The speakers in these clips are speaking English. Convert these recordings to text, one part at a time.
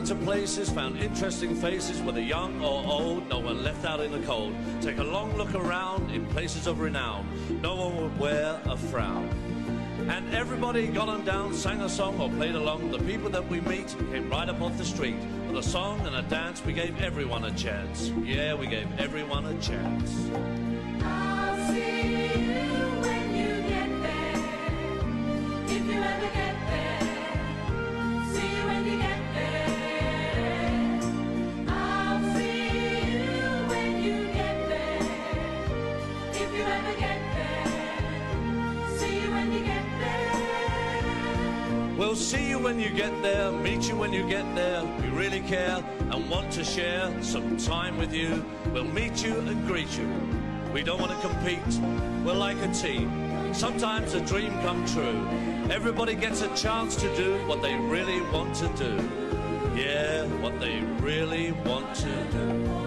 Been to places, found interesting faces, whether young or old, no one left out in the cold. Take a long look around in places of renown, no one would wear a frown. And everybody got on down, sang a song or played along. The people that we meet came right up off the street. With a song and a dance, we gave everyone a chance. Yeah, we gave everyone a chance. I'll see you when you get there, if you ever get there. See you when you get there. I'll see you when you get there, if you ever get there. See you when you get there. We'll see you when you get there, meet you when you get there. We really care and want to share some time with you. We'll meet you and greet you. We don't want to compete, we're like a team. Sometimes a dream come true. Everybody gets a chance to do what they really want to do. Yeah, what they really want to do.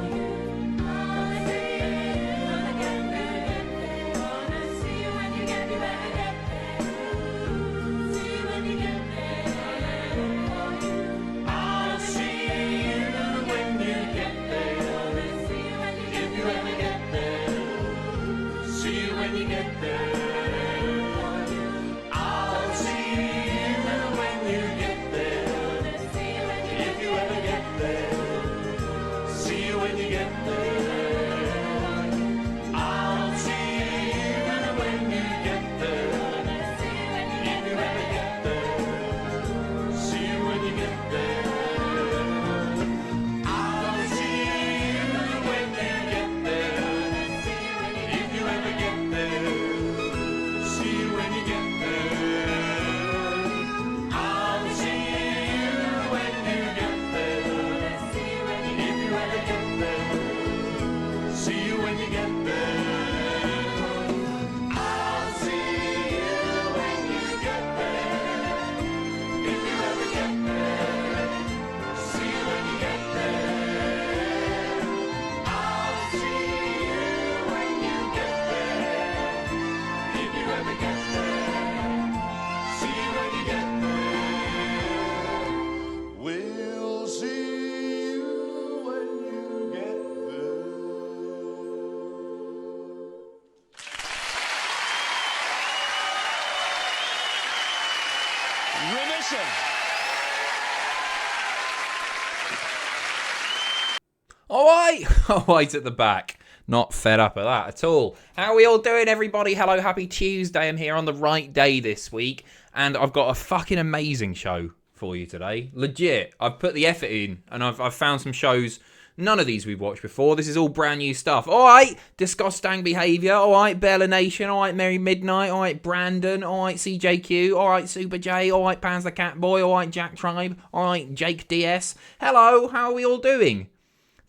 Alright at the back. Not fed up at that at all. How are we all doing, everybody? Hello, happy Tuesday. I'm here on the right day this week, and I've got a fucking amazing show for you today. Legit. I've put the effort in, and I've found some shows. None of these we've watched before. This is all brand new stuff. Alright, Disgusting Behaviour. Alright, Bella Nation. Alright, Merry Midnight. Alright, Brandon. Alright, CJQ. Alright, Super J. Alright, Pans the Catboy. Alright, Jack Tribe. Alright, Jake DS. Hello, how are we all doing?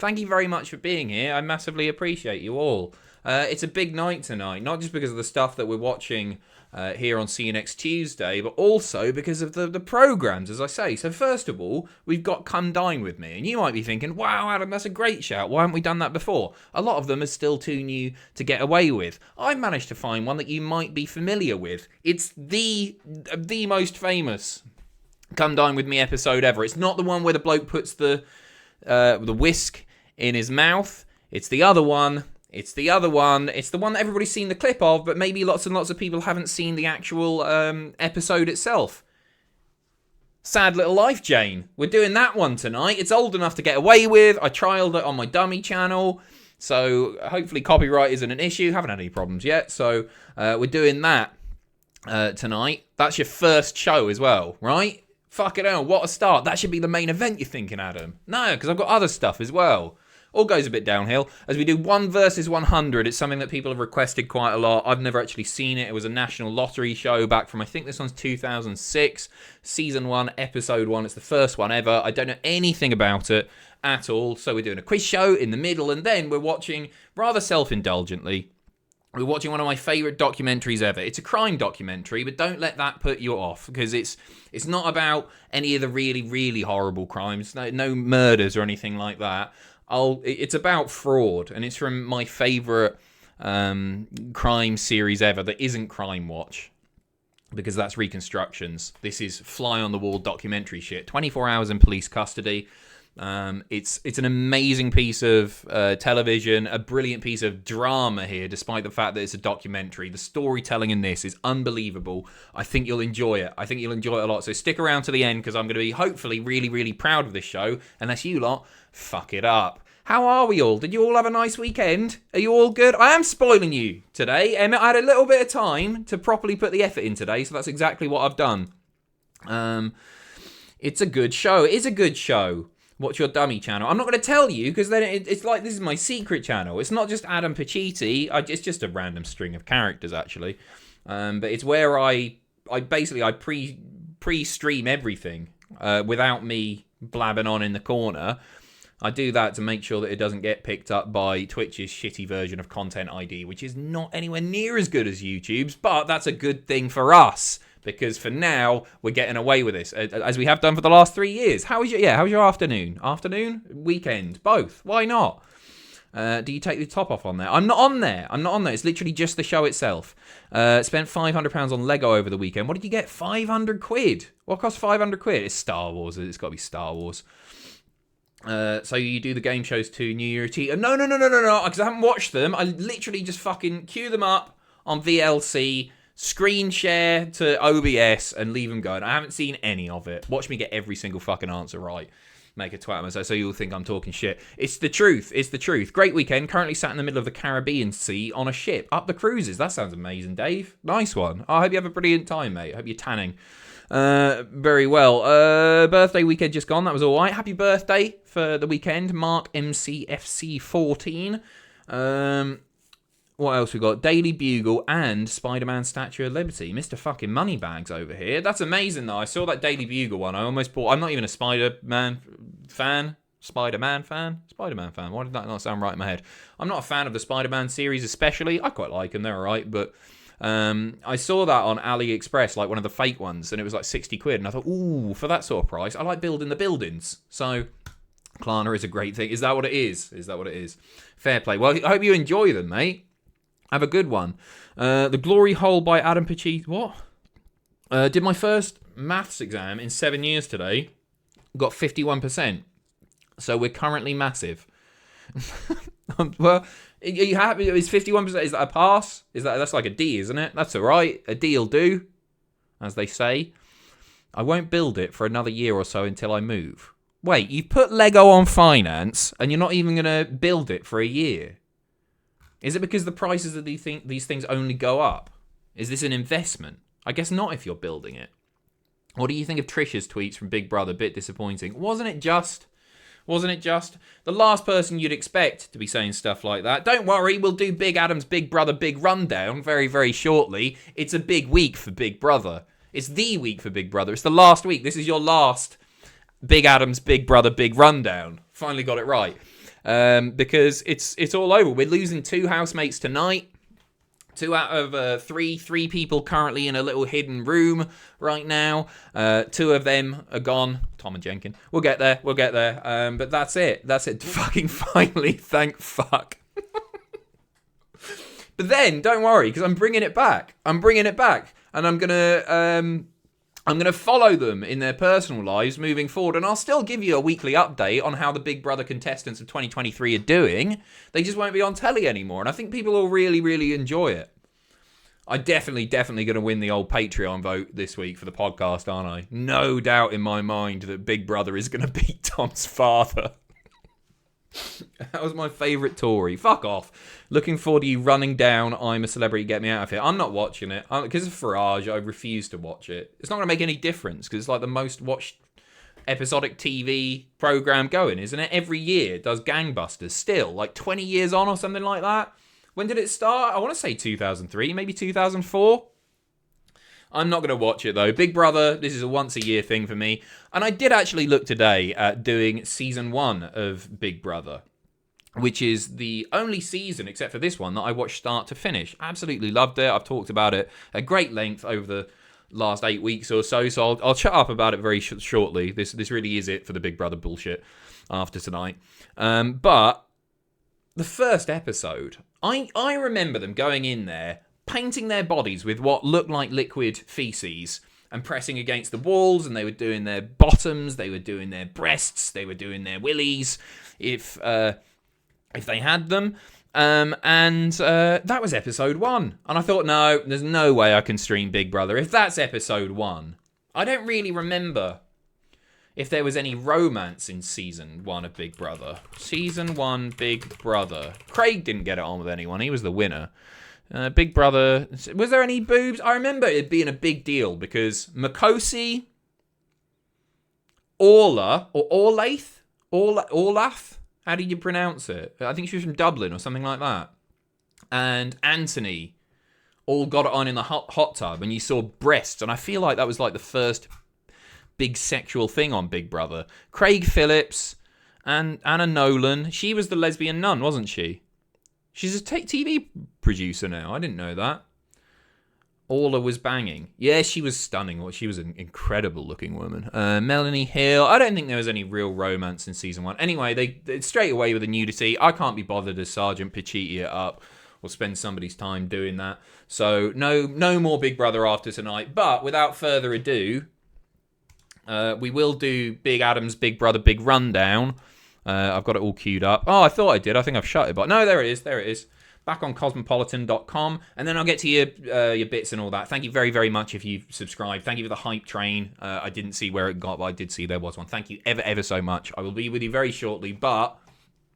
Thank you very much for being here. I massively appreciate you all. It's a big night tonight, not just because of the stuff that we're watching here on See You Next Tuesday, but also because of the programmes, as I say. So first of all, we've got Come Dine With Me. And you might be thinking, wow, Adam, that's a great shout. Why haven't we done that before? A lot of them are still too new to get away with. I managed to find one that you might be familiar with. It's the most famous Come Dine With Me episode ever. It's not the one where the bloke puts the whisk in his mouth. It's the other one. It's the one that everybody's seen the clip of, but maybe lots and lots of people haven't seen the actual episode itself. Sad Little Life, Jane. We're doing that one tonight. It's old enough to get away with. I trialed it on my dummy channel, so hopefully copyright isn't an issue. Haven't had any problems yet, so we're doing that tonight. That's your first show as well, right? Fucking hell, what a start. That should be the main event, you're thinking, Adam. No, because I've got other stuff as well. All goes a bit downhill. As we do 1 versus 100, it's something that people have requested quite a lot. I've never actually seen it. It was a national lottery show back from, I think this one's 2006. Season 1, Episode 1. It's the first one ever. I don't know anything about it at all. So we're doing a quiz show in the middle, and then we're watching, rather self-indulgently, we're watching one of my favourite documentaries ever. It's a crime documentary, but don't let that put you off, because it's not about any of the really, really horrible crimes. No murders or anything like that. It's about fraud, and it's from my favourite crime series ever that isn't Crime Watch. because that's reconstructions. This is fly-on-the-wall documentary shit. 24 hours in police custody. It's an amazing piece of television, a brilliant piece of drama here, despite the fact that it's a documentary. The storytelling in this is unbelievable. I think you'll enjoy it. I think you'll enjoy it a lot. So stick around to the end, because I'm going to be hopefully really, really proud of this show, unless you lot fuck it up. How are we all? Did you all have a nice weekend? Are you all good? I am spoiling you today. I had a little bit of time to properly put the effort in today, so that's exactly what I've done. It's a good show. It is a good show. Watch Your Dummy channel. I'm not going to tell you, because then it's like this is my secret channel. It's not just Adam Pacitti. It's just a random string of characters, actually. But it's where I pre-stream everything without me blabbing on in the corner. I do that to make sure that it doesn't get picked up by Twitch's shitty version of Content ID, which is not anywhere near as good as YouTube's, but that's a good thing for us, because for now, we're getting away with this, as we have done for the last 3 years. How was your afternoon? Afternoon? Weekend? Both? Why not? Do you take the top off on there? I'm not on there. It's literally just the show itself. Spent £500 on Lego over the weekend. What did you get? 500 quid? What cost 500 quid? It's Star Wars. It's got to be Star Wars. So you do the game shows too, New Year Tea. No, because I haven't watched them. I literally just fucking queue them up on VLC, screen share to OBS, and leave them going. I haven't seen any of it. Watch me get every single fucking answer right. Make a twat of myself so you'll think I'm talking shit. It's the truth. Great weekend. Currently sat in the middle of the Caribbean Sea on a ship. Up the cruises. That sounds amazing, Dave. Nice one. I hope you have a brilliant time, mate. I hope you're tanning. Very well. Birthday weekend just gone. That was all right. Happy birthday for the weekend, Mark MCFC14. What else we got? Daily Bugle and Spider-Man Statue of Liberty. Mr. fucking Moneybags over here. That's amazing, though. I saw that Daily Bugle one. I almost bought... I'm not even a Spider-Man fan. Spider-Man fan? Spider-Man fan. Why did that not sound right in my head? I'm not a fan of the Spider-Man series especially. I quite like them. They're all right, but... I saw that on AliExpress, like one of the fake ones, and it was like 60 quid, and I thought, ooh, for that sort of price, I like building the buildings. So, Klarna is a great thing. Is that what it is? Fair play. Well, I hope you enjoy them, mate. Have a good one. The Glory Hole by Adam Pacitti. What? Did my first maths exam in 7 years today. Got 51%. So we're currently massive. Well... Are you happy? Is 51%? Is that a pass? That's like a D, isn't it? That's all right. A D'll do, as they say. I won't build it for another year or so until I move. Wait, you've put Lego on finance and you're not even going to build it for a year? Is it because the prices of these things only go up? Is this an investment? I guess not if you're building it. What do you think of Trisha's tweets from Big Brother? Bit disappointing. Wasn't it just the last person you'd expect to be saying stuff like that? Don't worry, we'll do Big Adam's Big Brother Big Rundown very, very shortly. It's a big week for Big Brother. It's the week for Big Brother. It's the last week. This is your last Big Adam's Big Brother Big Rundown. Finally got it right. Because it's all over. We're losing 2 housemates tonight. 2 out of 3 people currently in a little hidden room right now. 2 of them are gone. Tom and Jenkin. We'll get there. But that's it. Fucking finally. Thank fuck. But then, don't worry, because I'm bringing it back. And I'm gonna follow them in their personal lives moving forward, and I'll still give you a weekly update on how the Big Brother contestants of 2023 are doing. They just won't be on telly anymore, and I think people will really, really enjoy it. I'm definitely going to win the old Patreon vote this week for the podcast, aren't I? No doubt in my mind that Big Brother is going to beat Tom's father. That was my favourite Tory. Fuck off. Looking forward to you running down I'm a Celebrity, Get Me Out of Here. I'm not watching it. Because of Farage, I refuse to watch it. It's not going to make any difference, because it's like the most watched episodic TV programme going, isn't it? Every year it does gangbusters still. Like 20 years on or something like that. When did it start? I want to say 2003, maybe 2004. I'm not going to watch it, though. Big Brother, this is a once-a-year thing for me. And I did actually look today at doing Season 1 of Big Brother, which is the only season, except for this one, that I watched start to finish. Absolutely loved it. I've talked about it at great length over the last 8 weeks or so, so I'll shut up about it very shortly. This really is it for the Big Brother bullshit after tonight. But the first episode, I remember them going in there painting their bodies with what looked like liquid feces and pressing against the walls, and they were doing their bottoms, they were doing their breasts, they were doing their willies, if they had them. That was episode 1. And I thought, no, there's no way I can stream Big Brother if that's episode 1. I don't really remember if there was any romance in season 1 of Big Brother. Season 1 Big Brother. Craig didn't get it on with anyone. He was the winner. Big Brother. Was there any boobs? I remember it being a big deal because Makosi, Orla, or Orlath? How did you pronounce it? I think she was from Dublin or something like that. And Anthony all got it on in the hot tub, and you saw breasts. And I feel like that was like the first big sexual thing on Big Brother. Craig Phillips and Anna Nolan. She was the lesbian nun, wasn't she? She's a TV producer now. I didn't know that. Orla was banging. Yeah, she was stunning. She was an incredible looking woman. Melanie Hill. I don't think there was any real romance in season 1. Anyway, they straight away with the nudity. I can't be bothered as Sergeant Pacitti it up or spend somebody's time doing that. So no more Big Brother after tonight. But without further ado, we will do Big Adam's Big Brother Big Rundown. I've got it all queued up. Oh, I thought I did. I think I've shut it. But no, there it is. There it is. Back on cosmopolitan.com, and then I'll get to your bits and all that. Thank you very, very much if you've subscribed. Thank you for the hype train. I didn't see where it got, but I did see there was one. Thank you ever so much. I will be with you very shortly, but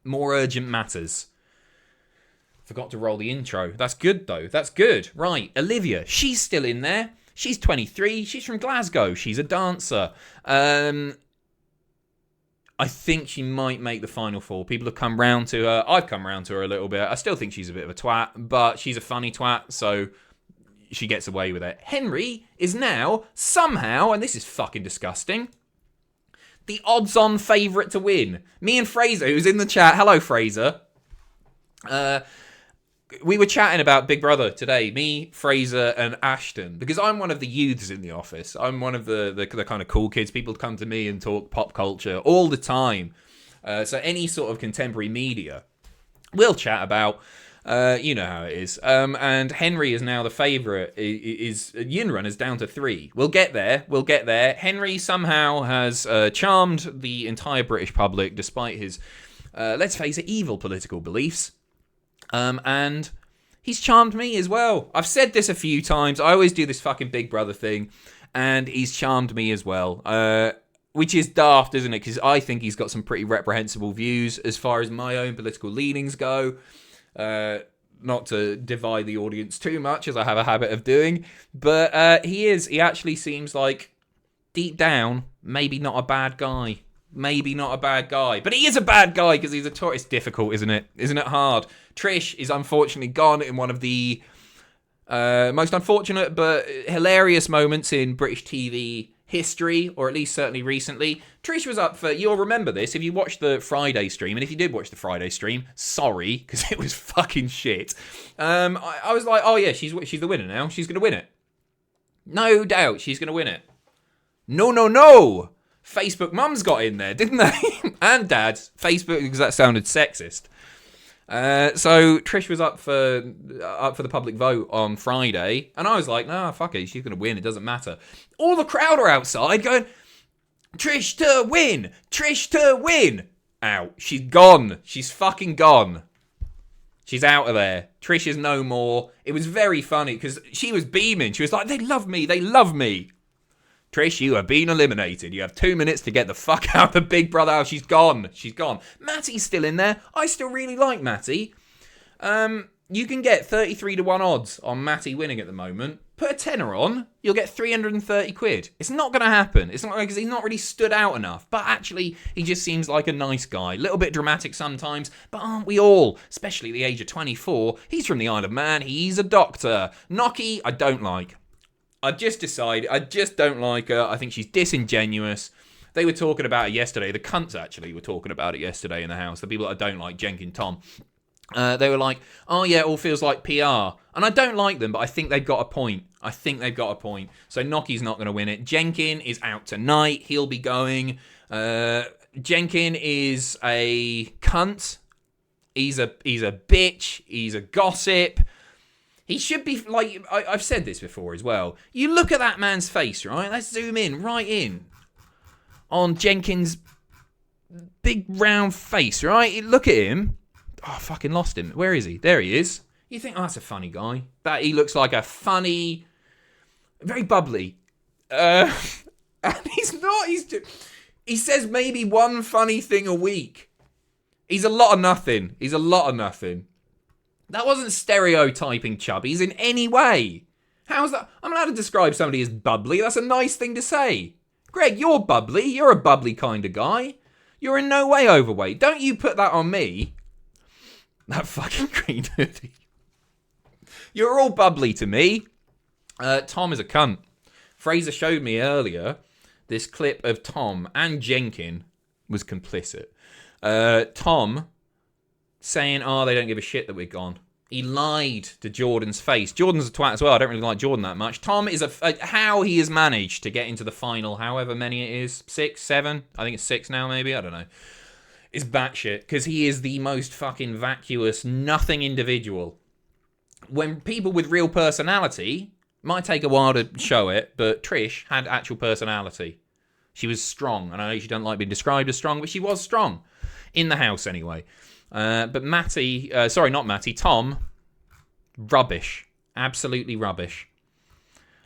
more urgent matters. Forgot to roll the intro. That's good, though. That's good. Right, Olivia. She's still in there. She's 23. She's from Glasgow. She's a dancer. I think she might make the final 4. People have come round to her. I've come round to her a little bit. I still think she's a bit of a twat, but she's a funny twat, so she gets away with it. Henry is now, somehow, and this is fucking disgusting, the odds-on favourite to win. Me and Fraser, who's in the chat. Hello, Fraser. We were chatting about Big Brother today, me, Fraser, and Ashton, because I'm one of the youths in the office. I'm one of the kind of cool kids. People come to me and talk pop culture all the time. So any sort of contemporary media, we'll chat about. You know how it is. And Henry is now the favourite. Is Yinrun is down to 3. We'll get there. We'll get there. Henry somehow has charmed the entire British public, despite his, let's face it, evil political beliefs. And he's charmed me as well. I've said this a few times. I always do this fucking Big Brother thing. And he's charmed me as well. Which is daft, isn't it? Because I think he's got some pretty reprehensible views as far as my own political leanings go. Not to divide the audience too much, as I have a habit of doing. But he actually seems like, deep down, maybe not a bad guy. Maybe not a bad guy. But he is a bad guy because he's a Tory. It's difficult, isn't it? Isn't it hard? Trish is unfortunately gone in one of the most unfortunate but hilarious moments in British TV history, or at least certainly recently. Trish was up for, you'll remember this if you watched the Friday stream, and if you did watch the Friday stream, sorry, because it was fucking shit. I was like, oh yeah, she's the winner now. She's going to win it. No doubt she's going to win it. No. Facebook mums got in there, didn't they? And dads. Facebook, because that sounded sexist. So Trish was up for the public vote on Friday, and I was like, nah, fuck it, she's going to win, it doesn't matter. All the crowd are outside going, Trish to win! Trish to win! Out. She's gone. She's fucking gone. She's out of there. Trish is no more. It was very funny, because she was beaming. She was like, they love me, they love me. Trish, you have been eliminated. You have 2 minutes to get the fuck out of the Big Brother house. She's gone. She's gone. Matty's still in there. I still really like Matty. You can get 33 to 1 odds on Matty winning at the moment. Put a tenner on, you'll get 330 quid. It's not going to happen. It's not because he's not really stood out enough. But actually, he just seems like a nice guy. A little bit dramatic sometimes, but aren't we all? Especially at the age of 24. He's from the Isle of Man. He's a doctor. Nocky, I don't like. I just don't like her. I think she's disingenuous. They were talking about it yesterday. The cunts actually were talking about it yesterday in the house. The people that I don't like, Jenk and Tom. They were like, oh yeah, it all feels like PR. And I don't like them, but I think they've got a point. So Nocky's not going to win it. Jenkin is out tonight. He'll be going. Jenkin is a cunt. He's a bitch. He's a gossip. He should be, like, I've said this before as well. You look at that man's face, right? Let's zoom in, right in, on Jenkins' big round face, right? Look at him. Oh, I fucking lost him. Where is he? There he is. You think, oh, that's a funny guy. That he looks like a funny, very bubbly. And he's not. He says maybe one funny thing a week. He's a lot of nothing. That wasn't stereotyping chubbies in any way. How's that? I'm allowed to describe somebody as bubbly. That's a nice thing to say. Greg, you're bubbly. You're a bubbly kind of guy. You're in no way overweight. Don't you put that on me. That fucking green hoodie. You're all bubbly to me. Tom is a cunt. Fraser showed me earlier this clip of Tom, and Jenkin was complicit. Tom saying, oh, they don't give a shit that we're gone. He lied to Jordan's face. Jordan's a twat as well. I don't really like Jordan that much. Tom is how he has managed to get into the final, however many it is, 6, 7, I think it's 6 now maybe, I don't know, is batshit, because he is the most fucking vacuous, nothing individual. When people with real personality, might take a while to show it, but Trish had actual personality. She was strong, and I know she doesn't like being described as strong, but she was strong. In the house, anyway. But Tom, rubbish. Absolutely rubbish.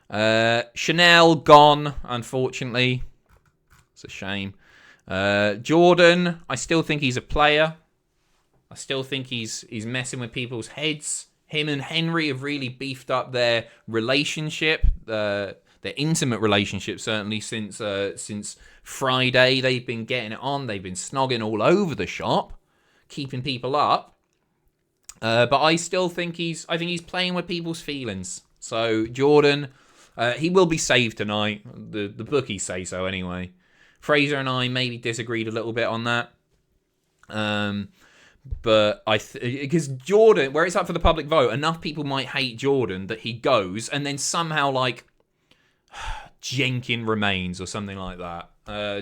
Chanel, gone, unfortunately. It's a shame. Jordan, I still think he's a player. I still think he's messing with people's heads. Him and Henry have really beefed up their relationship, their intimate relationship, certainly since Friday. They've been getting it on. They've been snogging all over the shop, keeping people up. But I still think he's playing with people's feelings. So Jordan, he will be saved tonight. The bookies say so anyway. Fraser and I maybe disagreed a little bit on that. But because Jordan, where it's up for the public vote, enough people might hate Jordan that he goes, and then somehow like Jenkin remains or something like that.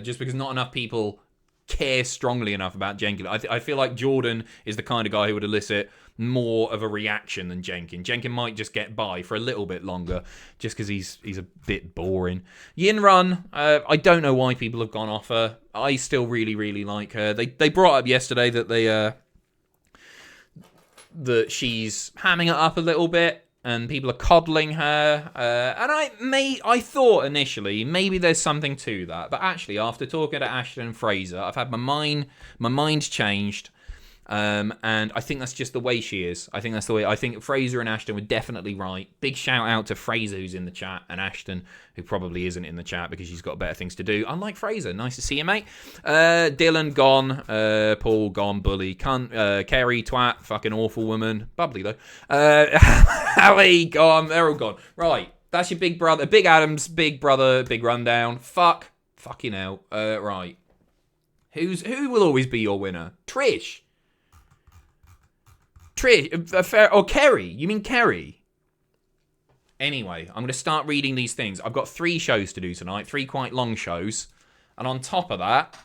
Just because not enough people care strongly enough about Jenkin. I feel like Jordan is the kind of guy who would elicit more of a reaction than Jenkin. Jenkin might just get by for a little bit longer, just because he's a bit boring. Yin Run, I don't know why people have gone off her. I still really, really like her. They brought up yesterday that that she's hamming it up a little bit, and people are coddling her. And I thought initially maybe there's something to that, but actually after talking to Ashton and Fraser, I've had my mind changed. And I think that's just the way she is. I think Fraser and Ashton were definitely right. Big shout out to Fraser, who's in the chat, and Ashton, who probably isn't in the chat because she's got better things to do. Unlike Fraser. Nice to see you, mate. Dylan gone. Paul gone. Bully. Cunt. Kerry, twat. Fucking awful woman. Bubbly though. Ali gone. They're all gone. Right. That's your big brother. Big Adams. Big brother. Big rundown. Fucking hell. Right. Who will always be your winner? Trish. Or Kerry. You mean Kerry? Anyway, I'm going to start reading these things. I've got 3 shows to do tonight, 3 quite long shows. And on top of that,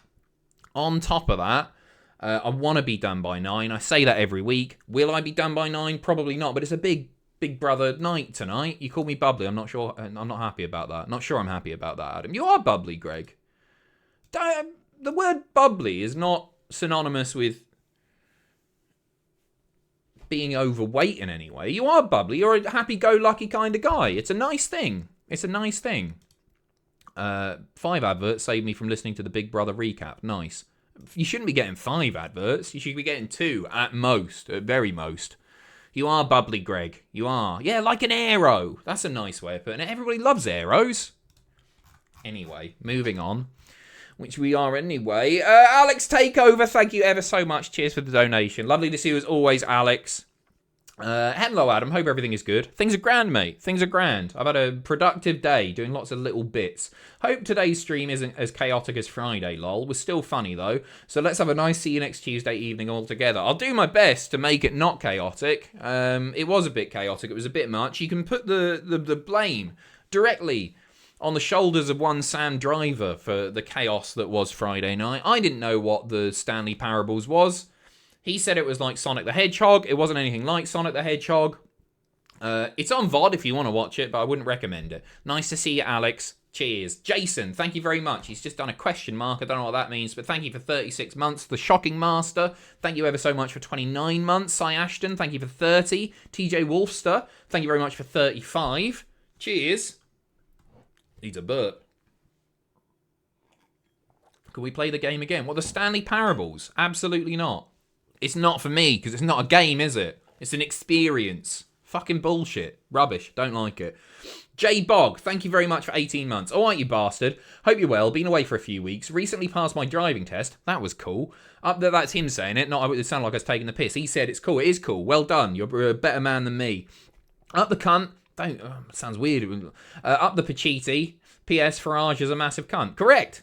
I want to be done by 9. I say that every week. Will I be done by 9? Probably not, but it's a big brother night tonight. You call me bubbly. I'm not sure. I'm not happy about that. Not sure I'm happy about that, Adam. You are bubbly, Greg. The word bubbly is not synonymous with being overweight in any way. You are bubbly. You're a happy-go-lucky kind of guy. It's a nice thing. 5 adverts saved me from listening to the Big Brother recap. Nice. You shouldn't be getting 5 adverts. You should be getting 2 at most, at very most. You are bubbly, Greg. You are. Yeah, like an arrow. That's a nice way of putting it. Everybody loves arrows. Anyway, moving on. Which we are anyway. Alex Takeover, thank you ever so much. Cheers for the donation. Lovely to see you as always, Alex. Hello, Adam. Hope everything is good. Things are grand, mate. Things are grand. I've had a productive day doing lots of little bits. Hope today's stream isn't as chaotic as Friday, lol. Was still funny, though. So let's have a nice see you next Tuesday evening all together. I'll do my best to make it not chaotic. It was a bit chaotic. It was a bit much. You can put the blame directly on the shoulders of one Sam Driver for the chaos that was Friday night. I didn't know what the Stanley Parables was. He said it was like Sonic the Hedgehog. It wasn't anything like Sonic the Hedgehog. It's on VOD if you want to watch it, but I wouldn't recommend it. Nice to see you, Alex. Cheers. Jason, thank you very much. He's just done a question mark. I don't know what that means, but thank you for 36 months. The Shocking Master, thank you ever so much for 29 months. Cy Ashton, thank you for 30. TJ Wolfster, thank you very much for 35. Cheers. Needs a burp. Could we play the game again? What, the Stanley Parables? Absolutely not. It's not for me, because it's not a game, is it? It's an experience. Fucking bullshit. Rubbish. Don't like it. J Bog, thank you very much for 18 months. Alright, you bastard. Hope you're well. Been away for a few weeks. Recently passed my driving test. That was cool. Up there, that's him saying it. Not, it sounded like I was taking the piss. He said it's cool. It is cool. Well done. You're a better man than me. Up the cunt. Don't. Sounds weird. Up the Pacitti. P.S. Farage is a massive cunt. Correct.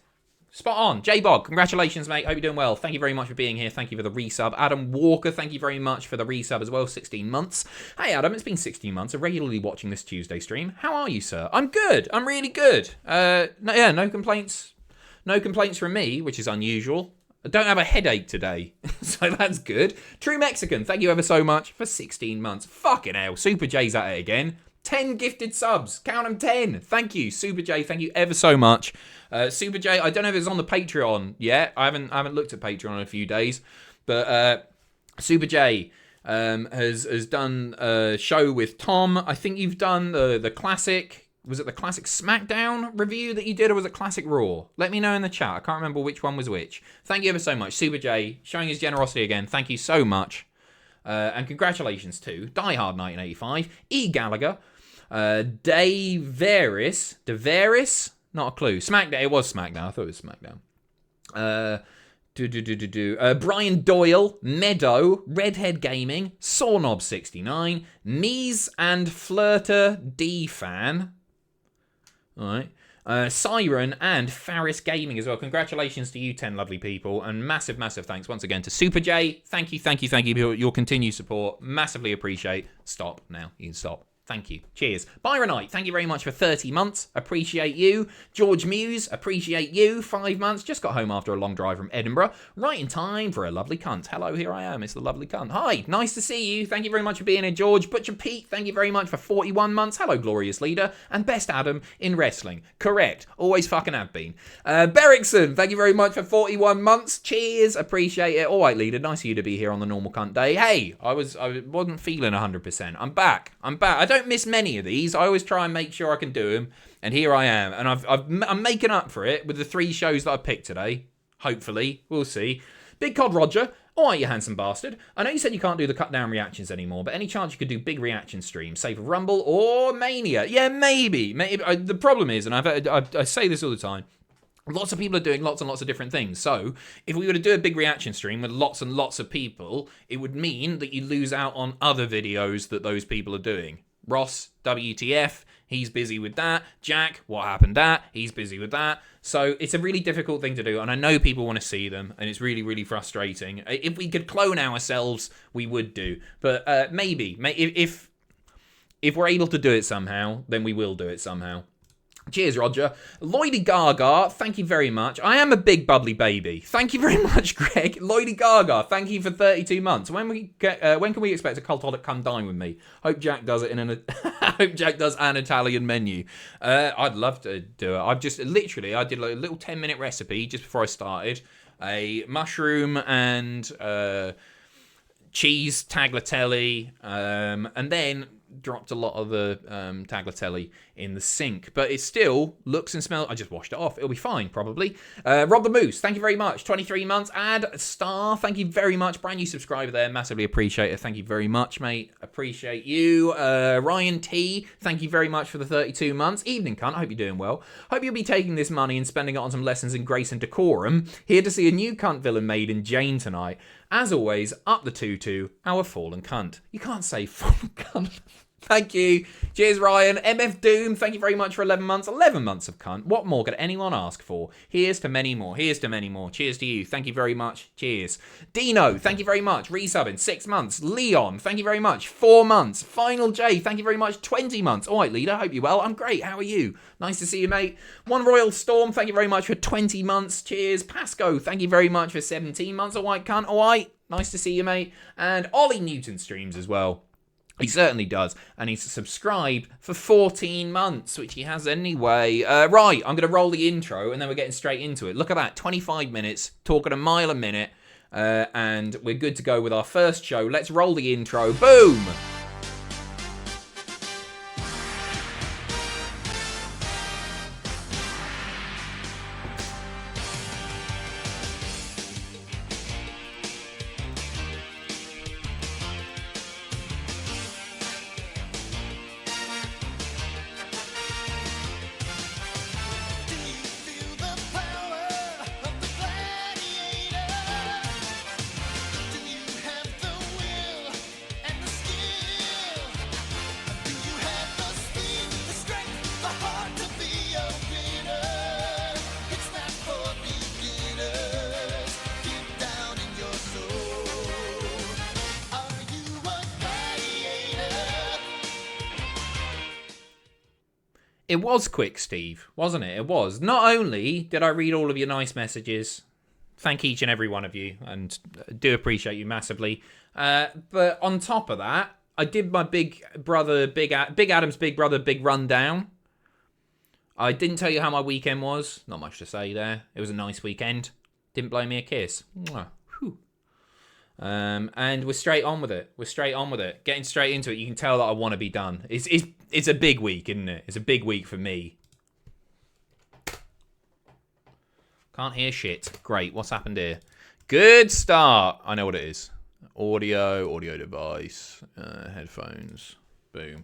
Spot on. J-Bog, congratulations, mate. Hope you're doing well. Thank you very much for being here. Thank you for the resub. Adam Walker, thank you very much for the resub as well. 16 months. Hey, Adam, it's been 16 months of regularly watching this Tuesday stream. How are you, sir? I'm good. I'm really good. No complaints. No complaints from me, which is unusual. I don't have a headache today, so that's good. True Mexican, thank you ever so much for 16 months. Fucking hell, Super J's at it again. 10 gifted subs. Count them 10. Thank you, Super J. Thank you ever so much. Super J, I don't know if it's on the Patreon yet. I haven't looked at Patreon in a few days. But Super J has done a show with Tom. I think you've done the classic. Was it the classic SmackDown review that you did, or was it classic Raw? Let me know in the chat. I can't remember which one was which. Thank you ever so much. Super J, showing his generosity again. Thank you so much. And congratulations to Die Hard 1985, E. Gallagher, DeVeris, not a clue. SmackDown, it was SmackDown. I thought it was SmackDown. Brian Doyle, Meadow, Redhead Gaming, Sawknob69, Mies and Flirter D Fan. All right. Siren and Faris Gaming as well. Congratulations to you 10 lovely people, and massive thanks once again to Super J. Thank you for your continued support. Massively appreciate. Stop now. You can stop. Thank you. Cheers. Byronite, thank you very much for 30 months. Appreciate you. George Muse, appreciate you. 5 months. Just got home after a long drive from Edinburgh. Right in time for a lovely cunt. Hello, here I am. It's the lovely cunt. Hi, nice to see you. Thank you very much for being here, George. Butcher Pete, thank you very much for 41 months. Hello, glorious leader. And best Adam in wrestling. Correct. Always fucking have been. Berrickson, thank you very much for 41 months. Cheers. Appreciate it. All right, leader. Nice of you to be here on the normal cunt day. Hey, I wasn't feeling 100%. I'm back. I don't miss many of these. I always try and make sure I can do them, and here I am. And I'm making up for it with the 3 shows that I picked today. Hopefully, we'll see. Big Cod Roger, all right, you handsome bastard. I know you said you can't do the cut down reactions anymore, but any chance you could do big reaction streams, say for Rumble or Mania? Yeah, maybe. The problem is, and I say this all the time, lots of people are doing lots and lots of different things. So if we were to do a big reaction stream with lots and lots of people, it would mean that you lose out on other videos that those people are doing. Ross, WTF, he's busy with that. Jack, what happened that? He's busy with that. So it's a really difficult thing to do, and I know people want to see them, and it's really frustrating. If we could clone ourselves, we would do. But maybe if we're able to do it somehow, then we will do it somehow. Cheers, Roger. Lloydie Gaga, thank you very much. I am a big bubbly baby. Thank you very much, Greg. Lloydie Gaga, thank you for 32 months. When can we expect a cultaholic come dine with me? Hope Jack does it hope Jack does an Italian menu. I'd love to do it. I did like a little 10-minute recipe just before I started. A mushroom and cheese tagliatelle, and then dropped a lot of the tagliatelle in the sink, but it still looks and smells. I just washed it off. It'll be fine, probably. Rob the Moose, thank you very much. 23 months. Add Star, thank you very much. Brand new subscriber there. Massively appreciate it. Thank you very much, mate. Appreciate you. Ryan T, thank you very much for the 32 months. Evening, cunt. I hope you're doing well. Hope you'll be taking this money and spending it on some lessons in grace and decorum. Here to see a new cunt villain made in Jane tonight. As always, up the tutu, our fallen cunt. You can't say fallen cunt. Thank you. Cheers, Ryan. MF Doom, thank you very much for 11 months. 11 months of cunt. What more could anyone ask for? Here's to many more. Here's to many more. Cheers to you. Thank you very much. Cheers. Dino, thank you very much. Resubbing, 6 months. Leon, thank you very much. 4 months. Final J, thank you very much. 20 months. All right, leader. Hope you're well. I'm great. How are you? Nice to see you, mate. One Royal Storm, thank you very much for 20 months. Cheers. Pasco, thank you very much for 17 months. All right, cunt. All right. Nice to see you, mate. And Ollie Newton streams as well. He certainly does. And he's subscribed for 14 months, which he has anyway. Right, I'm going to roll the intro and then we're getting straight into it. Look at that, 25 minutes, talking a mile a minute. And we're good to go with our first show. Let's roll the intro. Boom! It was quick, Steve, wasn't it? It was. Not only did I read all of your nice messages, thank each and every one of you, and do appreciate you massively. But on top of that, I did my Big Adam's Big Brother Big Rundown. I didn't tell you how my weekend was. Not much to say there. It was a nice weekend. Didn't blow me a kiss. Mwah. Whew. And we're straight on with it. Getting straight into it. You can tell that I want to be done. It's a big week, isn't it? It's a big week for me. Can't hear shit. Great. What's happened here? Good start. I know what it is. Audio device, headphones. Boom.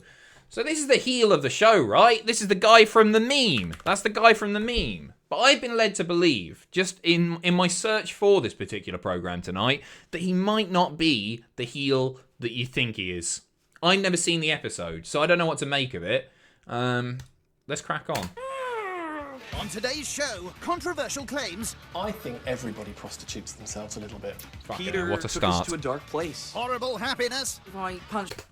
So this is the heel of the show, right? This is the guy from the meme. That's the guy from the meme. But I've been led to believe, just in my search for this particular program tonight, that he might not be the heel that you think he is. I've never seen the episode, so I don't know what to make of it. Let's crack on. On today's show, controversial claims. I think everybody prostitutes themselves a little bit. Peter, what a took us start. to a dark place. Horrible happiness.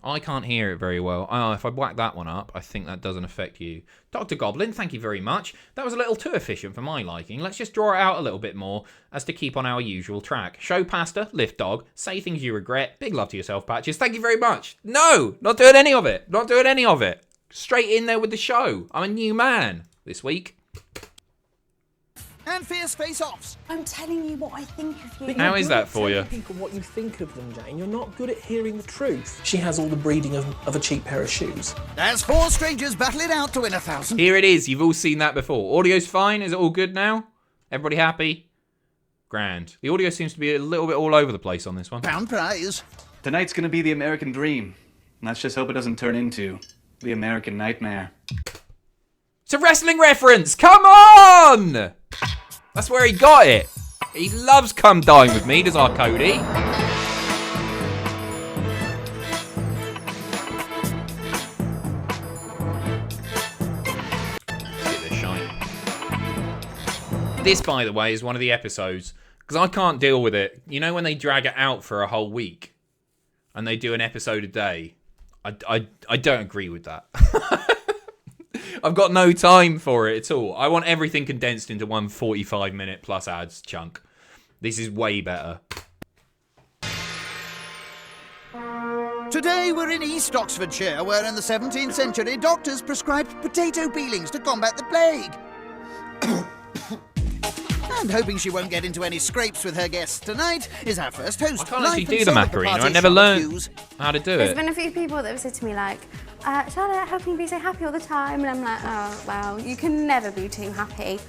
I can't hear it very well. Oh, if I whack that one up, I think that doesn't affect you. Dr. Goblin, thank you very much. That was a little too efficient for my liking. Let's just draw it out a little bit more as to keep on our usual track. Show pasta, lift dog, say things you regret. Big love to yourself, Patches. Thank you very much. No, not doing any of it. Straight in there with the show. I'm a new man this week. And fierce face-offs. I'm telling you what I think of you. How is that for you? People, what you think of them, Jane. You're not good at hearing the truth. She has all the breeding of a cheap pair of shoes. As four strangers battle it out to win 1,000. Here it is. You've all seen that before. Audio's fine. Is it all good now? Everybody happy? Grand. The audio seems to be a little bit all over the place on this one. Pound prize. Tonight's gonna be the American dream. Let's just hope it doesn't turn into the American nightmare. It's a wrestling reference! Come on! That's where he got it. He loves Come Dine With Me, does our Cody. Get this shine. This, by the way, is one of the episodes, because I can't deal with it. You know when they drag it out for a whole week, and they do an episode a day? I don't agree with that. I've got no time for it at all. I want everything condensed into one 45-minute plus ads chunk. This is way better. Today we're in East Oxfordshire, where in the 17th century doctors prescribed potato peelings to combat the plague. And hoping she won't get into any scrapes with her guests tonight is our first host. I can't actually do the Macarena. I never learned how to do There's it. been a few people that have said to me like, Charlotte, how can you be so happy all the time? And I'm like, oh, wow, you can never be too happy.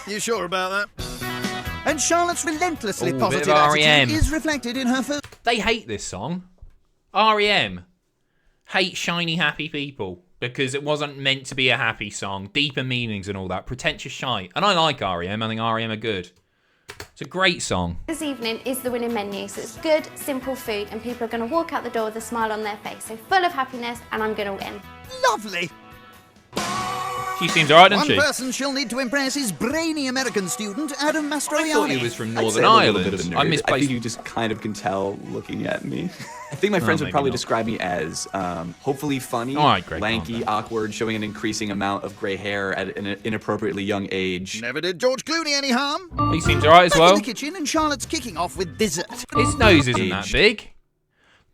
You sure about that? And Charlotte's relentlessly Ooh, positive bit of REM. attitude is reflected in her first. They hate this song. REM. Hate shiny happy people. Because it wasn't meant to be a happy song. Deeper meanings and all that. Pretentious shite. And I like REM. I think REM are good. It's a great song. This evening is the winning menu, so it's good, simple food, and people are going to walk out the door with a smile on their face. So full of happiness, and I'm going to win. Lovely. She seems alright, doesn't One she? person she'll need to impress is brainy American student Adam Mastroianni. I thought he was from I'd Northern say I'm a little Ireland. bit of a nerd. I I misplaced. think you just kind of can tell looking at me. I think my friends would maybe probably not. describe me as hopefully funny, All right, Greg, lanky, calm awkward, showing an increasing amount of grey hair at an inappropriately young age. Never did George Clooney any harm. He seems alright as Back well. in the kitchen, and Charlotte's kicking off with dessert. His nose isn't that Aged. big.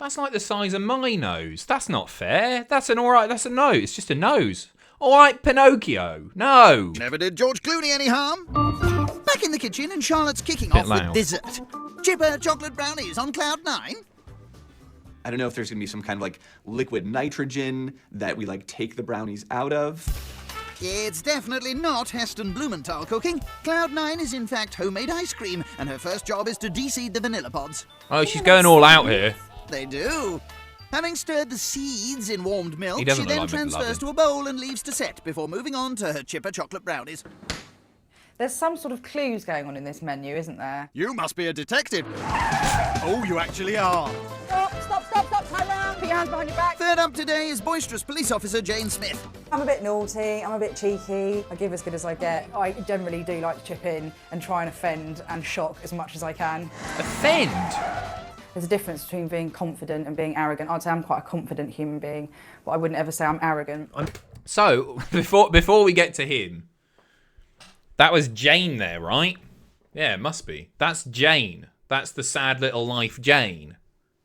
That's like the size of my nose. That's not fair. That's an alright, that's a nose. It's just a nose. Alright, Pinocchio. No. Never did George Clooney any harm. Back in the kitchen and Charlotte's kicking Bit off loud. with dessert. Chipper chocolate brownies on cloud 9. I don't know if there's gonna be some kind of like liquid nitrogen that we like take the brownies out of. It's definitely not Heston Blumenthal cooking. Cloud 9 is in fact homemade ice cream, and her first job is to de-seed the vanilla pods. Oh, she's going all out here. They do. Having stirred the seeds in warmed milk, He she doesn't look then like transfers McLovin. to a bowl and leaves to set before moving on to her Chipper chocolate brownies. There's some sort of clues going on in this menu, isn't there? You must be a detective. Oh, you actually are. Stop, Tyrone! Put your hands behind your back. Third up today is boisterous police officer Jane Smith. I'm a bit naughty, I'm a bit cheeky, I give as good as I get. I generally do like to chip in and try and offend and shock as much as I can. Offend? There's a difference between being confident and being arrogant. I'd say I'm quite a confident human being, but I wouldn't ever say I'm arrogant. So, before we get to him, that was Jane there, right? Yeah, it must be. That's Jane. That's the sad little life Jane.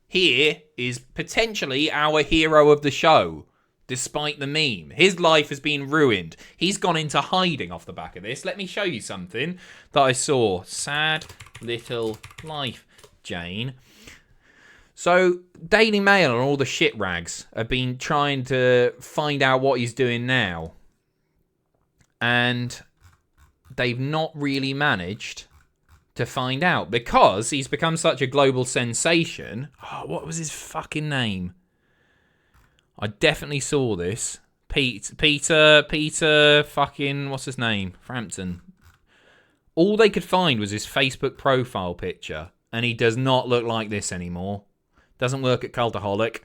Here is potentially our hero of the show, despite the meme. His life has been ruined. He's gone into hiding off the back of this. Let me show you something that I saw. Sad little life Jane. So, Daily Mail and all the shit rags have been trying to find out what he's doing now. And they've not really managed to find out because he's become such a global sensation. Oh, what was his fucking name? I definitely saw this. Peter fucking, what's his name? Frampton. All they could find was his Facebook profile picture, and he does not look like this anymore. Doesn't work at Cultaholic.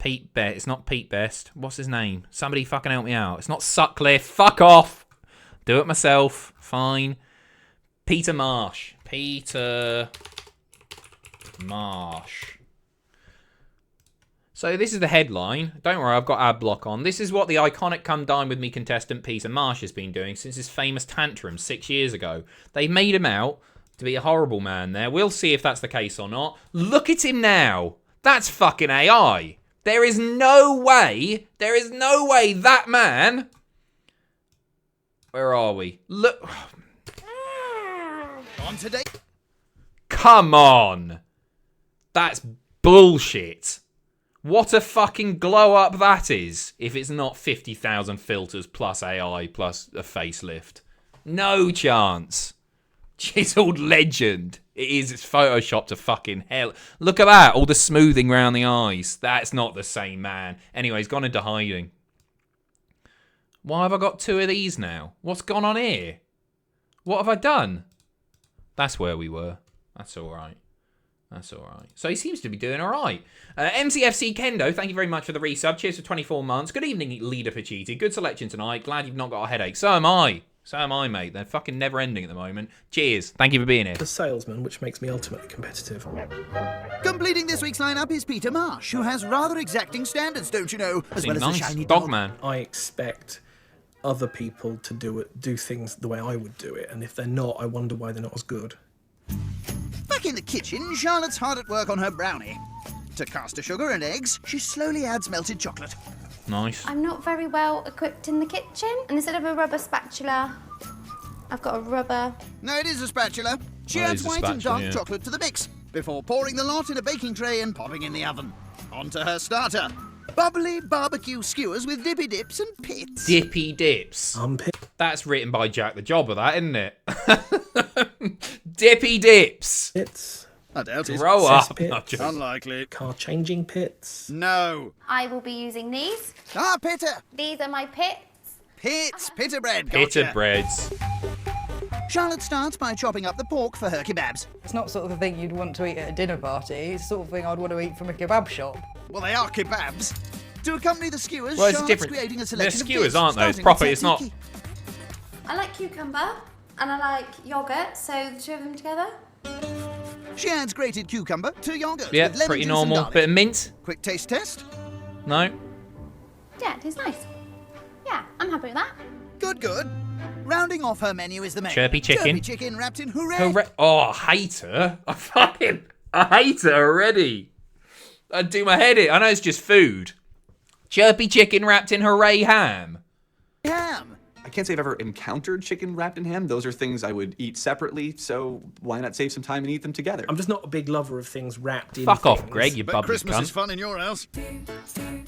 It's not Pete Best. What's his name? Somebody fucking help me out. It's not Sutcliffe. Fuck off. Do it myself. Fine. Peter Marsh. So this is the headline. Don't worry, I've got ad block on. This is what the iconic Come Dine With Me contestant Peter Marsh has been doing since his famous tantrum 6 years ago. They made him out to be a horrible man there. We'll see if that's the case or not. Look at him now. That's fucking AI. There is no way that man... Where are we? Look... On today. Come on. That's bullshit. What a fucking glow up that is if it's not 50,000 filters plus AI plus a facelift. No chance. Chiseled legend. It is. It's photoshopped to fucking hell. Look at that. All the smoothing around the eyes. That's not the same man. Anyway, he's gone into hiding. Why have I got two of these now? What's gone on here? What have I done? That's where we were. That's all right. That's all right. So he seems to be doing all right. MCFC Kendo, thank you very much for the resub. Cheers for 24 months. Good evening, Leader Pacitti. Good selection tonight. Glad you've not got a headache. So am I. So am I, mate. They're fucking never ending at the moment. Cheers. Thank you for being here. The salesman, which makes me ultimately competitive. Completing this week's lineup is Peter Marsh, who has rather exacting standards, don't you know, as well as a Nice. shiny dog. Dogman. I expect other people to do things the way I would do it, and if they're not, I wonder why they're not as good. Back in the kitchen, Charlotte's hard at work on her brownie. To caster sugar and eggs, she slowly adds melted chocolate. Nice. I'm not very well equipped in the kitchen, and instead of a rubber spatula, I've got a rubber. No, it is a spatula. She Oh, it adds is a white and spatula, dark yeah. chocolate to the mix, before pouring the lot in a baking tray and popping in the oven. On to her starter. Bubbly barbecue skewers with dippy dips and pits. Dippy Dips. Armpit. That's written by Jack the Jobber, that, isn't it? Dippy Dips. Pits. I doubt it. Grow up. Cesspits. Not just- Unlikely. Car changing pits. No. I will be using these. Ah, pitter. These are my pits. Pits. Pitter bread. Bitter Gotcha. breads. Charlotte starts by chopping up the pork for her kebabs. It's not sort of the thing you'd want to eat at a dinner party. It's the sort of thing I'd want to eat from a kebab shop. Well, they are kebabs. To accompany the skewers, Well, it's Charlotte's different. creating a They're selection skewers, of dips, aren't they? It's starting proper. with It's not. tzatziki. I like cucumber and I like yogurt, so the two of them together. She adds grated cucumber to yogurt Yeah, with lemon pretty juice normal. and garlic. Bit of mint. Quick taste test. No. Yeah, it tastes nice. Yeah, I'm happy with that. Good, good. Rounding off her menu is the main. Chirpy chicken. Chirpy chicken wrapped in hooray. Oh, I hate her. I hate her already. I'd do my head in. I know it's just food. Chirpy chicken wrapped in hooray ham. Ham. I can't say I've ever encountered chicken wrapped in ham. Those are things I would eat separately, so why not save some time and eat them together? I'm just not a big lover of things wrapped in Fuck off, things. Greg, you But bubbly Christmas is cunt. fun in your house.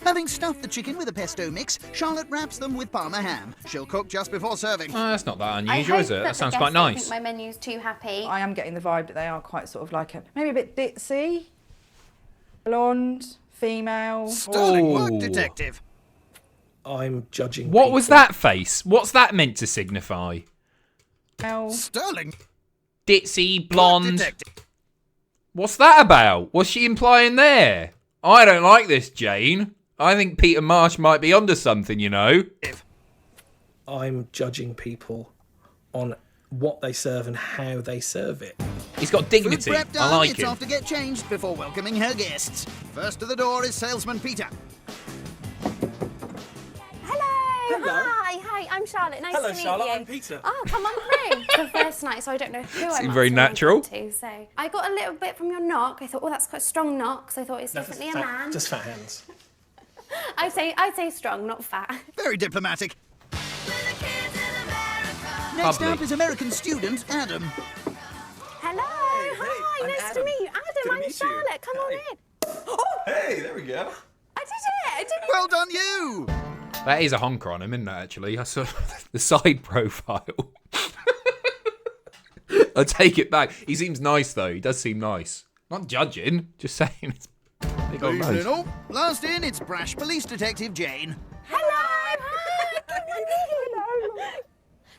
Having stuffed the chicken with a pesto mix, Charlotte wraps them with Parma ham. She'll cook just before serving. Oh, that's not that I unusual, hope is it? that That the sounds guests quite don't nice. think my menu's too happy. I am getting the vibe that they are quite sort of like maybe a bit ditzy, blonde, female. Sterling work, Ooh. detective. I'm judging. What was people. that face? What's that meant to signify? Sterling Ditzy, work, blonde. detective. What's that about? What's she implying there? I don't like this, Jane. I think Peter Marsh might be onto something, you know. I'm judging people on what they serve and how they serve it. He's got Food dignity. prep I done, like it's him. off to get changed before welcoming her guests. First to the door is salesman Peter. Hello. Hi, I'm Charlotte. Nice to meet you. Peter. Oh, come on through. It's the first night, so I don't know who I'm Seemed very answering natural. to. So I got a little bit from your knock. I thought, oh, that's quite a strong knock. So I thought it's definitely a man. Just fat hands. I'd say strong, not fat. Very diplomatic. Next Lovely. up is American student Adam. Hello. Hi. I'm Nice to Adam. meet you, Good Adam. to I'm meet you. Charlotte. Come on in. Hey, there we go. I did it. I did it. Well done, you. That is a honker on him, isn't it, actually? I saw the side profile. I take it back. He seems nice, though. He does seem nice. Not judging, just saying. They got Evening nice. all. Last in, it's brash police detective Jane. Hello. Hi. Hello.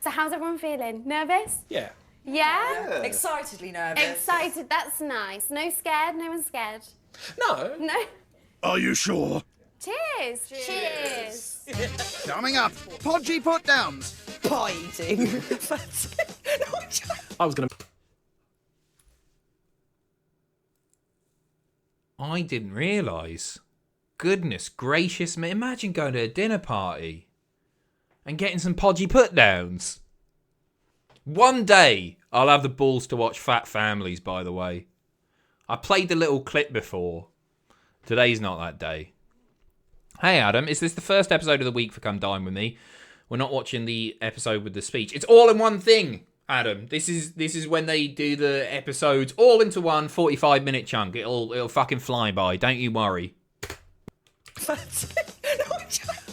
So how's everyone feeling? Nervous? Yeah. Yeah? Excitedly nervous. Excited. That's nice. No scared. No one's scared. No. No. Are you sure? Cheers. Cheers. Coming up, podgy put-downs. Pie eating. I was gonna. I didn't realise. Goodness gracious me. Imagine going to a dinner party and getting some podgy put-downs. One day, I'll have the balls to watch Fat Families, by the way. I played the little clip before. Today's not that day. Hey, Adam, is this the first episode of the week for Come Dine With Me? We're not watching the episode with the speech. It's all in one thing, Adam. This is when they do the episodes all into one 45-minute chunk. It'll fucking fly by. Don't you worry.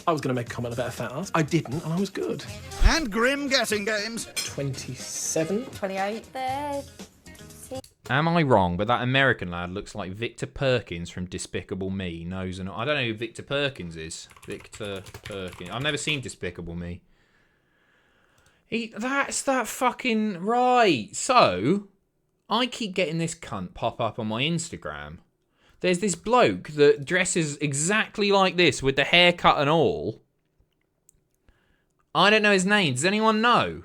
I was gonna make a comment about a fat ass. I didn't, and I was good. And grim guessing games. 27. 28. Am I wrong? But that American lad looks like Victor Perkins from Despicable Me. Knows and I don't know who Victor Perkins is. Victor Perkins. I've never seen Despicable Me. That's that fucking right. So I keep getting this cunt pop up on my Instagram. There's this bloke that dresses exactly like this with the haircut and all. I don't know his name. Does anyone know?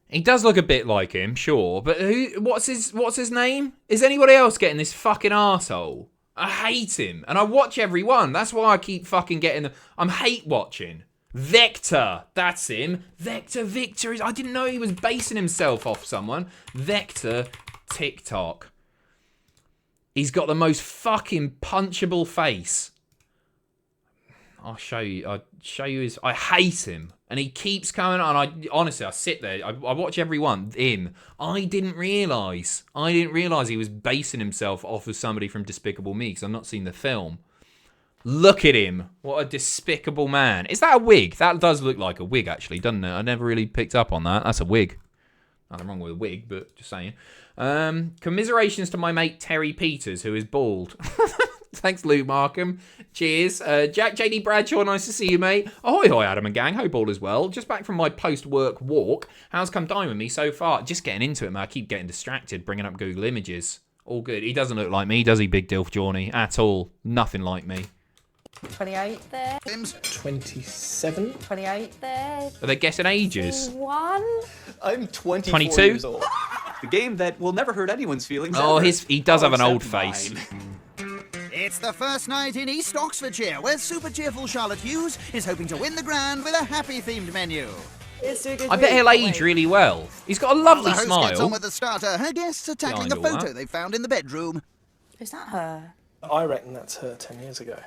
He does look a bit like him, sure, but what's his name? Is anybody else getting this fucking arsehole? I hate him, and I watch every one. That's why I keep fucking getting them. I'm hate watching. Vector, that's him. Victor is. I didn't know he was basing himself off someone. Vector, TikTok. He's got the most fucking punchable face. I'll show you. His. I hate him, and he keeps coming on. I sit there. I watch every one. Him. I didn't realise he was basing himself off of somebody from Despicable Me because I've not seen the film. Look at him. What a despicable man. Is that a wig? That does look like a wig, actually, doesn't it? I never really picked up on that. That's a wig. Nothing wrong with a wig, but just saying. Commiserations to my mate Terry Peters, who is bald. Thanks, Luke Markham. Cheers. Jack JD Bradshaw, nice to see you, mate. Ahoy, Adam and gang. Hope all is well. Just back from my post-work walk. How's Come Dine With Me so far? Just getting into it, man. I keep getting distracted, bringing up Google Images. All good. He doesn't look like me, does he, Big Dilf Johnny? At all. Nothing like me. 28. 27. 28. Are they guessing ages? 1. I'm 24 22? years old. The game that will never hurt anyone's feelings. Oh, ever. he does have an Except old face. mine. It's the first night in East Oxfordshire, where super cheerful Charlotte Hughes is hoping to win the grand with a happy-themed menu. I bet he'll age really well. He's got a While lovely the host gets on smile. with the starter, her guests are tackling a Behind all photo that. they found in the bedroom. Is that her? I reckon that's her 10 years ago.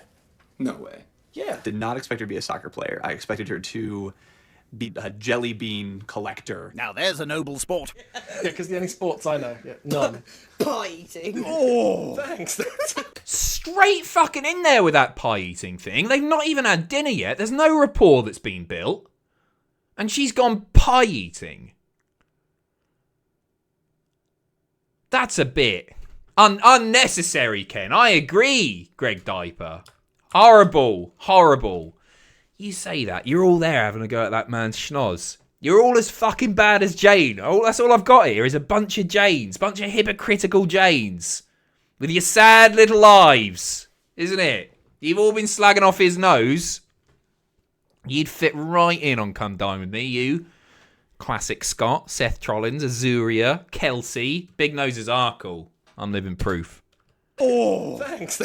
No way. Yeah. Did not expect her to be a soccer player. I expected her to be a jelly bean collector. Now there's a noble sport. Yeah, because the only sports I know, none. Pie eating. Oh, thanks. Straight fucking in there with that pie eating thing. They've not even had dinner yet. There's no rapport that's been built. And she's gone pie eating. That's a bit unnecessary, Ken. I agree, Greg Diaper. Horrible. Horrible. You say that. You're all there having a go at that man's schnoz. You're all as fucking bad as Jane. Oh, that's all I've got here is a bunch of Janes. Bunch of hypocritical Janes. With your sad little lives. Isn't it? You've all been slagging off his nose. You'd fit right in on Come Dine With Me, you. Classic Scott, Seth Trollins, Azuria, Kelsey. Big noses are cool. I'm living proof. Oh, thanks.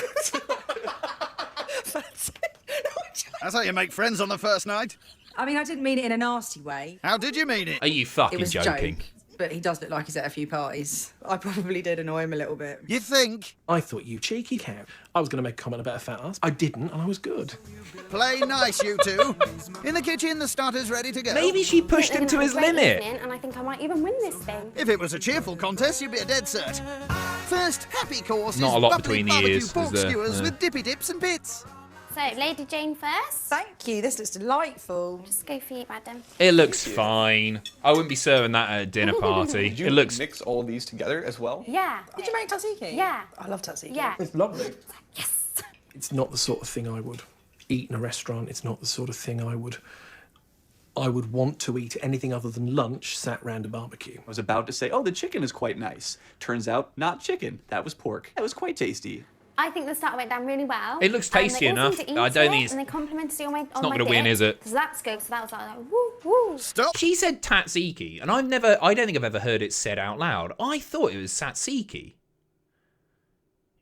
That's how you make friends on the first night. I mean, I didn't mean it in a nasty way. How did you mean it? Are you It fucking was a joking? joke, but he does look like he's at a few parties. I probably did annoy him a little bit. You think? I thought, you cheeky cow. I was going to make a comment about a fat ass. I didn't, and I was good. Play nice, you two. In the kitchen, the starter's ready to go. Maybe she pushed They're him gonna to have his a great limit. evening, and I think I might even win this thing. If it was a cheerful contest, you'd be a dead cert. First, happy course Not is a lot bubbly between the barbecue ears, pork is there? skewers Yeah. with dippy dips and bits. So, Lady Jane first. Thank you. This looks delightful. Just go for you, madam. It looks fine. I wouldn't be serving that at a dinner party. Did you It looks... mix all of these together as well? Yeah. Did you make tzatziki? Yeah. I love tzatziki. Yeah. It's lovely. Yes. It's not the sort of thing I would eat in a restaurant. It's not the sort of thing I would want to eat anything other than lunch sat round a barbecue. I was about to say, oh, the chicken is quite nice. Turns out, not chicken. That was pork. That was quite tasty. I think the starter went down really well. It looks And tasty they all enough. seemed to eat I don't it, think it's- And they complimented you on my not gonna win, dip. is it? So that's good. So that was like woo woo. Stop. She said tatsiki, and I don't think I've ever heard it said out loud. I thought it was satsiki.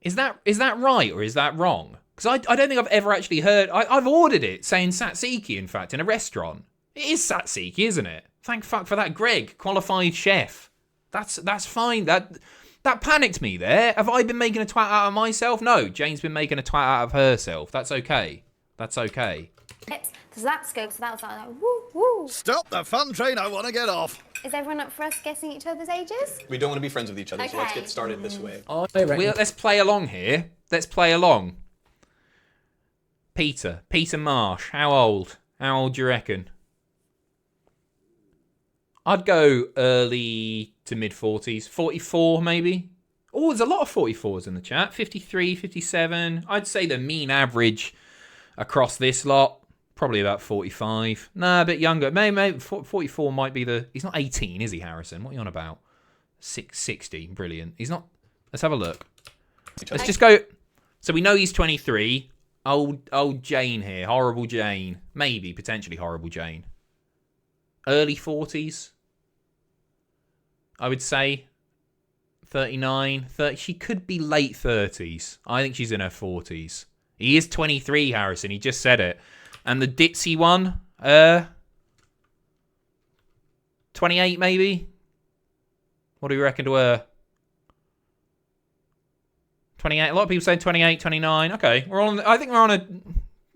Is that right, or is that wrong? Because I don't think I've ever actually heard... I've ordered it saying satsiki, in fact, in a restaurant. It is satsiki, isn't it? Thank fuck for that, Greg, qualified chef. That's fine. That panicked me there. Have I been making a twat out of myself? No, Jane's been making a twat out of herself. That's okay. That's okay. So that's good. So that was like woo woo. Stop the fun train. I want to get off. Is everyone up for us guessing each other's ages? We don't want to be friends with each other, so let's Okay. get started this way. I reckon Let's play along here. Let's play along. Peter Marsh. How old? How old do you reckon? I'd go early to mid-40s. 44, maybe? Oh, there's a lot of 44s in the chat. 53, 57. I'd say the mean average across this lot, probably about 45. Nah, a bit younger. Maybe 44 might be the... He's not 18, is he, Harrison? What are you on about? 60. Brilliant. He's not... Let's have a look. Let's just go... So we know he's 23. Old Jane here. Horrible Jane. Maybe, potentially horrible Jane. Early 40s, I would say. 39, 30. She could be late 30s. I think she's in her 40s. He is 23, Harrison. He just said it. And the ditzy one, 28 maybe? What do you reckon to her? 28. A lot of people say 28, 29. Okay, I think we're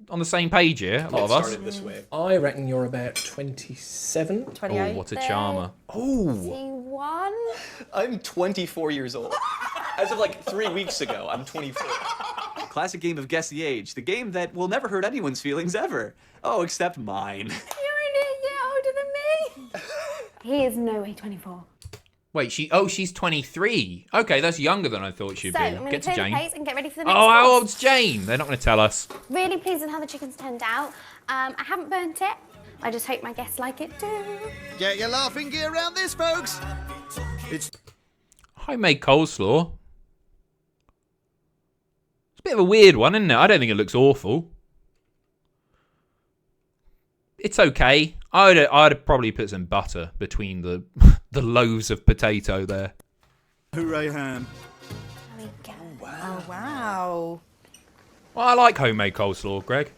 on the same page here. A lot of us. Started this way. I reckon you're about 27. 28. Oh, what a charmer. Oh, 21. I'm 24 years old. As of like 3 weeks ago, I'm 24. Classic game of guess the age. The game that will never hurt anyone's feelings ever. Oh, except mine. You're a year older than me. He is no way 24. wait, she's 23. Okay, that's younger than I thought she'd So be. I'm going Get to to clear the Jane. plates and get ready for the next Oh, how course. old's Jane? They're not going to tell us. Really pleased with how the chicken's turned out. I haven't burnt it. I just hope my guests like it too. Get your laughing gear around this, folks. It's Homemade coleslaw. It's a bit of a weird one, isn't it? I don't think it looks awful. It's okay. I'd probably put some butter between the the loaves of potato there. hooray ham. There we go. Oh, wow. Well, I like homemade coleslaw, Greg.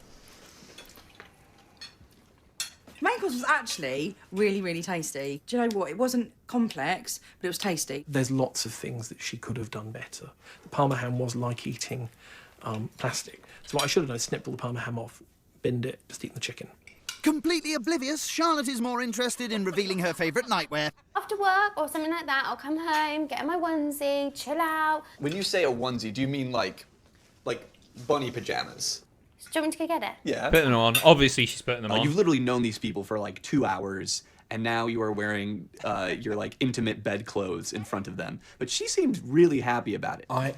Main course was actually really, really tasty. Do you know what? It wasn't complex, but it was tasty. There's lots of things that she could have done better. The Parma ham was like eating plastic. So what I should have done is snipped all the parma ham off, binned it, just eaten the chicken. Completely oblivious, Charlotte is more interested in revealing her favourite nightwear. After work or something like that, I'll come home, get in my onesie, chill out. When you say a onesie, do you mean like bunny pajamas? Do you want me to go get it? Yeah. Putting them on. Obviously, she's putting them on. You've literally known these people for like 2 hours, and now you are wearing your like intimate bed clothes in front of them. But she seemed really happy about it. I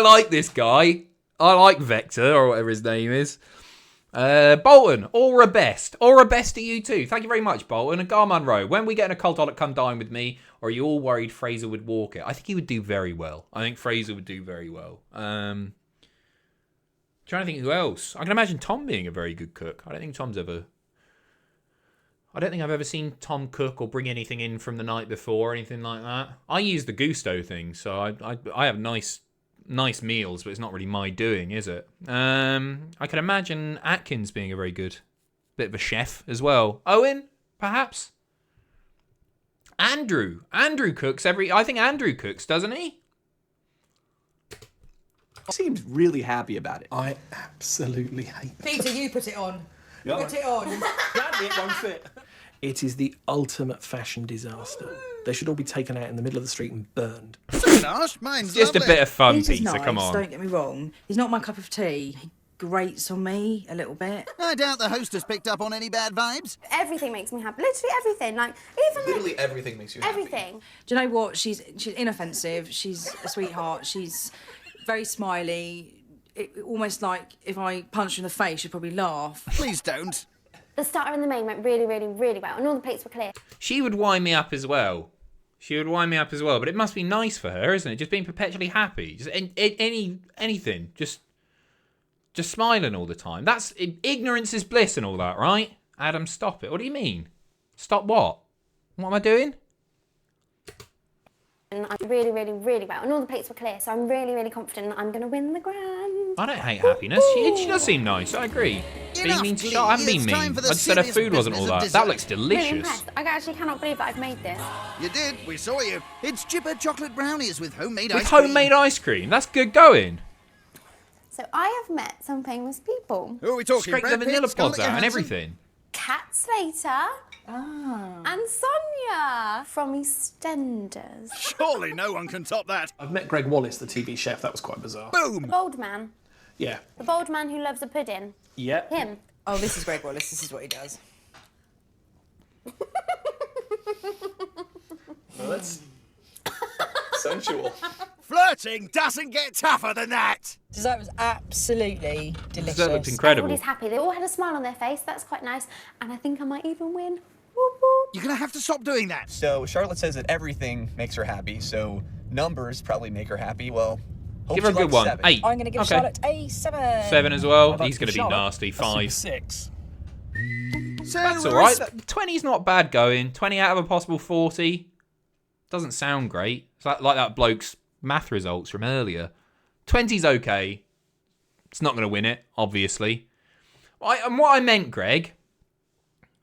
like this guy. I like Vector, or whatever his name is. Bolton, aura best. Aura best to you too. Thank you very much, Bolton. And Garman Rowe, when we get in a cult come dine with me, or are you all worried Fraser would walk it? I think he would do very well. I think Fraser would do very well. Trying to think who else. I can imagine Tom being a very good cook. I don't think I've ever seen Tom cook or bring anything in from the night before or anything like that. I use the Gusto thing, so I have nice meals, but it's not really my doing, is it? I can imagine Atkins being a very good bit of a chef as well. Owen, perhaps? Andrew cooks I think Andrew cooks, doesn't he? Seemed really happy about it. I absolutely hate that. Peter, you put it on. Put it on. Gladly, it won't fit. It is the ultimate fashion disaster. They should all be taken out in the middle of the street and burned. Gosh, mine's Just a lovely. bit of fun, Peter's Peter, nice, come on. don't get me wrong. He's not my cup of tea. He grates on me a little bit. I doubt the host has picked up on any bad vibes. Everything makes me happy. Literally everything. Like, even Literally everything makes you happy. everything. Do you know what? She's inoffensive. She's a sweetheart. She's very smiley. Almost like if I punched her in the face, she'd probably laugh. Please don't. The starter and the main went really, really, really well, and all the plates were clear. She would wind me up as well. But it must be nice for her, isn't it? Just being perpetually happy. Just anything. Just smiling all the time. That's ignorance is bliss and all that, right? Adam, stop it. What do you mean? Stop what? What am I doing? And I'm really, really, really well, and all the plates were clear, so I'm really, really confident that I'm going to win the grand. I don't hate happiness. She does seem nice. I agree. Being mean to Glee. Shot, I haven't been It's mean. time for the I just said her serious food wasn't all business that. of That looks Really delicious. impressed. I actually cannot believe that I've made this. You did, we saw you. It's chipper chocolate brownies with homemade With ice cream. homemade ice cream. That's good going. So I have met some famous people. Who are we talking? Scrape the Brad Pitt, vanilla Scarlett pods out and Johansson? everything. Kat Slater and Sonia from EastEnders. Surely no one can top that. I've met Greg Wallace, the TV chef. That was quite bizarre. Boom! Bald man. Yeah. The bald man who loves a pudding. Yeah. Him. Oh, this is Greg Wallace. This is what he does. Well, that's sensual. Flirting doesn't get tougher than that. Dessert was absolutely delicious. That looked incredible. Everybody's happy. They all had a smile on their face. That's quite nice. And I think I might even win. Whoop, whoop. You're gonna have to stop doing that. So Charlotte says that everything makes her happy, so numbers probably make her happy. Well, hope Give her a she good likes one. 7. 8. I'm going to give Okay. Charlotte a 7. 7 as well. I'd like He's to going to give be Charlotte nasty. a super 5. 6. So That's all right. 20's not bad going. 20 out of a possible 40. Doesn't sound great. It's like that bloke's math results from earlier. 20's okay. It's not going to win it, obviously. And what I meant, Greg,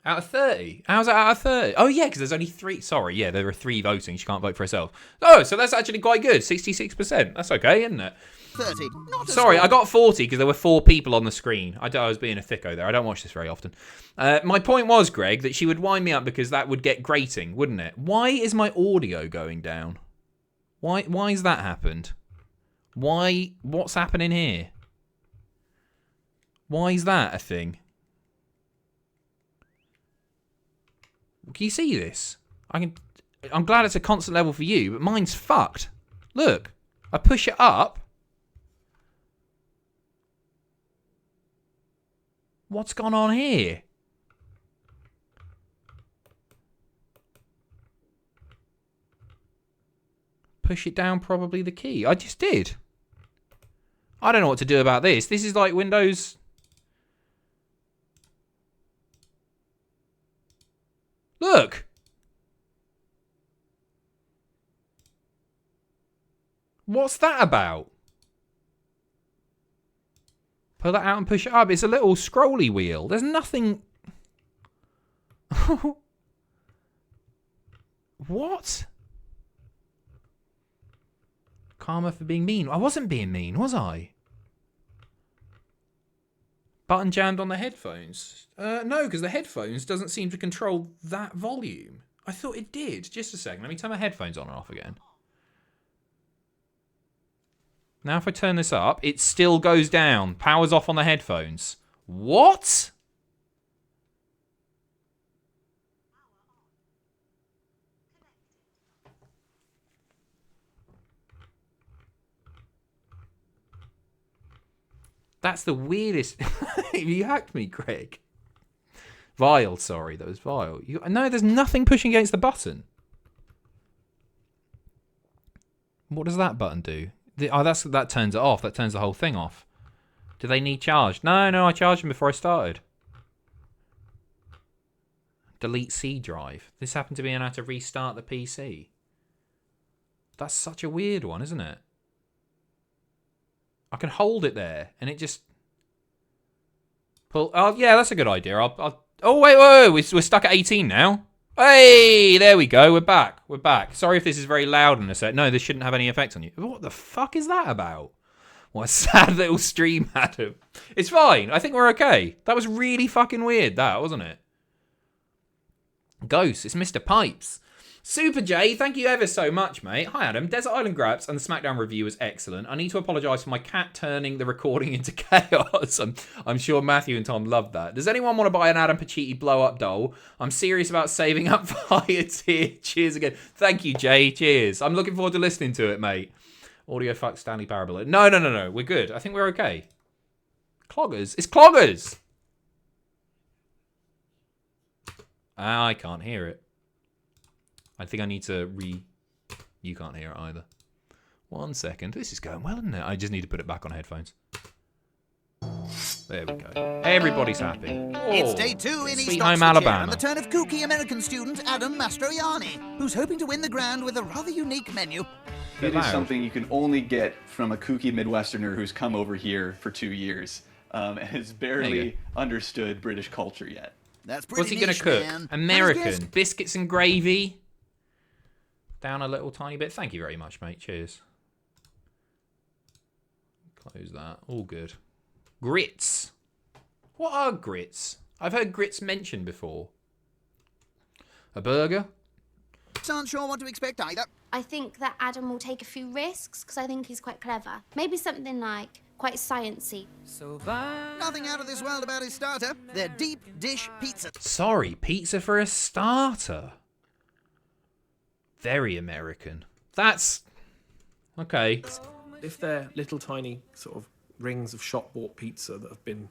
out of 30. How's that out of 30? Oh, yeah, because there's only 3. Sorry, yeah, there are 3 voting. She can't vote for herself. Oh, so that's actually quite good. 66%. That's okay, isn't it? 30. Not a Sorry, score. I got 40 because there were 4 people on the screen. I was being a thicko there. I don't watch this very often. My point was, Greg, that she would wind me up because that would get grating, wouldn't it? Why is my audio going down? Why's that happened? What's happening here? Why is that a thing? Can you see this? I'm glad it's a constant level for you, but mine's fucked. Look, I push it up. What's gone on here? Push it down, probably the key. I just did. I don't know what to do about this. This is like Windows. Look. What's that about? Pull that out and push it up. It's a little scrolly wheel. There's nothing... What? Karma for being mean. I wasn't being mean, was I? Button jammed on the headphones. No, because the headphones doesn't seem to control that volume. I thought it did. Just a second. Let me turn my headphones on and off again. Now if I turn this up, it still goes down. Power's off on the headphones. What? That's the weirdest. You hacked me, Greg. Vile, sorry, that was vile. No, there's nothing pushing against the button. What does that button do? That turns it off. That turns the whole thing off. Do they need charged? No, I charged them before I started. Delete C drive. This happened to me and I had to restart the PC. That's such a weird one, isn't it? I can hold it there and it just pull. Oh yeah, that's a good idea. Oh wait, we're stuck at 18 now. Hey, there we go. We're back. Sorry if this is very loud in a sec. No, this shouldn't have any effect on you. What the fuck is that about? What a sad little stream, Adam. It's fine. I think we're okay. That was really fucking weird, that, wasn't it? Ghost, it's Mr. Pipes. Super J, thank you ever so much, mate. Hi, Adam. Desert Island Grabs and the SmackDown review was excellent. I need to apologise for my cat turning the recording into chaos. I'm sure Matthew and Tom loved that. Does anyone want to buy an Adam Pacitti blow-up doll? I'm serious about saving up for higher tier. Cheers again. Thank you, Jay. Cheers. I'm looking forward to listening to it, mate. Audio fuck Stanley Parable. No. We're good. I think we're okay. Cloggers? It's cloggers! I can't hear it. I think I need to You can't hear it either. 1 second. This is going well, isn't it? I just need to put it back on headphones. There we go. Everybody's happy. It's day 2 in Sweet East Home, Oxfordshire, Alabama. and the turn of kooky American student Adam Mastroianni, who's hoping to win the grand with a rather unique menu. It is something you can only get from a kooky Midwesterner who's come over here for 2 years and has barely understood British culture yet. That's pretty What's he going to niche, cook? man. American. Biscuits and gravy. Down a little tiny bit. Thank you very much, mate. Cheers. Close that. All good. Grits. What are grits? I've heard grits mentioned before. A burger? Aren't sure what to expect either. I think that Adam will take a few risks because I think he's quite clever. Maybe something like quite sciencey. Nothing out of this world about his starter. They're deep dish pizza. Sorry, pizza for a starter. Very American. That's... okay. If they're little tiny sort of rings of shop-bought pizza that have been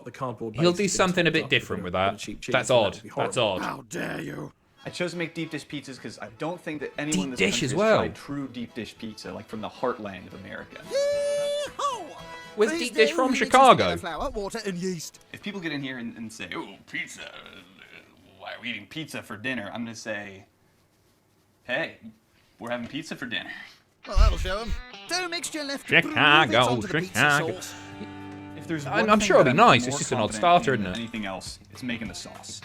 the cardboard. He'll base do has been something a topped bit up different with with a bit that. of cheap cheese, That's then odd. that'd be That's horrible. odd. How dare you? I chose to make deep dish pizzas because I don't think that anyone Deep in this dish country as has well. tried true deep dish pizza, like from the heartland of America. Yee-haw! Where's For deep his dish dough, from? he mixes Chicago? together flour, water, and yeast. If people get in here and say, "Oh, pizza, why are we eating pizza for dinner?" I'm gonna say, "Hey, we're having pizza for dinner." Well, that'll show him. Dough mixture left to Chicago, groove it onto the pizza Chicago. sauce. If there's I'm one sure thing it'll that be I'm nice, it's more just an odd confident starter, in isn't it? than anything else, it's making the sauce.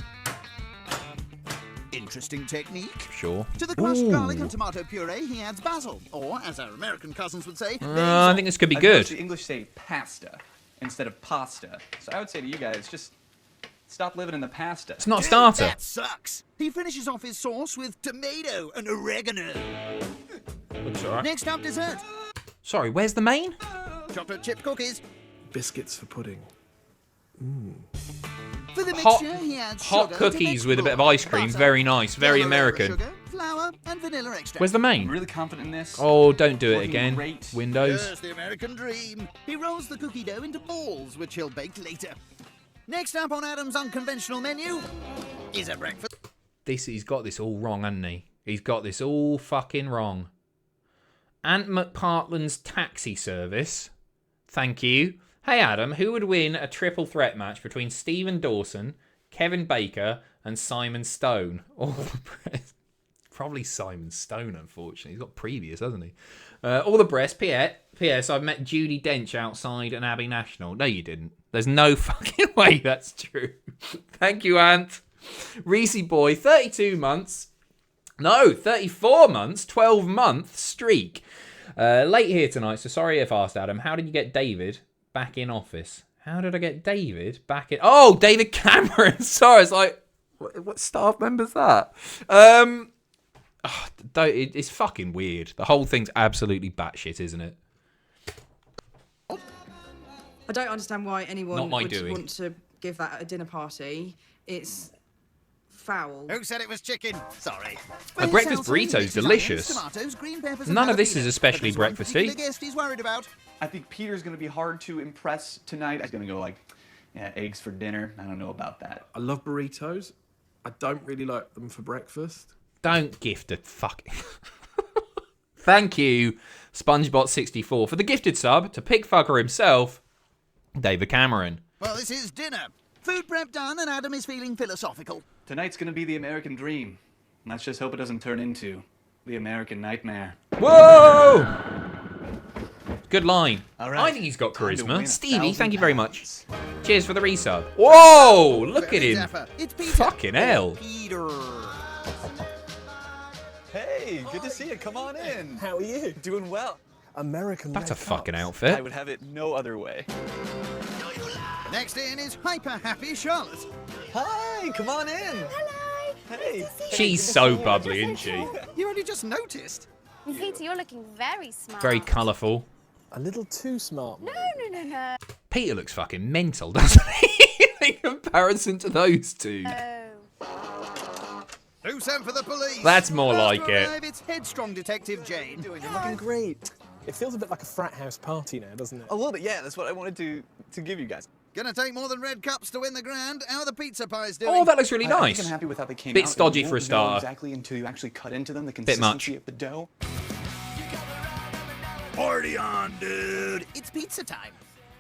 Interesting technique. Sure. To the crushed Ooh. garlic and tomato puree, he adds basil, or as our American cousins would say, I basil. think this could be I've noticed good. The English say pasta instead of pasta, so I would say to you guys, just stop living in the pasta. It's not a Dude, starter. That sucks. He finishes off his sauce with tomato and oregano. Looks alright. Next up, dessert. Sorry, where's the main? Chocolate chip cookies. Biscuits for pudding. For the Hot- mixture, he adds hot sugar cookies to with a bit of ice cream. butter, Very nice. Very yellow over American. Sugar, flour, and vanilla extract. Where's the I'm main? really confident in this. Oh, don't do it Working again. great. Windows. Yes, the American dream. He rolls the cookie dough into balls, which he'll bake later. Next up on Adam's unconventional menu is a breakfast. He's got this all wrong, hasn't he? He's got this all fucking wrong. Ant McPartland's taxi service. Thank you. Hey Adam, who would win a triple threat match between Stephen Dawson, Kevin Baker, and Simon Stone? All the press. Probably Simon Stone, unfortunately. He's got previous, hasn't he? All the breast. P.S. I've met Judi Dench outside an Abbey National. No, you didn't. There's no fucking way that's true. Thank you, Ant. Reese Boy, 32 months. No, 34 months, 12-month streak. Late here tonight, so sorry if asked, Adam. How did you get David back in office? How did I get David back in... Oh, David Cameron. Sorry, it's like... What staff member's that? It's fucking weird. The whole thing's absolutely batshit, isn't it? I don't understand why anyone Not my would doing. want to give that at a dinner party. It's foul. Who said it was chicken? Sorry. A breakfast burrito's delicious. Tomatoes, green peppers, and None of this jalapenos. is especially But there's one breakfasty. particular guest he's worried about. I think Peter's going to be hard to impress tonight. He's going to go like, yeah, eggs for dinner. I don't know about that. I love burritos. I don't really like them for breakfast. Don't gift a fucking... Thank you, SpongeBot64, for the gifted sub to Pigfucker himself, David Cameron. Well, this is dinner. Food prep done, and Adam is feeling philosophical. Tonight's going to be the American dream. Let's just hope it doesn't turn into the American nightmare. Whoa! Good line. All right. I think he's got Time to win charisma. Stevie, thank you 1,000 very much. pounds. Cheers for the resub. Whoa! Look at Very him. dapper. It's Peter. Fucking hell. Peter. Hey, good to see you. Come on in. How are you? Doing well. American That's a Red fucking Cups. I outfit. would have it no other way. Next in is hyper happy Charlotte. Hi, come on in. Hello. Hey. She's so bubbly, isn't she? You only just noticed. And Peter, you're looking very smart. Very colourful. A little too smart. No. Peter looks fucking mental, doesn't he? In comparison to those two. Oh. Who sent for the police? That's more First like to it. arrive, It's headstrong detective Jane. You're looking great. It feels a bit like a frat house party now, doesn't it? A little bit, yeah. That's what I wanted to give you guys. Gonna take more than red cups to win the grand. How are the pizza pies doing? Oh, that looks really I think nice. I'm happy with how they came Bit out. stodgy You for a won't know starter. exactly until you actually cut into them. The Bit much. consistency of the dough. Party on, dude. It's pizza time.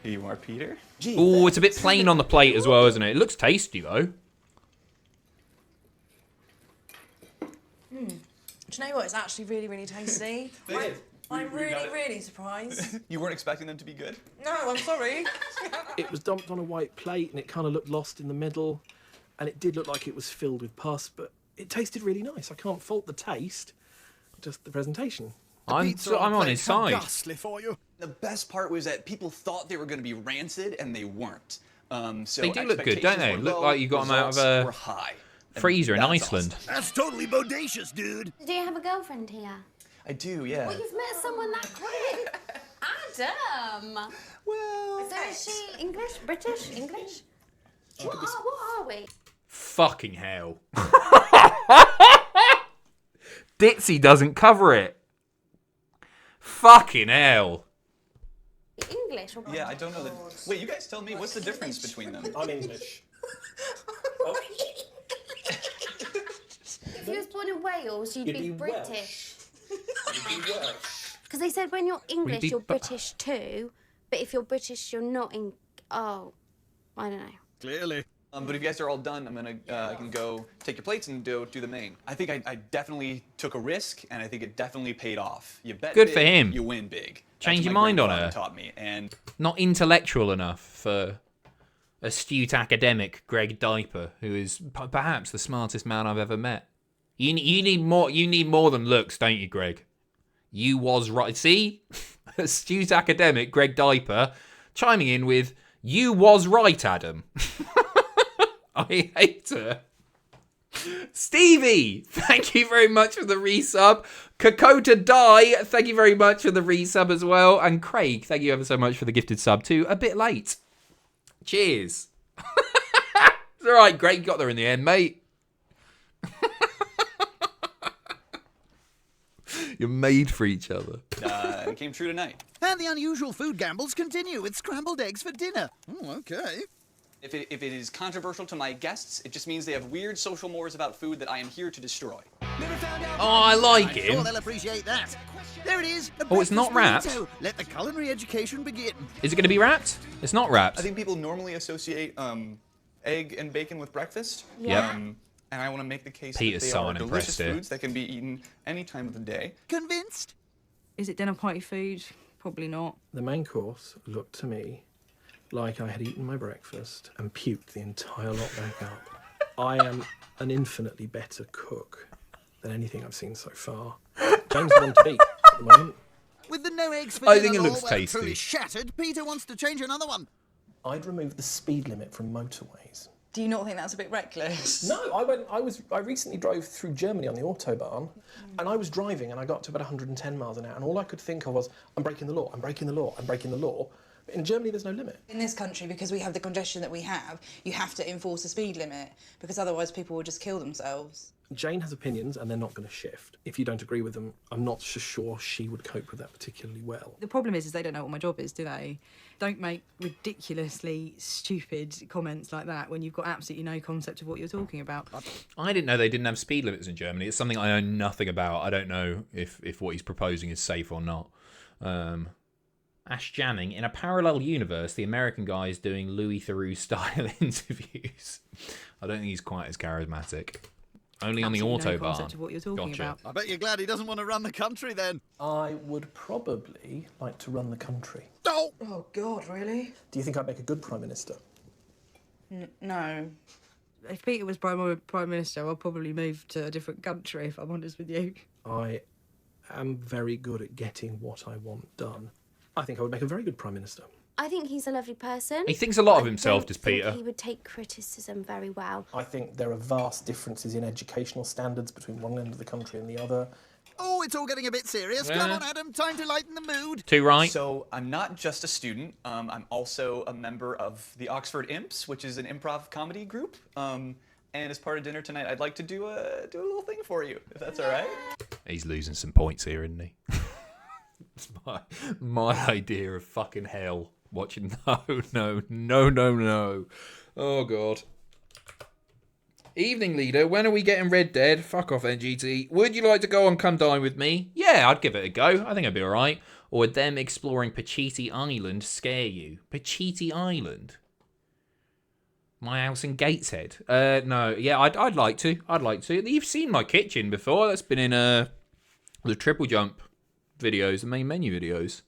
Here you are, Peter. Oh, it's a bit plain on the plate as well, isn't it? It looks tasty, though. Do you know what? It's actually really, really tasty. I'm really surprised. You weren't expecting them to be good? No, I'm sorry. It was dumped on a white plate and it kind of looked lost in the middle. And it did look like it was filled with pus, but it tasted really nice. I can't fault the taste, just the presentation. I'm on his side. Ghastly for you. The best part was that people thought they were going to be rancid, and they weren't. So They do look good, don't they? expectations were Look low, like you got 'em out of results a were high. And freezer in that's Iceland. awesome. That's totally bodacious, dude. Do you have a girlfriend here? I do, yeah. Well, you've met someone that quick. Adam. Well, So is she English? British? English? What are we? Fucking hell. Ditzy doesn't cover it. Fucking hell. English or yeah, I don't know. Wait, you guys tell me, what's the difference between them? I'm English. If you was born in Wales, you'd be British. You'd be Welsh. Because they said when you're English, be you're bu- British too. But if you're British, you're not in. Oh, I don't know. Clearly. But if you guys are all done, I can go take your plates and do the main. I think I definitely took a risk, and I think it definitely paid off. You bet Good big, for him. You win big. Change That's your what my mind on grandfather her. Taught me, and Not intellectual enough for astute academic Greg Diaper, who is perhaps the smartest man I've ever met. You need more. You need more than looks, don't you, Greg? You was right. See, astute academic Greg Diaper chiming in with "You was right, Adam." I hate her. Stevie, thank you very much for the resub. Kakota Die, thank you very much for the resub as well. And Craig, thank you ever so much for the gifted sub too. A bit late. Cheers. It's all right, Greg, you got there in the end, mate. You're made for each other. it came true tonight. And the unusual food gambles continue with scrambled eggs for dinner. Oh, okay. If it is controversial to my guests, it just means they have weird social mores about food that I am here to destroy. Oh, I like I'm sure him. they'll appreciate that. There it is. a Oh, it's not breakfast wrapped? burrito. Let the culinary education begin. Is it going to be wrapped? It's not wrapped. I think people normally associate egg and bacon with breakfast. Yeah. And I want to make the case Peter's that they so are unimpressed delicious here. foods that can be eaten any time of the day. Convinced? Is it dinner party food? Probably not. The main course looked to me like I had eaten my breakfast and puked the entire lot back up. I am an infinitely better cook than anything I've seen so far. James the one to beat at the moment. With the no eggs for I dinner think it law looks well tasty. truly shattered, Peter wants to change another one. I'd remove the speed limit from motorways. Do you not think that's a bit reckless? No, I recently drove through Germany on the Autobahn, and I was driving and I got to about 110 miles an hour, and all I could think of was, I'm breaking the law, I'm breaking the law, I'm breaking the law. But in Germany, there's no limit. In this country, because we have the congestion that we have, you have to enforce a speed limit, because otherwise people will just kill themselves. Jane has opinions and they're not going to shift. If you don't agree with them, I'm not so sure she would cope with that particularly well. The problem is they don't know what my job is, do they? Don't make ridiculously stupid comments like that when you've got absolutely no concept of what you're talking about. I didn't know they didn't have speed limits in Germany. It's something I know nothing about. I don't know if what he's proposing is safe or not. Ash Janning, in a parallel universe, the American guy is doing Louis Theroux style interviews. I don't think he's quite as charismatic. Only on the Absolutely no Autobahn. concept of what you're talking Gotcha. about. I bet you're glad he doesn't want to run the country then. I would probably like to run the country. Oh! Oh, God, really? Do you think I'd make a good Prime Minister? No. If Peter was Prime Minister, I'd probably move to a different country, if I'm honest with you. I am very good at getting what I want done. I think I would make a very good Prime Minister. I think he's a lovely person. He thinks a lot of I himself, don't does think Peter. He would take criticism very well. I think there are vast differences in educational standards between one end of the country and the other. Oh, it's all getting a bit serious. Come on, Adam, time to lighten the mood. Too right. So I'm not just a student. I'm also a member of the Oxford Imps, which is an improv comedy group. And as part of dinner tonight, I'd like to do a little thing for you, if that's all right. He's losing some points here, isn't he? It's my idea of fucking hell. Watching no. Oh, God. Evening leader, when are we getting Red Dead? Fuck off, NGT. Would you like to go on Come Dine with me? Yeah, I'd give it a go. I think I'd be alright. Or would them exploring Pacitti Island scare you? Pacitti Island? My house in Gateshead? No. Yeah, I'd like to. I'd like to. You've seen my kitchen before. That's been in the Triple Jump videos, the main menu videos.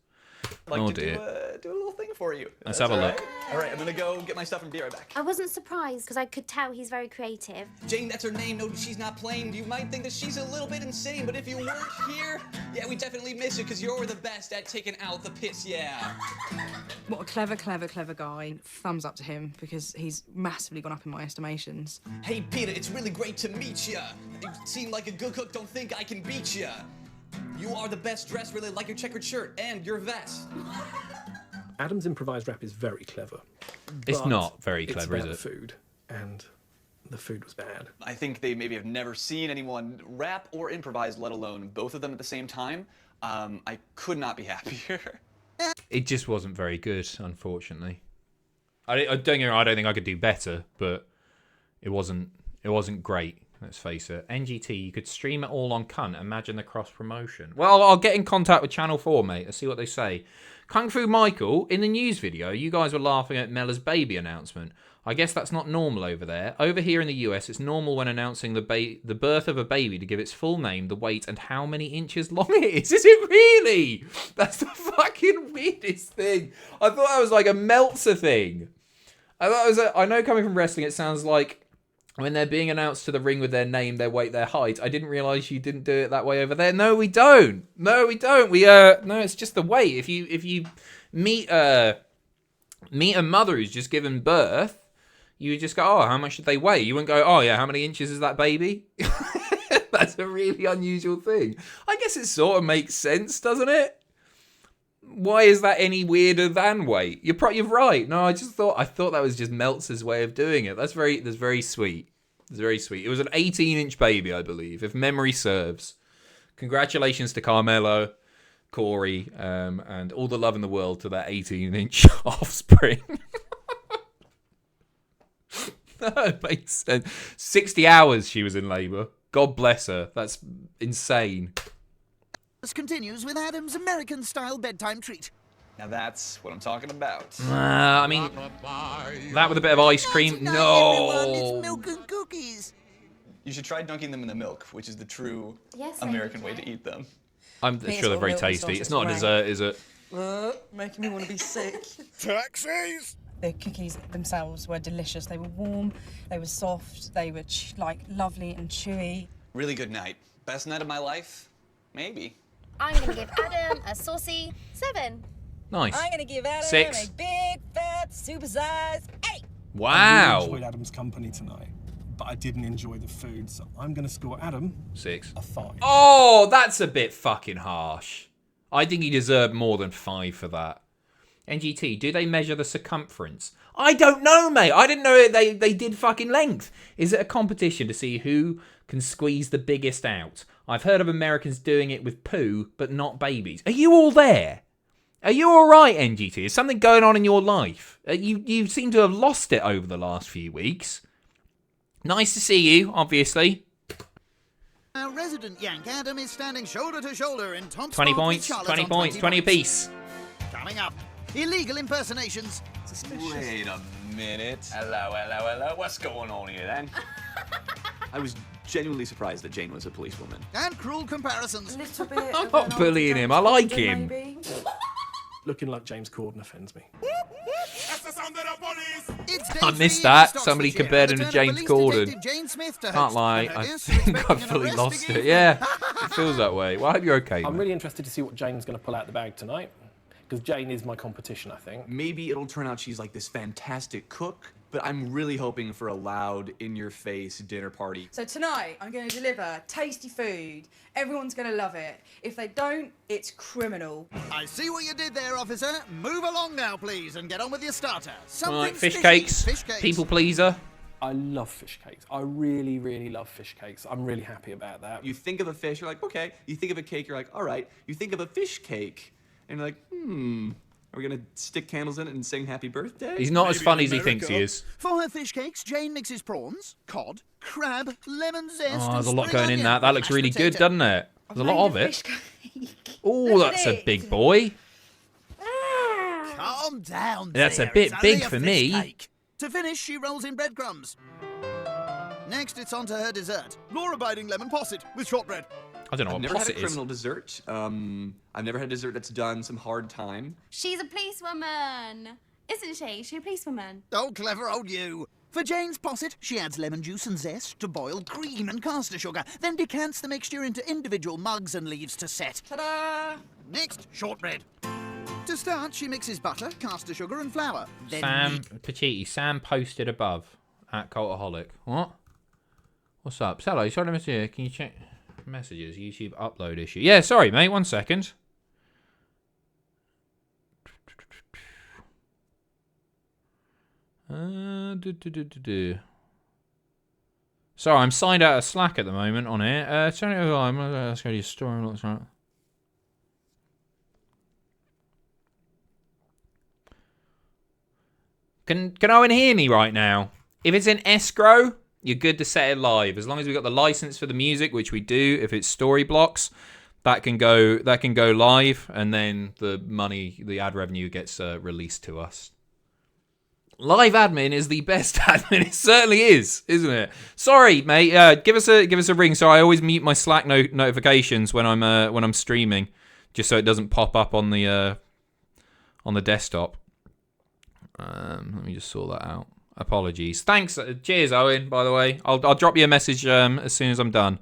I'd like Oh, to dear. do a little thing for you. Let's have a look. All right, I'm gonna go get my stuff and be right back. I wasn't surprised because I could tell he's very creative. Jane, that's her name. No, she's not playing. You might think that she's a little bit insane, but if you weren't here, yeah, we definitely miss you because you're the best at taking out the piss, yeah. What a clever guy. Thumbs up to him, because he's massively gone up in my estimations. Hey, Peter, it's really great to meet ya. You seem like a good cook, don't think I can beat ya. You are the best dressed, really like your checkered shirt and your vest. Adam's improvised rap is very clever. It's but not very clever, it's is about it? food, and the food was bad. I think they maybe have never seen anyone rap or improvise, let alone both of them at the same time. I could not be happier. It just wasn't very good, unfortunately. I don't get me wrong, I don't think I could do better, but it wasn't great. Let's face it. NGT, you could stream it all on Cunt. Imagine the cross promotion. Well, I'll get in contact with Channel 4, mate. Let's see what they say. Kung Fu Michael, in the news video, you guys were laughing at Mella's baby announcement. I guess that's not normal over there. Over here in the US, it's normal when announcing the birth of a baby to give its full name, the weight, and how many inches long it is. Is it really? That's the fucking weirdest thing. I thought that was like a Meltzer thing. I thought it was I know coming from wrestling, it sounds like when they're being announced to the ring with their name, their weight, their height. I didn't realise you didn't do it that way over there. No, we don't. No, it's just the weight. If you meet a mother who's just given birth, you just go, oh, how much should they weigh? You wouldn't go, oh yeah, how many inches is that baby? That's a really unusual thing. I guess it sort of makes sense, doesn't it? Why is that any weirder than weight? You're right. No, I thought that was just Meltzer's way of doing it. That's very sweet. It's very sweet. It was an 18-inch baby, I believe, if memory serves. Congratulations to Carmelo, Corey, and all the love in the world to that 18-inch offspring. That makes sense. 60 hours she was in labour. God bless her. That's insane. This continues with Adam's American-style bedtime treat. Now that's what I'm talking about. I mean, that with a bit of ice cream. Tonight, No. everyone, it's milk and cookies. You should try dunking them in the milk, which is the true Yes, I American do. way to eat them. I'm Peter's sure they're got very milk and tasty. It's sausage not a meringue. dessert, is it? Making me want to be sick. Taxis! The cookies themselves were delicious. They were warm, they were soft, they were lovely and chewy. Really good night. Best night of my life? Maybe. I'm going to give Adam a saucy 7. Nice. I'm gonna give Adam 6. a big, fat, supersized 8. I Wow. really enjoyed Adam's company tonight, but I didn't enjoy the food, so I'm going to score Adam 6. a 5. Oh, that's a bit fucking harsh. I think he deserved more than 5 for that. NGT, do they measure the circumference? I don't know, mate. I didn't know they did fucking length. Is it a competition to see who can squeeze the biggest out? I've heard of Americans doing it with poo, but not babies. Are you all there? Are you all right, NGT? Is something going on in your life? You seem to have lost it over the last few weeks. Nice to see you, obviously. Our resident Yank Adam is standing shoulder to shoulder in top 20 spot with points, Charlotte 20 on points, 20 apiece. Coming up, illegal impersonations. Wait a minute. Hello. What's going on here then? I was genuinely surprised that Jane was a policewoman. And cruel comparisons. A little bit. I'm of not an bullying older him, I like James him. Corden, maybe. Looking like James Corden offends me. It's day I 3 missed in that. Stockford Somebody Shire. compared The him to turn James of police Corden. detective Jane Smith to Can't host, lie, and her I guests think expecting I've an fully arrest lost to it. give. Yeah, it feels that way. Well, I hope you're okay, I'm mate. really interested to see what Jane's going to pull out the bag tonight, because Jane is my competition, I think. Maybe it'll turn out she's like this fantastic cook, but I'm really hoping for a loud, in-your-face dinner party. So tonight, I'm going to deliver tasty food. Everyone's going to love it. If they don't, it's criminal. I see what you did there, officer. Move along now, please, and get on with your starter. Something Right, fish fishy. cakes, Fish cakes. people pleaser. I love fish cakes. I really, really love fish cakes. I'm really happy about that. You think of a fish, you're like, okay. You think of a cake, you're like, all right. You think of a fish cake, and you're like, are we gonna stick candles in it and sing happy birthday? He's not as Maybe funny in as he thinks he America. is. For her fish cakes, Jane mixes prawns, cod, crab, lemon zest. Oh, and there's a lot spring going in onion that. That with looks mashed really good, potato. doesn't it? There's a lot Made of it. fish cake. Oh, Look that's at a it. big boy. Calm down. That's a dear. bit It's only big a for fish me. cake. To finish, she rolls in breadcrumbs. Next, it's on to her dessert. Law-abiding lemon posset with shortbread. I don't know I've what never had posset a is. criminal dessert. I've never had a dessert that's done some hard time. She's a policewoman. Isn't she? She's a policewoman. Oh, clever old you. For Jane's posset, she adds lemon juice and zest to boiled cream and caster sugar, then decants the mixture into individual mugs and leaves to set. Ta-da! Next, shortbread. To start, she mixes butter, caster sugar and flour. Then Sam meat. Pacitti, Sam posted above at Cultaholic. What? What's up? Hello, sorry to miss you. Can you check messages? YouTube upload issue. Yeah, sorry, mate. 1 second. Sorry, I'm signed out of Slack at the moment on here. Turn it over. Let's go to your story. Looks right. Can Owen hear me right now? If it's in escrow, you're good to set it live. As long as we've got the license for the music, which we do, if it's story blocks, that can go live, and then the money, the ad revenue gets released to us. Live admin is the best admin. It certainly is, isn't it? Sorry, mate. Give us a ring. So I always mute my Slack notifications when I'm streaming, just so it doesn't pop up on the desktop. Let me just sort that out. Apologies. Thanks. Cheers, Owen. By the way, I'll drop you a message as soon as I'm done.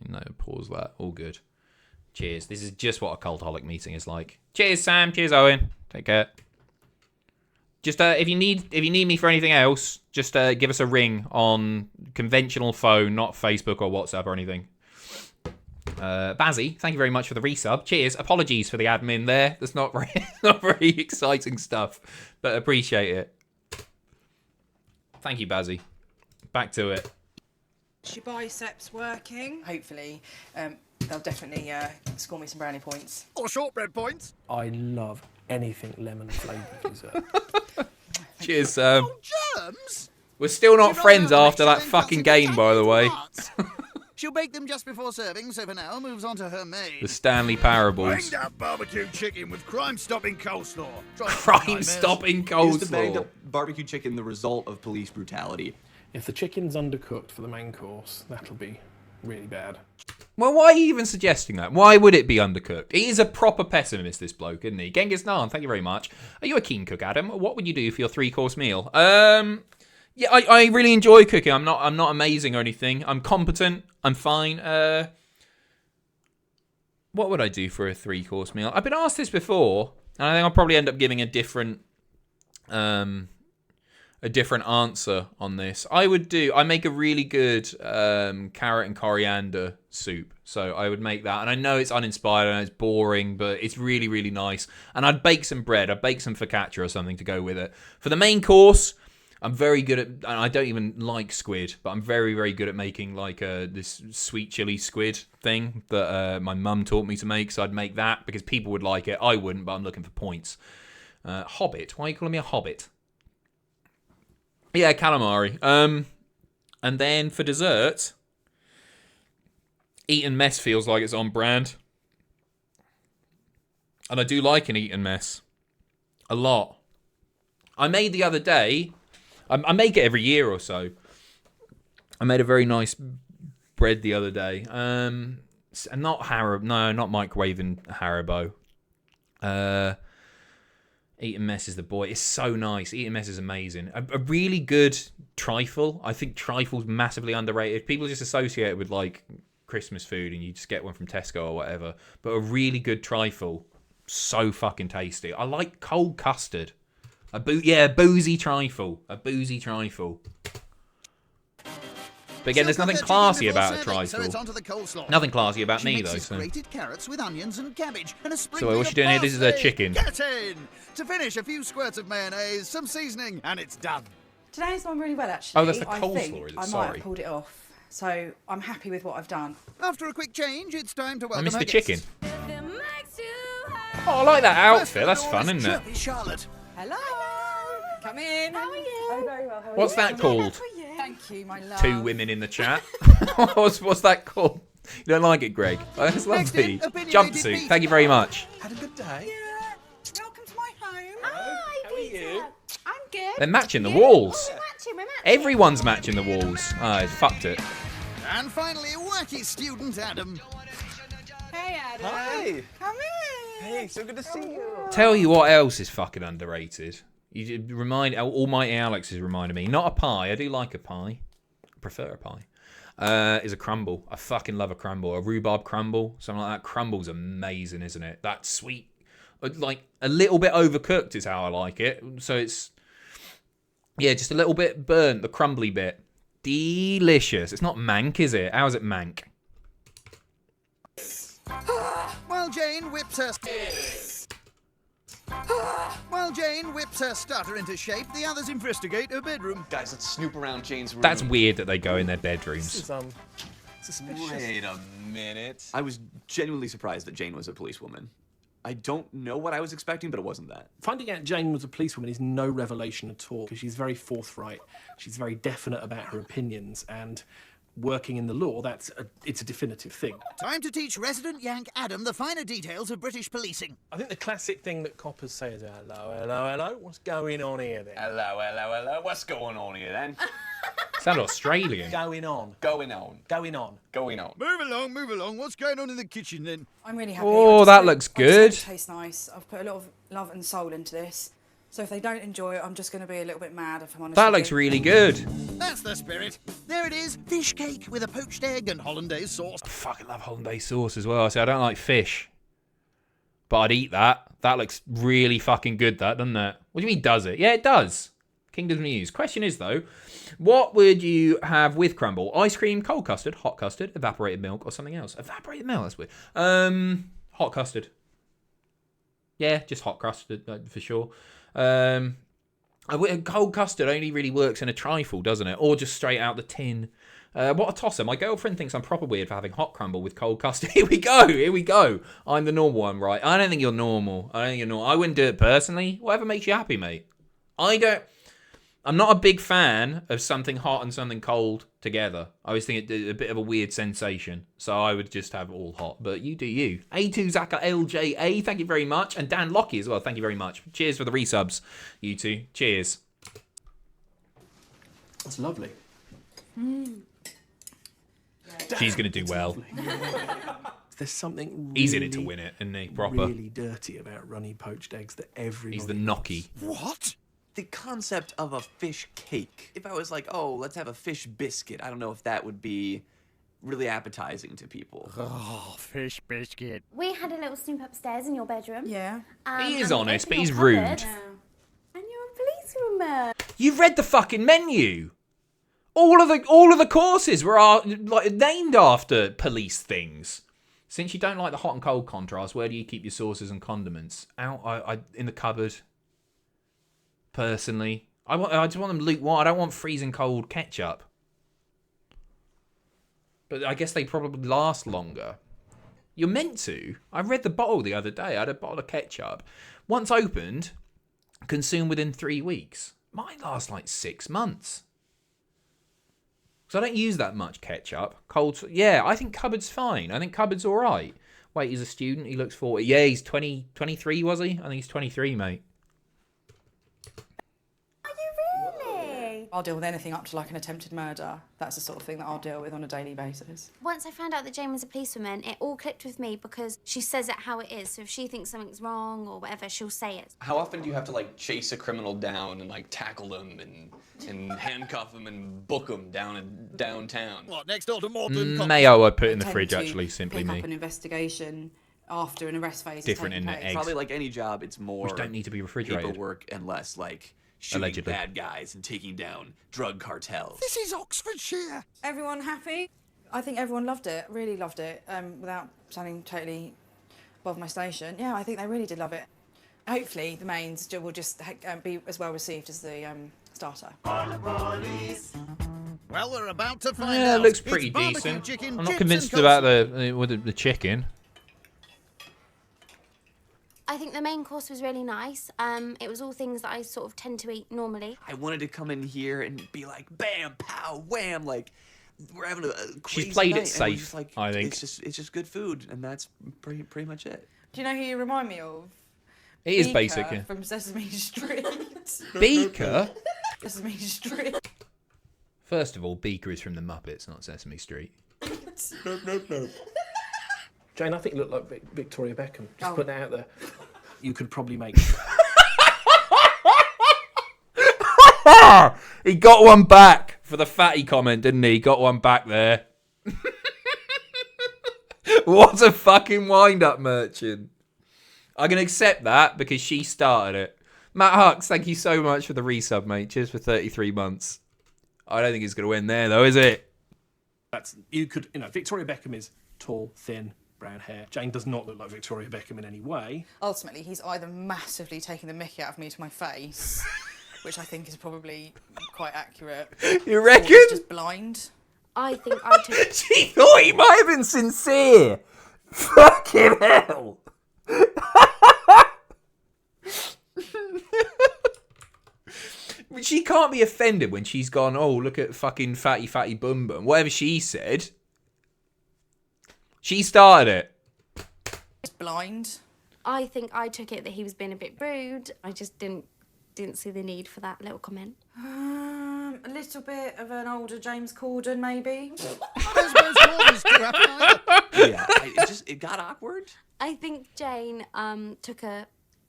No, pause that. All good. Cheers. This is just what a Cultaholic meeting is like. Cheers, Sam. Cheers, Owen. Take care. Just if you need me for anything else, just give us a ring on conventional phone, not Facebook or WhatsApp or anything. Bazzy, thank you very much for the resub. Cheers. Apologies for the admin there. That's not very exciting stuff, but appreciate it. Thank you, Bazzy. Back to it. Your biceps working. Hopefully, they'll definitely score me some brownie points. Or shortbread points. I love anything lemon flavoured dessert. Cheers, Sam. Germs? We're still not She friends rolls out after the that mixture, then fucking cuts into game, by the tiny way. parts. She'll bake them just before serving, so for now moves on to her maid. The Stanley Parables. Banged up barbecue chicken with crime-stopping coleslaw. Crime-stopping Is the banged coleslaw. up barbecue chicken the result of police brutality? If the chicken's undercooked for the main course, that'll be really bad. Well, why are you even suggesting that? Why would it be undercooked? He is a proper pessimist, this bloke, isn't he? Genghis Khan, thank you very much. Are you a keen cook, Adam? What would you do for your 3-course meal? Yeah, I really enjoy cooking. I'm not amazing or anything. I'm competent. I'm fine. What would I do for a 3-course meal? I've been asked this before, and I think I'll probably end up giving a different answer on this. I make a really good carrot and coriander soup. So I would make that. And I know it's uninspired and it's boring, but it's really, really nice. And I'd bake some bread. I'd bake some focaccia or something to go with it. For the main course, I'm very good at, and I don't even like squid, but I'm very, very good at making like this sweet chili squid thing that my mum taught me to make. So I'd make that because people would like it. I wouldn't, but I'm looking for points. Hobbit. Why are you calling me a hobbit? Yeah, calamari. And then for dessert, Eton Mess feels like it's on brand. And I do like an Eton Mess. A lot. I made the other day, I make it every year or so. I made a very nice bread the other day. And not Haribo, no, not microwaving Haribo. Eton Mess is the boy. It's so nice. Eton Mess is amazing. A really good trifle. I think trifle's massively underrated. People just associate it with like Christmas food and you just get one from Tesco or whatever. But a really good trifle, so fucking tasty. I like cold custard. Boozy trifle. A boozy trifle. But again, there's nothing classy about a trifle. Nothing classy about me, though. So grated carrots with onions and cabbage and a what's sprinkling she doing here? This is a chicken. Get in! To finish, a few squirts of mayonnaise, some seasoning, and it's done. Today's gone really well, actually. Oh, that's the I coleslaw, think is it? I might Sorry. have pulled it off. So I'm happy with what I've done. After a quick change, it's time to welcome I missed our the chicken. guests. Oh, I like that outfit. First That's door fun, is isn't it? chirpy Charlotte. Hello. Come in. How are you? Oh, very well. How are What's you? that called? Thank you, my love. 2 women in the chat. what's that called? You don't like it, Greg? Oh, that's lovely. opinionated Jumpsuit. beef. Thank you very much. Had a good day. Yeah. Welcome to my home. Hi, Peter. I'm good. They're matching the walls. We're matching. Everyone's matching the walls. I fucked it. And finally, wacky student Adam. Hey, Adam. Hi. Come in. Hey, so good to see you. Tell you what else is fucking underrated. You remind Almighty Alex is reminding me. Not a pie. I do like a pie. I prefer a pie. Is a crumble. I fucking love a crumble. A rhubarb crumble. Something like that. Crumble's amazing, isn't it? That sweet. Like a little bit overcooked is how I like it. So it's just a little bit burnt. The crumbly bit. Delicious. It's not mank, is it? How is it mank? While Jane whips her starter into shape, the others investigate her bedroom. Guys, let's snoop around Jane's room. That's weird that they go in their This bedrooms. is suspicious. Wait a minute. I was genuinely surprised that Jane was a policewoman. I don't know what I was expecting, but it wasn't that. Finding out Jane was a policewoman is no revelation at all, because she's very forthright. She's very definite about her opinions, and working in the law, it's a definitive thing. Time to teach resident Yank Adam the finer details of British policing. I think the classic thing that coppers say is, hello, hello, hello, what's going on here then? Hello, hello, hello. What's going on here then? Sound Australian. Going on. Going on. Going on. Going on. Move along. What's going on in the kitchen then? I'm really happy. Oh, I just that hope- looks I just hope good. it tastes nice. I've put a lot of love and soul into this. So if they don't enjoy it, I'm just going to be a little bit mad, if I'm honest That with looks you. really good. That's the spirit. There it is. Fish cake with a poached egg and hollandaise sauce. I fucking love hollandaise sauce as well. See, I don't like fish, but I'd eat that. That looks really fucking good, that, doesn't it? What do you mean, does it? Yeah, it does. Kingdom's News. Question is, though, what would you have with crumble? Ice cream, cold custard, hot custard, evaporated milk, or something else? Evaporated milk, that's weird. Hot custard. Yeah, just hot custard, for sure. Cold custard only really works in a trifle, doesn't it? Or just straight out the tin. What a tosser. My girlfriend thinks I'm proper weird for having hot crumble with cold custard. Here we go. I'm the normal one, right? I don't think you're normal. I wouldn't do it personally. Whatever makes you happy, mate. I'm not a big fan of something hot and something cold together. I always think it's a bit of a weird sensation. So I would just have all hot. But you do you. A2 Zaka LJA, thank you very much. And Dan Lockie as well, thank you very much. Cheers for the resubs, you two. Cheers. That's lovely. She's going to do well. There's something really, He's in it to win it, isn't he? Proper. really dirty about runny poached eggs that everybody He's the knocky. What? The concept of a fish cake. If I was like, oh, let's have a fish biscuit, I don't know if that would be really appetizing to people. Oh, fish biscuit. We had a little snoop upstairs in your bedroom. Yeah. He is and we honest, but opened he's your rude. cupboard, And you're a policewoman. You've read the fucking menu. All of the courses were like named after police things. Since you don't like the hot and cold contrast, where do you keep your sauces and condiments? Out, in the cupboard. Personally, I just want them lukewarm. I don't want freezing cold ketchup. But I guess they probably last longer. You're meant to. I read the bottle the other day. I had a bottle of ketchup. Once opened, consumed within 3 weeks. Mine lasts like 6 months. So I don't use that much ketchup. Yeah, I think cupboard's fine. I think cupboard's all right. Wait, he's a student. He looks 40. Yeah, he's 23, was he? I think he's 23, mate. I'll deal with anything up to like an attempted murder. That's the sort of thing that I'll deal with on a daily basis. Once I found out that Jane was a policewoman, it all clicked with me because she says it how it is. So if she thinks something's wrong or whatever, she'll say it. How often do you have to like chase a criminal down and like tackle them and handcuff them and book them down in downtown? What, next door to Morton? Mayo I put in the Tend fridge, to actually, simply pick me. up an investigation after an arrest phase. Different has taken in the place. eggs. Probably like any job, it's more Which don't need to be refrigerated. paperwork and less like shooting Allegedly. bad guys and taking down drug cartels. This is Oxfordshire. Everyone happy? I think everyone loved it, really loved it, without sounding totally above my station. Yeah, I think they really did love it. Hopefully the mains will just be as well received as the starter. Well, we're about to find Yeah, out. it looks It's pretty barbecue decent. chicken, I'm not chips convinced and about coleslaw. the chicken. I think the main course was really nice. It was all things that I sort of tend to eat normally. I wanted to come in here and be like, bam, pow, wham, like we're having a crazy played it night, and we're safe, just like, I think. it's just good food, and that's pretty much it. Do you know who you remind me of? It is Beaker basic. Yeah. from Sesame Street. Beaker? Sesame Street. First of all, Beaker is from the Muppets, not Sesame Street. Jane, I think you look like Victoria Beckham. Just putting it out there. You could probably make... He got one back for the fatty comment, didn't he? Got one back there. What a fucking wind-up merchant. I can accept that because she started it. Matt Hux, thank you so much for the resub, mate. Cheers for 33 months. I don't think it's going to end there, though, is it? Victoria Beckham is tall, thin, brown hair. Jane does not look like Victoria Beckham in any way. Ultimately, he's either massively taking the mickey out of me to my face, which I think is probably quite accurate. You Or reckon? he's just blind. I think I took... She thought he might have been sincere. Fucking hell. She can't be offended when she's gone, oh, look at fucking fatty bum bum. Whatever she said. She started it. He's blind. I think I took it that he was being a bit rude. I just didn't see the need for that little comment. A little bit of an older James Corden, maybe. Yeah, it got awkward. I think Jane took a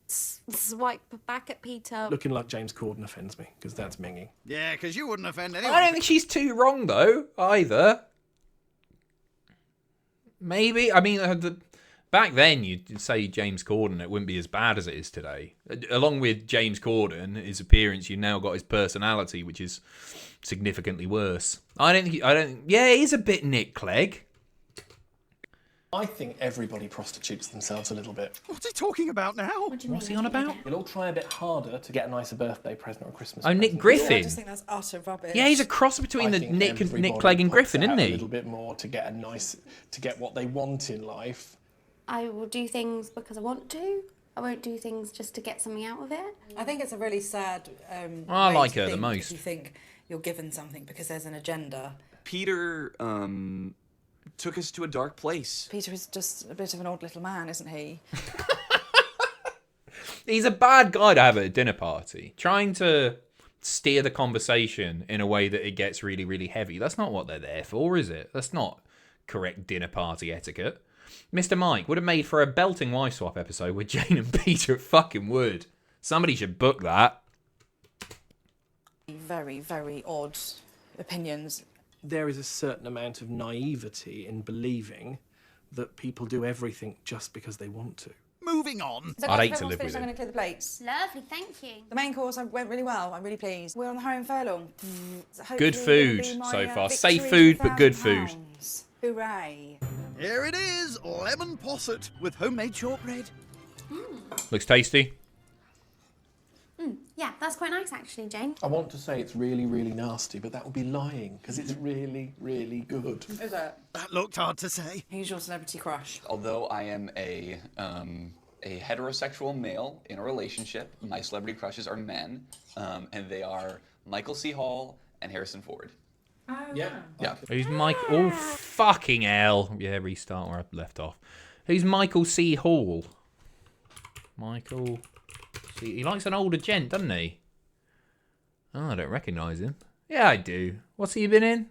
swipe back at Peter. Looking like James Corden offends me, because that's minging. Yeah, because you wouldn't offend anyone. I don't think she's too wrong, though, either. Maybe. I mean, back then, you'd say James Corden, it wouldn't be as bad as it is today. Along with James Corden, his appearance, you've now got his personality, which is significantly worse. Yeah, he's a bit Nick Clegg. I think everybody prostitutes themselves a little bit. What's he talking about now? What's he on about? You'll all try a bit harder to get a nicer birthday present or Christmas Oh, present. Nick Griffin. I just think that's utter rubbish. Yeah, he's a cross between the Nick Clegg and Griffin, isn't A he? little bit more to get what they want in life. I will do things because I want to. I won't do things just to get something out of it. I think it's a really sad I way like to her the think most. If you think you're given something because there's an agenda. Peter took us to a dark place. Peter is just a bit of an odd little man, isn't he? He's a bad guy to have at a dinner party. Trying to steer the conversation in a way that it gets really, really heavy. That's not what they're there for, is it? That's not correct dinner party etiquette. Mr. Mike would have made for a belting wife swap episode with Jane and Peter. Fucking would. Somebody should book that. Very, very odd opinions there is a certain amount of naivety in believing that people do everything just because they want to. Moving on. So I'd guys, hate if to everyone's live finished, with I'm him. going to clear the plates. Lovely, thank you. The main course went really well. I'm really pleased. We're on the home furlong. So hopefully Good it'll food be my, so far. victory Safe for food, but good food. £1,000. Hooray. Here it is, lemon posset with homemade shortbread. Looks tasty. Yeah, that's quite nice actually, Jane. I want to say it's really, really nasty, but that would be lying, because it's really, really good. Is it? That looked hard to say. Who's your celebrity crush? Although I am a heterosexual male in a relationship, my celebrity crushes are men, and they are Michael C. Hall and Harrison Ford. Oh, Yeah. Yeah. Who's Mike? Oh, fucking hell. Yeah, restart where I left off. Who's Michael C. Hall? Michael C. He likes an older gent, doesn't he? Oh, I don't recognise him. Yeah, I do. What's he been in?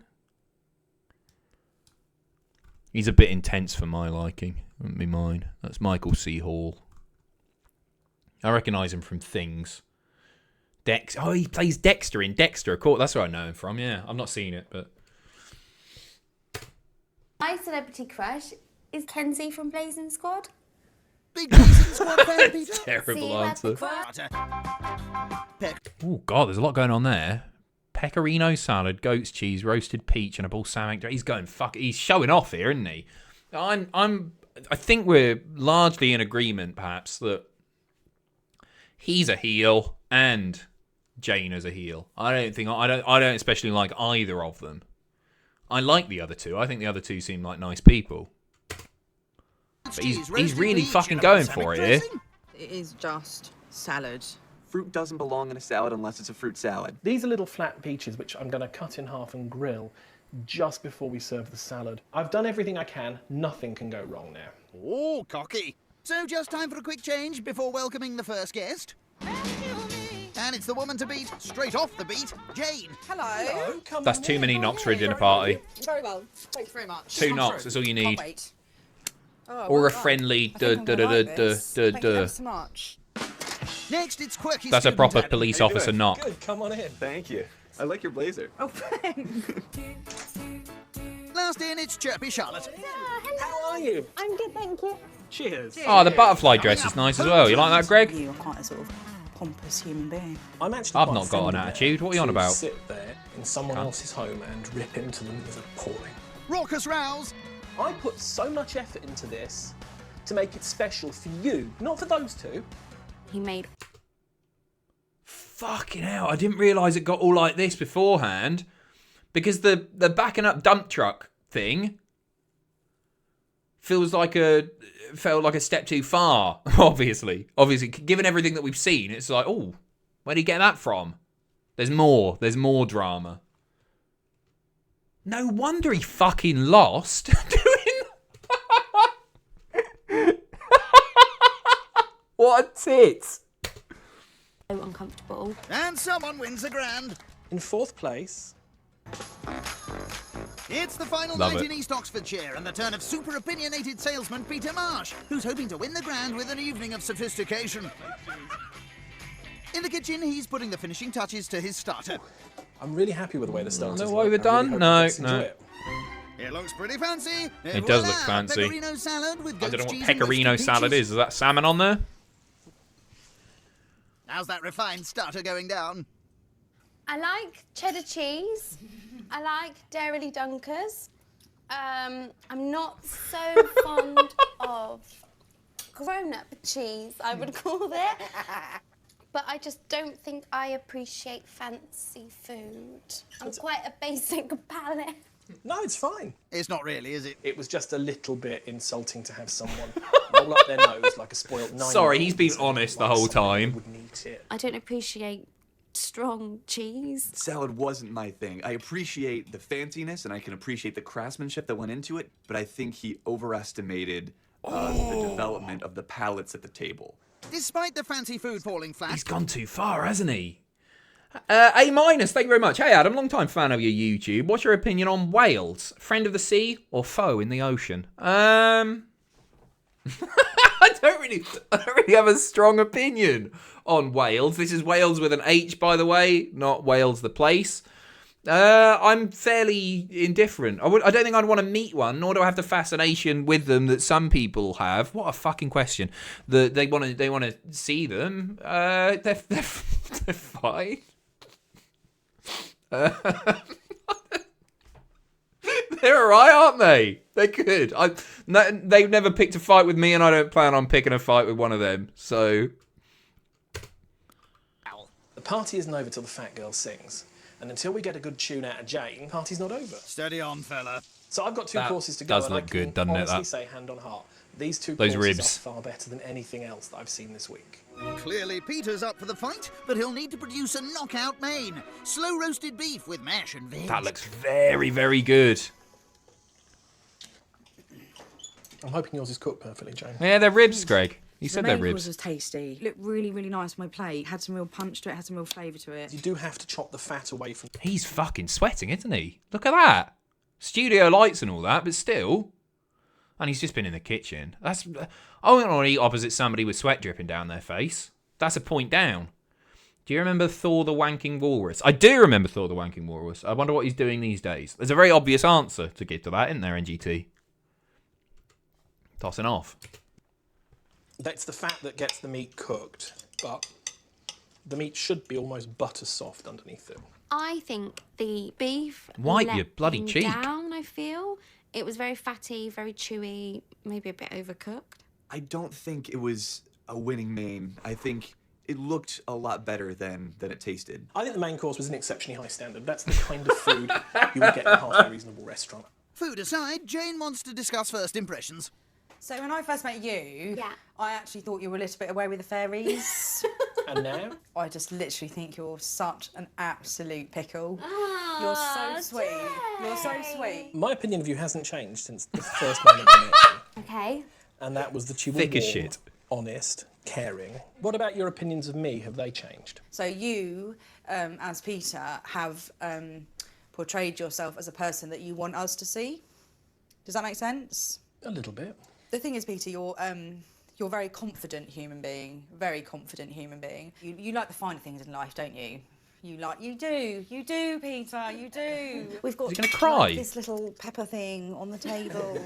He's a bit intense for my liking. Wouldn't be mine. That's Michael C. Hall. I recognise him from Things. Oh, he plays Dexter in Dexter. Of course, that's where I know him from. Yeah, I've not seen it, but My celebrity crush is Kenzie from Blazing Squad. Big Blazing Squad fan, Peter. See terrible you at the answer. club. Oh God, there's a lot going on there. Pecorino salad, goat's cheese, roasted peach, and a balsamic. He's going He's showing off here, isn't he? I think we're largely in agreement, perhaps, that he's a heel and Jane as a heel. I don't especially like either of them. I like the other two. I think the other two seem like nice people. But he's really fucking going for it here. It is just salad. Fruit doesn't belong in a salad unless it's a fruit salad. These are little flat peaches, which I'm going to cut in half and grill just before we serve the salad. I've done everything I can. Nothing can go wrong now. Oh, cocky. So just time for a quick change before welcoming the first guest. And it's the woman to beat, straight off the beat, Jane. Hello. That's too many knocks for a dinner party. Very well. Thanks very much. 2 knocks, that's all you need. Can't wait. Oh, Or well a done. friendly I think I'm gonna like this. Thank you ever so much. Next, it's quirky. That's a student proper Adam. police officer knock. Good, come on in. Thank you. I like your blazer. Oh, thanks. Last in, it's chirpy Charlotte. How are you? I'm good, thank you. Cheers. Oh, the butterfly dress is nice as well. You like that, Greg? You are quite a sort of pompous human being. I'm actually I've quite not got an offended attitude. What are you on to about? sit there in someone else's home and rip into them is appalling. Raucous rows. I put so much effort into this to make it special for you, not for those two. He made Fucking hell, I didn't realise it got all like this beforehand. Because the backing up dump truck thing felt like a step too far, obviously. Obviously, given everything that we've seen, it's like, oh, where did he get that from? There's more drama. No wonder he fucking lost doing what a tits. so uncomfortable. And someone wins a grand. In 4th place, It's the final Love night it. in East Oxfordshire and the turn of super opinionated salesman Peter Marsh, who's hoping to win the grand with an evening of sophistication. In the kitchen, he's putting the finishing touches to his starter. I'm really happy with the way the starters No look. way we're I really done? hope No, you guys enjoy no. it. It looks pretty fancy. It does look Voila, fancy. Pecorino salad with I don't know goat's what cheese and pecorino roasted salad peaches. is. Is that salmon on there? How's that refined starter going down? I like cheddar cheese. I like Dairy Dunkers. I'm not so fond of grown-up cheese, I would call it. But I just don't think I appreciate fancy food. I'm quite a basic palate. No, it's fine. It's not really, is it? It was just a little bit insulting to have someone roll up their nose like a spoiled 9-year-old. Sorry, he's been honest the whole time. Wouldn't eat it. I don't appreciate strong cheese. Salad wasn't my thing. I appreciate the fanciness and I can appreciate the craftsmanship that went into it, but I think he overestimated the development of the palates at the table. Despite the fancy food falling flat, He's gone too far, hasn't he? A-, thank you very much. Hey Adam, long time fan of your YouTube. What's your opinion on whales? Friend of the sea or foe in the ocean? I don't really have a strong opinion on Wales. This is Wales with an H, by the way, not Wales the place. I'm fairly indifferent. I don't think I'd want to meet one, nor do I have the fascination with them that some people have. What a fucking question. They want to see them. They're fine. They're alright, aren't they? They're good. They've never picked a fight with me, and I don't plan on picking a fight with one of them. So The party isn't over till the fat girl sings. And until we get a good tune out of Jane, party's not over. Steady on, fella. So I've got 2 That courses to go, does and look I good, can doesn't it, honestly that? say, hand on heart, these 2 Those courses ribs. are far better than anything else that I've seen this week. Clearly, Peter's up for the fight, but he'll need to produce a knockout main. Slow roasted beef with mash and veg. that looks very, very good. I'm hoping yours is cooked perfectly, Jane. Yeah, they're ribs, Greg. You The said they're main course ribs. was tasty. Looked really, really nice on my plate. Had some real punch to it, had some real flavour to it. You do have to chop the fat away from... He's fucking sweating, isn't he? Look at that. Studio lights and all that, but still. And he's just been in the kitchen. I don't want to eat opposite somebody with sweat dripping down their face. That's a point down. Do you remember Thor the Wanking Walrus? I do remember Thor the Wanking Walrus. I wonder what he's doing these days. There's a very obvious answer to give to that, isn't there, NGT? Tossing off. That's the fat that gets the meat cooked, but the meat should be almost butter soft underneath it. I think the beef Wipe let your bloody him cheek. down, I feel. It was very fatty, very chewy, maybe a bit overcooked. I don't think it was a winning main. I think it looked a lot better than it tasted. I think the main course was an exceptionally high standard. That's the kind of food you would get in a halfway reasonable restaurant. Food aside, Jane wants to discuss first impressions. So when I first met you, Yeah. I actually thought you were a little bit away with the fairies. And now? I just literally think you're such an absolute pickle. Oh, You're so sweet. You're so sweet. My opinion of you hasn't changed since the first moment I met you. Okay. And that was that you were Thick as warm, shit. honest, caring. What about your opinions of me? Have they changed? So you, as Peter, have portrayed yourself as a person that you want us to see. Does that make sense? A little bit. The thing is, Peter, you're a very confident human being. Very confident human being. You like the finer things in life, don't you? You do, Peter, you do. We've got Is he gonna cry? like, this little pepper thing on the table.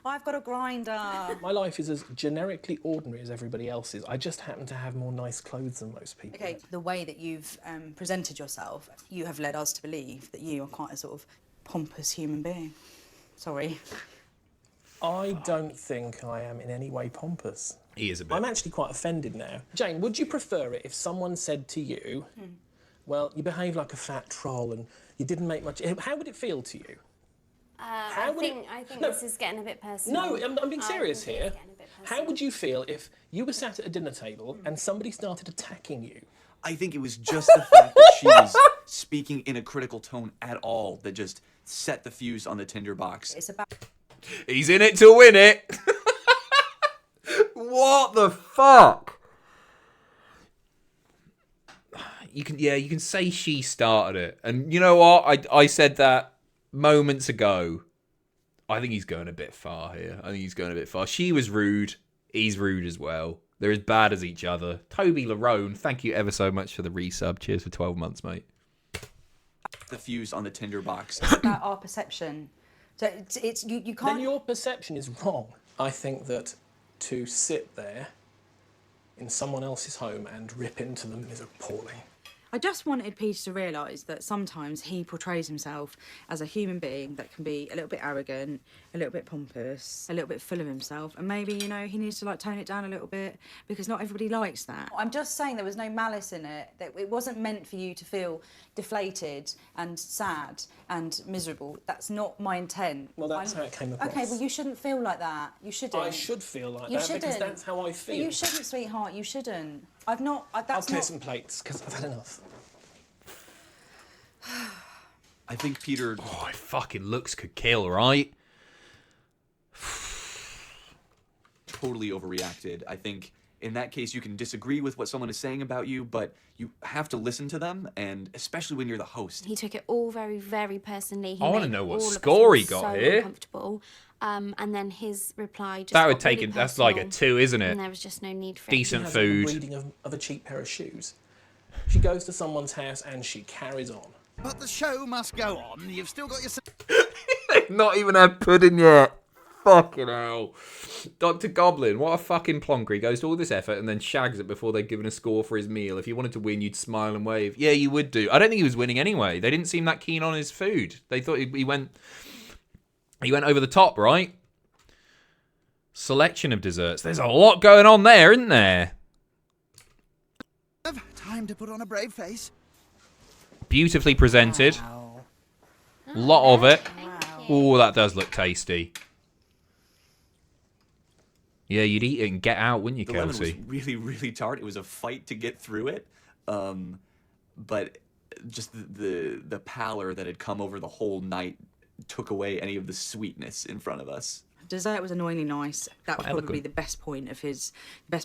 I've got a grinder. My life is as generically ordinary as everybody else's. I just happen to have more nice clothes than most people. Okay, the way that you've presented yourself, you have led us to believe that you are quite a sort of pompous human being. Sorry. I don't think I am in any way pompous. He is a bit. I'm actually quite offended now. Jane, would you prefer it if someone said to you, well, you behave like a fat troll and you didn't make much... How would it feel to you? I think No. this is getting a bit personal. No, I'm being serious think here. it's getting a bit How would you feel if you were sat at a dinner table and somebody started attacking you? I think it was just the fact that she was speaking in a critical tone at all that just set the fuse on the tinderbox. It's about... He's in it to win it. What the fuck? You can say she started it. And you know what? I said that moments ago. I think he's going a bit far here. She was rude. He's rude as well. They're as bad as each other. Toby Larone, thank you ever so much for the resub. Cheers for 12 months, mate. The fuse on the tinderbox. It's about our perception. So it's you Then can't... your perception is wrong. I think that to sit there in someone else's home and rip into them is appalling. I just wanted Peter to realise that sometimes he portrays himself as a human being that can be a little bit arrogant, a little bit pompous, a little bit full of himself, and maybe, you know, he needs to, like, tone it down a little bit because not everybody likes that. I'm just saying there was no malice in it, that it wasn't meant for you to feel deflated and sad and miserable. That's not my intent. Well, that's how it came across. Okay, well, you shouldn't feel like that. You shouldn't. I should feel like You that because shouldn't. that's how I feel. But you shouldn't, sweetheart, you shouldn't. I've not... I'll that's clear not... some plates because I've had enough. I think Peter... Oh, fucking looks could kill, right? totally overreacted. I think in that case you can disagree with what someone is saying about you, but you have to listen to them, and especially when you're the host. He took it all very, very personally. He I want to made know what all of us score he feel got so here. uncomfortable. And then his reply just That would got take really it. That's like a personal, 2, isn't it? And there was just no need for Decent She has food. a reading of a cheap pair of shoes. She goes to someone's house and she carries on. But the show must go on. You've still got your... Not even had pudding yet. Fucking hell. Dr. Goblin, what a fucking plonker. He goes to all this effort and then shags it before they've given a score for his meal. If you wanted to win, you'd smile and wave. Yeah, you would do. I don't think he was winning anyway. They didn't seem that keen on his food. They thought he went over the top, right? Selection of desserts. There's a lot going on there, isn't there? Time to put on a brave face. Beautifully presented. Wow. Lot of it. Thank you. Oh, that does look tasty. Yeah, you'd eat it and get out, wouldn't you, The lemon was Kelsey? really, really tart. It was a fight to get through it. But just the pallor that had come over the whole night took away any of the sweetness in front of us. Dessert was annoyingly nice. That was probably elegant. the best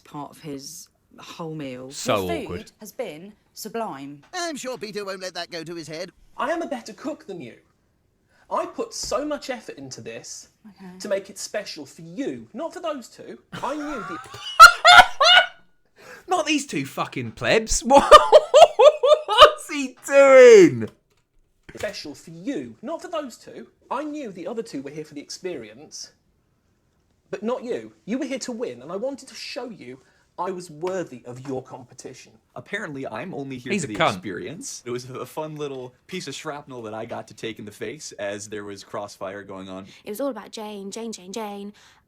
part of his whole meal. So His awkward. food has been sublime. I'm sure Peter won't let that go to his head. I am a better cook than you. I put so much effort into this to make it special for you, not for those two. I knew the... Not these two fucking plebs. What's he doing? special for you, not for those two. I knew the other two were here for the experience, but not you. You were here to win, and I wanted to show you I was worthy of your competition. Apparently, I'm only here He's for a the cunt. experience. It was a fun little piece of shrapnel that I got to take in the face as there was crossfire going on. It was all about Jane.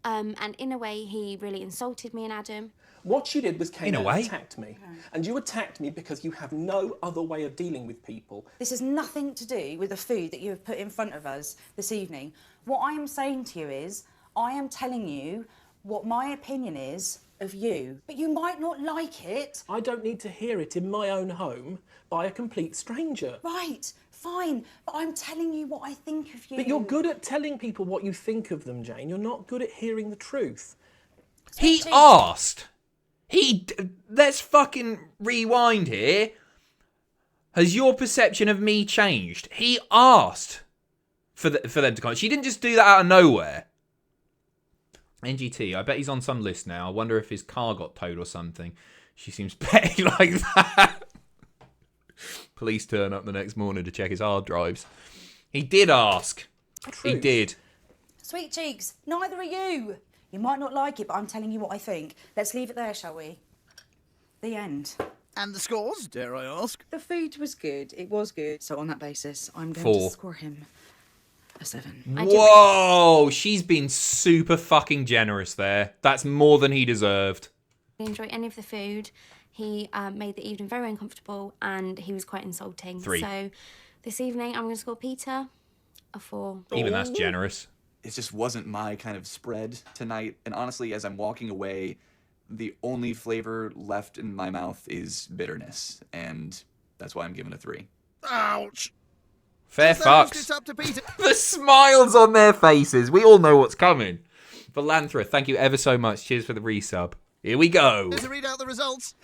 And in a way, he really insulted me and Adam. What you did was came In a and way. attacked me. And you attacked me because you have no other way of dealing with people. This has nothing to do with the food that you have put in front of us this evening. What I am saying to you is, I am telling you what my opinion is of you, but you might not like it. I don't need to hear it in my own home by a complete stranger. Right, fine, but I'm telling you what I think of you. But you're good at telling people what you think of them, Jane. You're not good at hearing the truth. He asked. Let's fucking rewind here. Has your perception of me changed? He asked for them to come. She didn't just do that out of nowhere. NGT, I bet he's on some list now. I wonder if his car got towed or something. She seems petty like that. Police turn up the next morning to check his hard drives. He did ask. He did. Sweet cheeks, neither are you. You might not like it, but I'm telling you what I think. Let's leave it there, shall we? The end. And the scores, dare I ask? The food was good. It was good. So on that basis, I'm going 4. to score him a 7. Whoa, she's been super fucking generous there. That's more than he deserved. I didn't enjoy any of the food. He made the evening very uncomfortable and he was quite insulting. 3. So this evening I'm going to score Peter a 4. Even that's generous. It just wasn't my kind of spread tonight. And honestly, as I'm walking away, the only flavor left in my mouth is bitterness. And that's why I'm giving it a 3. Ouch! Fair Just announced fucks. It's up to Peter. The smiles on their faces. We all know what's coming. Philanthra, thank you ever so much. Cheers for the resub. Here we go. To read out the results.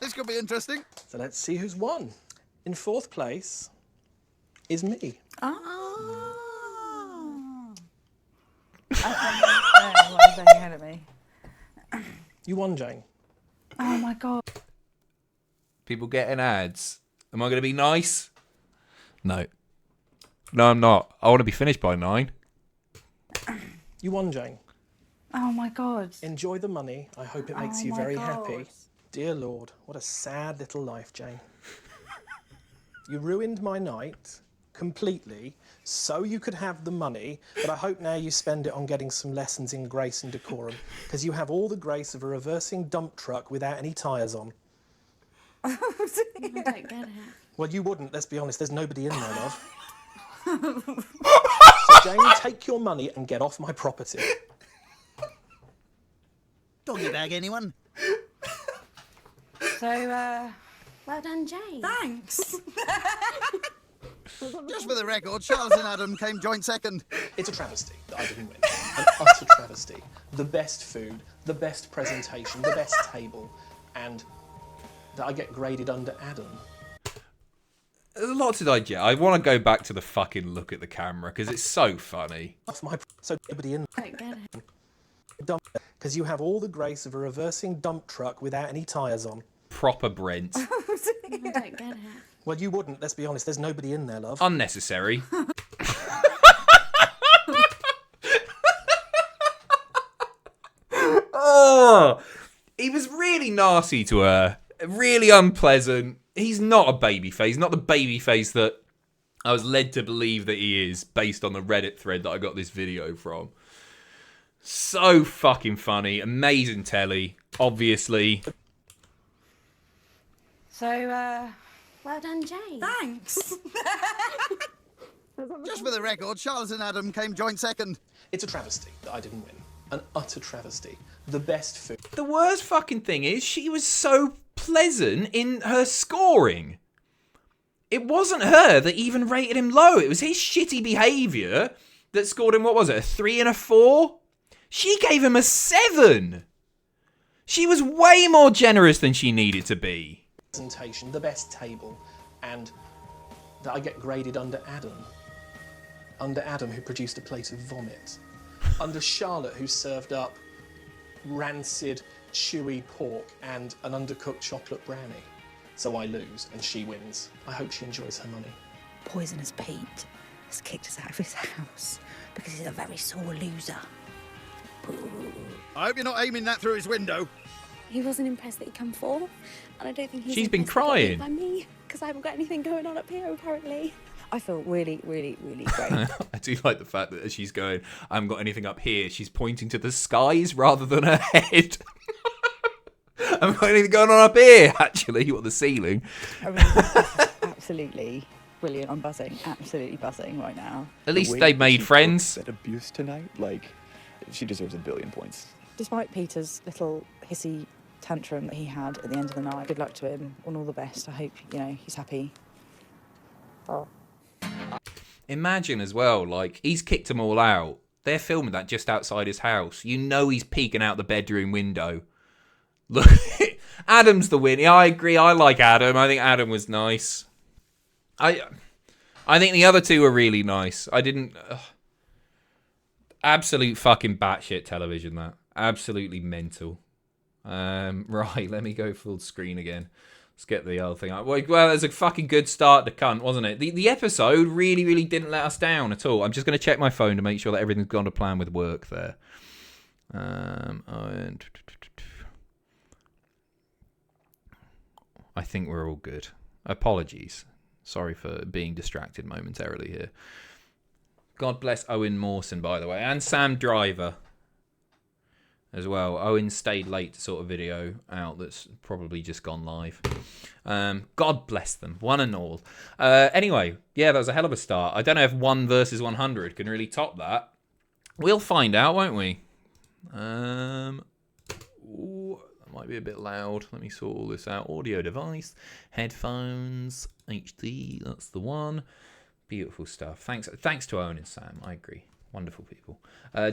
This could be interesting. So let's see who's won. In 4th place is me. Ahead of me. You won, Jane. Oh my God. People getting ads. Am I going to be nice? No. No, I'm not. I want to be finished by 9. You won, Jane. Oh my God. Enjoy the money. I hope it makes you very happy. Dear Lord, what a sad little life, Jane. You ruined my night completely so you could have the money, but I hope now you spend it on getting some lessons in grace and decorum, because you have all the grace of a reversing dump truck without any tyres on. I don't get it. Well, you wouldn't, let's be honest, there's nobody in there, love. So, Jane, take your money and get off my property. Doggy bag, anyone? So, Well done, Jane. thanks. Just for the record, Charles and Adam came joint second. It's a travesty that I didn't win. An utter travesty. The best food, the best presentation, the best table, and that I get graded under Adam. There's a lot to digest. I want to go back to the fucking look at the camera because it's so funny. Off my so nobody in I don't get it. dump, because you have all the grace of a reversing dump truck without any tyres on. proper Brent. I don't get it. Well, you wouldn't, let's be honest. There's nobody in there, love. Unnecessary. Oh, he was really nasty to her. Really unpleasant. He's not a babyface. Not the babyface that I was led to believe that he is based on the Reddit thread that I got this video from. So fucking funny. Amazing telly, obviously. So, Well done, Jane. thanks. Just for the record, Charlotte and Adam came joint second. It's a travesty that I didn't win. An utter travesty. The best food. The worst fucking thing is she was so pleasant in her scoring. It wasn't her that even rated him low. It was his shitty behaviour that scored him, what was it, a 3 and a 4? She gave him a 7. She was way more generous than she needed to be. Presentation, the best table, and that I get graded under Adam. Under Adam, who produced a plate of vomit. Under Charlotte, who served up rancid, chewy pork and an undercooked chocolate brownie. So I lose and she wins. I hope she enjoys her money. Poisonous Pete has kicked us out of his house because he's a very sore loser. I hope you're not aiming that through his window. He wasn't impressed that he come fourth, and I don't think he's She's been impressed that he got crying. beat by me, because I haven't got anything going on up here, apparently. I feel really, really, really great. I do like the fact that as she's going, I haven't got anything up here, she's pointing to the skies rather than her head. I haven't got anything going on up here, actually, or the ceiling. I mean, this is absolutely brilliant. I'm buzzing, absolutely buzzing right now. At least they made friends. That abuse tonight, like, she deserves a billion points. Despite Peter's little hissy tantrum that he had at the end of the night, good luck to him and all the best. I hope, he's happy. Oh. Imagine as well, like, he's kicked them all out. They're filming that just outside his house. You know he's peeking out the bedroom window. Look, Adam's the winner. I agree. I like Adam. I think Adam was nice. I think the other two were really nice. I didn't... Absolute fucking batshit television, that. Absolutely mental. Right, let me go full screen again. Let's get the other thing up. Well, it was a fucking good start to cunt, wasn't it? The episode really, really didn't let us down at all. I'm just going to check my phone to make sure that everything's gone to plan with work there. And I think we're all good. Apologies. Sorry for being distracted momentarily here. God bless Owen Mawson, by the way, and Sam Driver as well. Owen stayed late to sort a video out that's probably just gone live. God bless them, one and all. Anyway, yeah, that was a hell of a start. I don't know if 1 versus 100 can really top that. We'll find out, won't we? Ooh, that might be a bit loud. Let me sort all this out. Audio device, headphones, HD, that's the one. Beautiful stuff. Thanks to Owen and Sam. I agree. Wonderful people.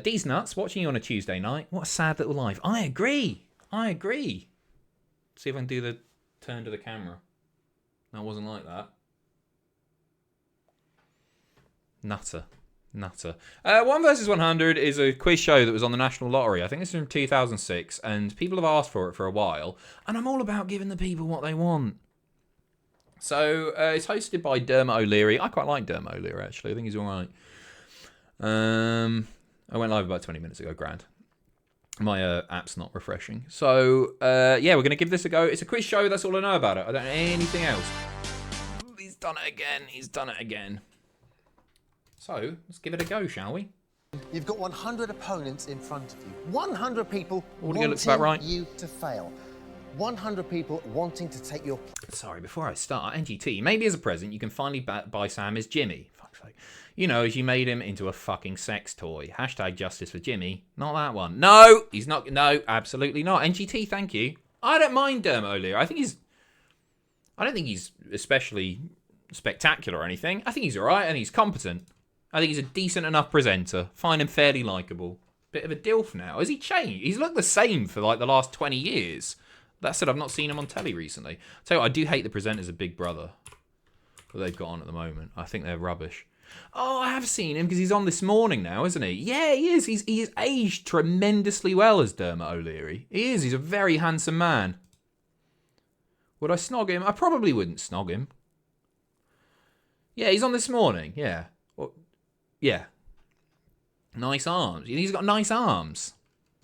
D's Nuts, watching you on a Tuesday night. What a sad little life. I agree. See if I can do the turn to the camera. That wasn't like that. Nutter. 1 versus 100 is a quiz show that was on the National Lottery. I think this is from 2006, and people have asked for it for a while, and I'm all about giving the people what they want. So, it's hosted by Dermot O'Leary. I quite like Dermot O'Leary, actually. I think he's all right. I went live about 20 minutes ago. Grand. My app's not refreshing. So, yeah, we're going to give this a go. It's a quiz show. That's all I know about it. I don't know anything else. He's done it again. So, let's give it a go, shall we? You've got 100 opponents in front of you. 100 people Audio looks about right. wanting you to fail. 100 people wanting to take your... Sorry, before I start, NGT, maybe as a present, you can finally buy Sam as Jimmy. Fuck's sake. You know, as you made him into a fucking sex toy. Hashtag justice for Jimmy. Not that one. No, he's not. No, absolutely not. NGT, thank you. I don't mind Dermot O'Leary. I don't think he's especially spectacular or anything. I think he's alright and he's competent. I think he's a decent enough presenter. Find him fairly likeable. Bit of a dilf now. Has he changed? He's looked the same for like the last 20 years. That said, I've not seen him on telly recently. I'll tell you what, I do hate the presenters of Big Brother that they've got on at the moment. I think they're rubbish. Oh, I have seen him because he's on This Morning now, isn't he? Yeah, he is. He has aged tremendously well as Dermot O'Leary. He is. He's a very handsome man. Would I snog him? I probably wouldn't snog him. Yeah, he's on this morning. Yeah. Well, yeah. Nice arms. He's got nice arms.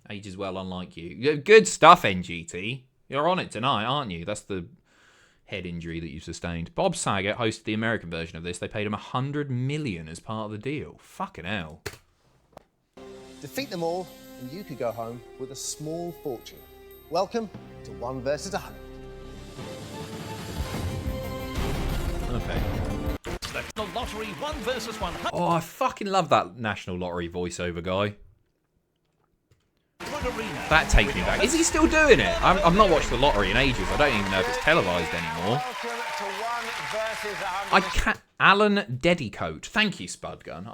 Ages well, unlike you. Good stuff, NGT. You're on it tonight, aren't you? That's the head injury that you sustained. Bob Saget hosted the American version of this. They paid him $100 million as part of the deal. Fucking hell. Defeat them all, and you could go home with a small fortune. Welcome to 1 versus 100. Okay. National Lottery 1 versus 100. Oh, I fucking love that National Lottery voiceover guy. That takes me back. Is he still doing it? I've not watched the lottery in ages. I don't even know if it's televised anymore. I can't. Alan Dedicoat. Thank you, Spudgun.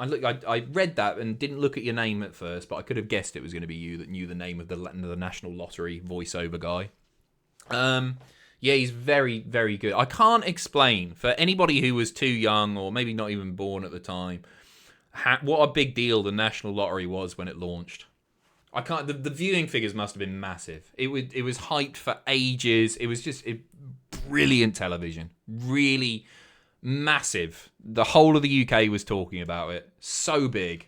I read that and didn't look at your name at first, but I could have guessed it was going to be you that knew the name of the National Lottery voiceover guy. Yeah, he's very, very good. I can't explain, for anybody who was too young or maybe not even born at the time, what a big deal the National Lottery was when it launched. I can't. The viewing figures must have been massive. It was hyped for ages. It was just brilliant television. Really massive. The whole of the UK was talking about it. So big.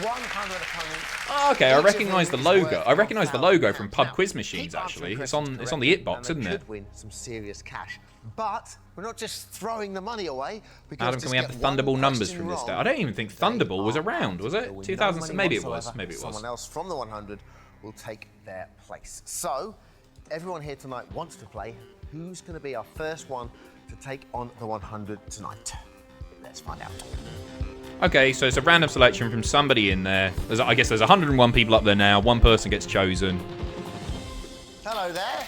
100 opponents. Oh, okay, I recognise the logo. I recognise the logo from Pub Quiz Machines. Actually, it's on the Itbox, isn't it? Win some serious cash, but we're not just throwing the money away. Adam, can we have the Thunderball numbers from this day? I don't even think Thunderball was around, was it? 2000? Maybe it was. Maybe it was. Someone else from the 100 will take their place. So, everyone here tonight wants to play. Who's going to be our first one to take on the 100 tonight? Let's find out. Okay, so it's a random selection from somebody in there. I guess there's 101 people up there now. One person gets chosen. Hello there.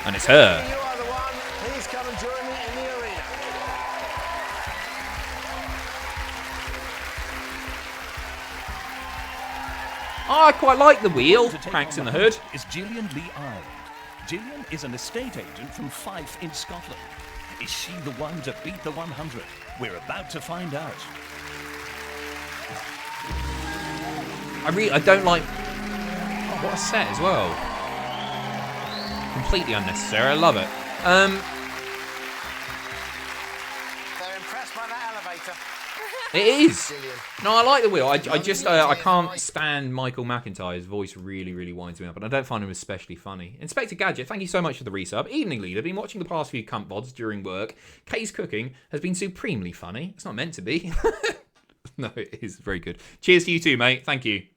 And it's her. You are the one. Please come and join me in the arena. Oh, I quite like the wheel. Cranks in the hood. Is Gillian Lee Ireland. Gillian is an estate agent from Fife in Scotland. Is she the one to beat the 100? We're about to find out. I don't like... Oh, what a set as well. Completely unnecessary. I love it. They're impressed by that elevator. It is. No, I like the wheel. I can't stand Michael McIntyre's voice. Really winds me up, and I don't find him especially funny. Inspector Gadget, thank you so much for the resub. Evening leader, been watching the past few cunt VODs during work. Kay's cooking has been supremely funny. It's not meant to be. No, it is very good. Cheers to you too, mate. Thank you.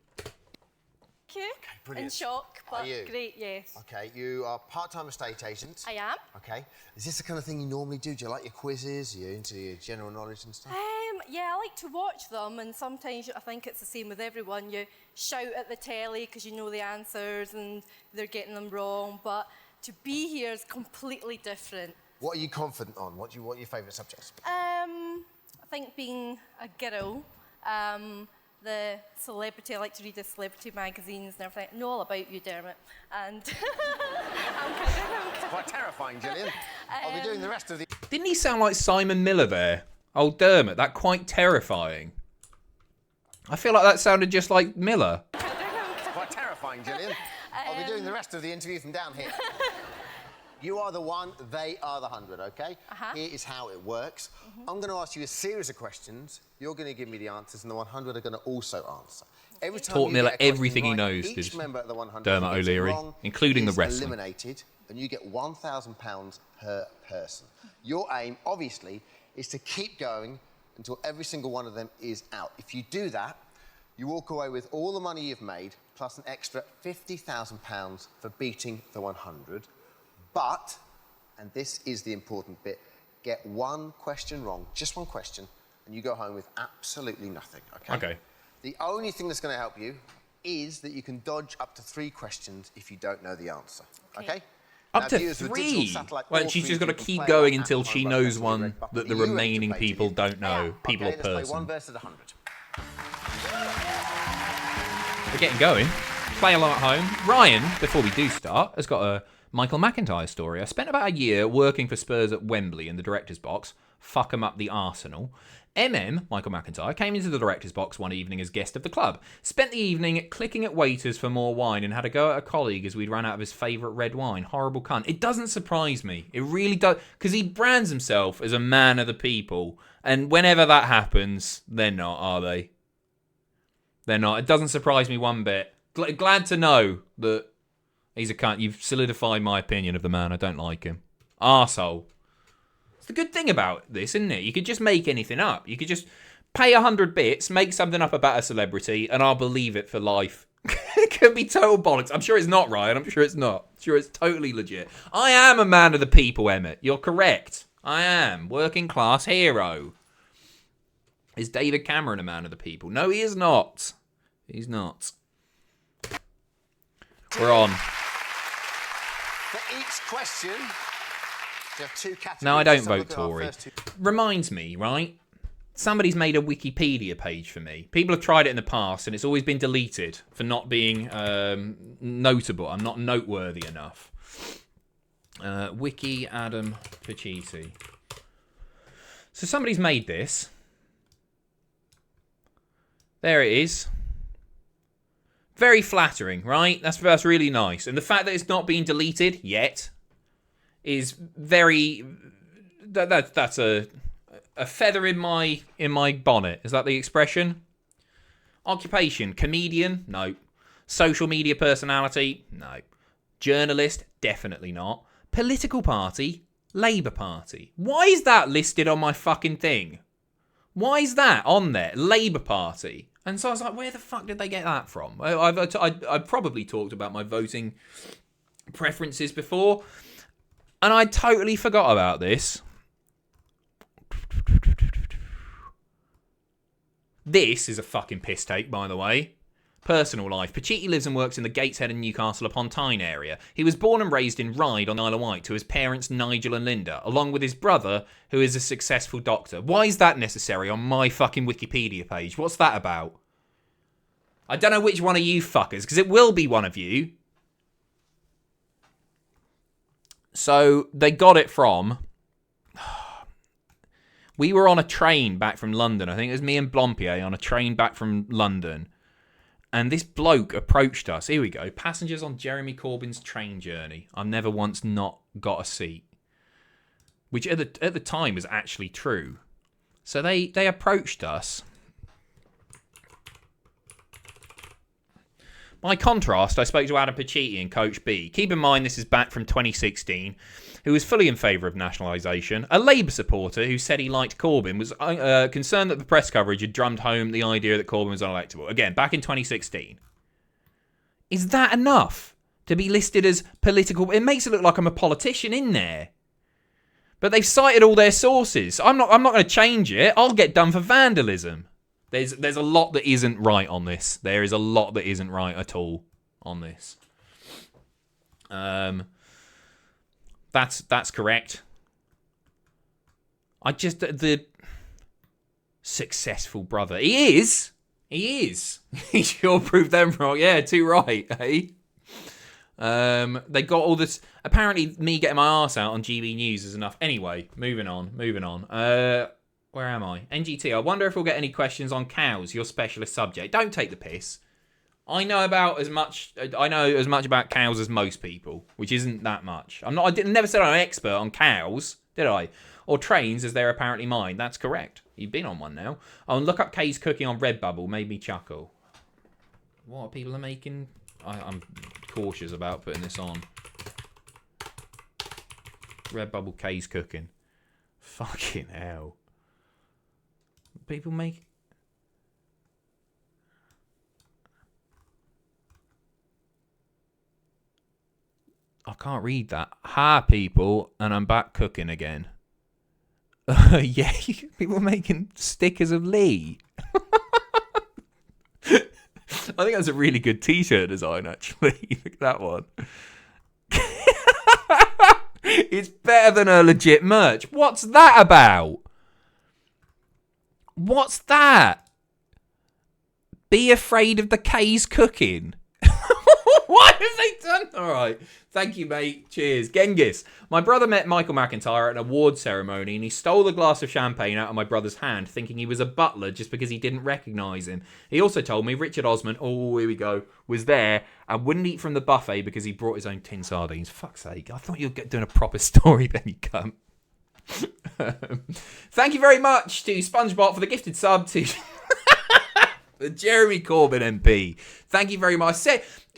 Brilliant. In shock, but Are you? great, yes. Okay, you are part-time estate agent. I am. Okay. Is this the kind of thing you normally do? Do you like your quizzes? Are you into your general knowledge and stuff? Yeah, I like to watch them, and sometimes I think it's the same with everyone. You shout at the telly because you know the answers and they're getting them wrong, but to be here is completely different. What are you confident on? What are your favourite subjects? I think being a girl, the celebrity, I like to read the celebrity magazines and everything. I know all about you, Dermot. And I'm kidding. It's quite terrifying, Gillian. I'll be doing the rest of the... Didn't he sound like Simon Miller there? Oh, Dermot, that quite terrifying. I feel like that sounded just like Miller. It's quite terrifying, Gillian. I'll be doing the rest of the interview from down here. You are the one, they are the 100, okay? Here is how it works. I'm going to ask you a series of questions. You're going to give me the answers, and the 100 are going to also answer. Every time Taught you Miller get a question everything he right, knows, each did member of the 100 Dermot who gets it O'Leary, wrong including the is wrestling. eliminated, and you get £1,000 per person. Your aim, obviously, is to keep going until every single one of them is out. If you do that, you walk away with all the money you've made, plus an extra £50,000 for beating the 100. But, and this is the important bit, get one question wrong, just one question, and you go home with absolutely nothing, okay? Okay. The only thing that's going to help you is that you can dodge up to 3 questions if you don't know the answer, okay? Up Now, to viewers with 3? digital satellite Well, or she's 3G just got to can keep play going along until at she home knows by one pressing the red that the button. You remaining activated people it. don't know. People Okay, or let's play 1 person. versus 100. We're getting going. Play along at home. Ryan, before we do start, has got a Michael McIntyre story. I spent about a year working for Spurs at Wembley in the director's box. Fuck 'em up the Arsenal. Michael McIntyre, came into the director's box one evening as guest of the club. Spent the evening clicking at waiters for more wine and had a go at a colleague as we'd run out of his favourite red wine. Horrible cunt. It doesn't surprise me. It really does. Because he brands himself as a man of the people. And whenever that happens, they're not, are they? They're not. It doesn't surprise me one bit. Glad to know that he's a cunt. You've solidified my opinion of the man. I don't like him. Arsehole. It's the good thing about this, isn't it? You could just make anything up. You could just pay 100 bits, make something up about a celebrity, and I'll believe it for life. It could be total bollocks. I'm sure it's not, Ryan. I'm sure it's not. I'm sure it's totally legit. I am a man of the people, Emmett. You're correct. I am. Working class hero. Is David Cameron a man of the people? No, he is not. He's not. We're on. For each question, we have 2 categories. No, I don't Let's have a vote look at our Tory. first 2. Reminds me, right? Somebody's made a Wikipedia page for me. People have tried it in the past, and it's always been deleted for not being notable. I'm not noteworthy enough. Wiki Adam Pacitti. So somebody's made this. There it is. Very flattering, right? That's really nice. And the fact that it's not being deleted yet is very... That's a feather in my bonnet. Is that the expression? Occupation, comedian? No. Social media personality? No. Journalist? Definitely not. Political party? Labour Party. Why is that listed on my fucking thing? Why is that on there? Labour Party. And so I was like, where the fuck did they get that from? I've probably talked about my voting preferences before, and I totally forgot about this. This is a fucking piss take, by the way. Personal life. Pacitti lives and works in the Gateshead and Newcastle upon Tyne area. He was born and raised in Ryde on Isle of Wight to his parents Nigel and Linda, along with his brother, who is a successful doctor. Why is that necessary on my fucking Wikipedia page? What's that about? I don't know which one of you fuckers, because it will be one of you. So, they got it from... We were on a train back from London. I think it was me and Blompier on a train back from London. And this bloke approached us. Here we go. Passengers on Jeremy Corbyn's train journey. I've never once not got a seat. Which at the time was actually true. So they approached us. By contrast, I spoke to Adam Pacitti and Coach B. Keep in mind this is back from 2016, who was fully in favour of nationalisation. A Labour supporter who said he liked Corbyn was concerned that the press coverage had drummed home the idea that Corbyn was unelectable. Again, back in 2016. Is that enough to be listed as political? It makes it look like I'm a politician in there. But they've cited all their sources. I'm not going to change it. I'll get done for vandalism. There's a lot that isn't right on this. There is a lot that isn't right at all on this. That's correct. The successful brother. He is. He sure proved them wrong. Yeah, too right, eh? They got all this. Apparently, me getting my arse out on GB News is enough. Anyway, moving on. Where am I? NGT. I wonder if we'll get any questions on cows, your specialist subject. Don't take the piss. I know as much about cows as most people, which isn't that much. I never said I'm an expert on cows, did I? Or trains, as they're apparently mine. That's correct. You've been on one now. Oh, and look up Kay's cooking on Redbubble. Made me chuckle. What people are making? I'm cautious about putting this on. Redbubble Kay's cooking. Fucking hell. People make... I can't read that. Hi, people, and I'm back cooking again. Yeah, people making stickers of Lee. I think that's a really good t-shirt design, actually. Look at that one. It's better than a legit merch. What's that about? What's that? Be afraid of the K's cooking. Why have they done? All right. Thank you, mate. Cheers. Genghis. My brother met Michael McIntyre at an award ceremony and he stole a glass of champagne out of my brother's hand thinking he was a butler just because he didn't recognise him. He also told me Richard Osman, oh, here we go, was there and wouldn't eat from the buffet because he brought his own tin sardines. Fuck's sake. I thought you were doing a proper story then, you cunt. Thank you very much to SpongeBob for the gifted sub to Jeremy Corbyn MP. Thank you very much.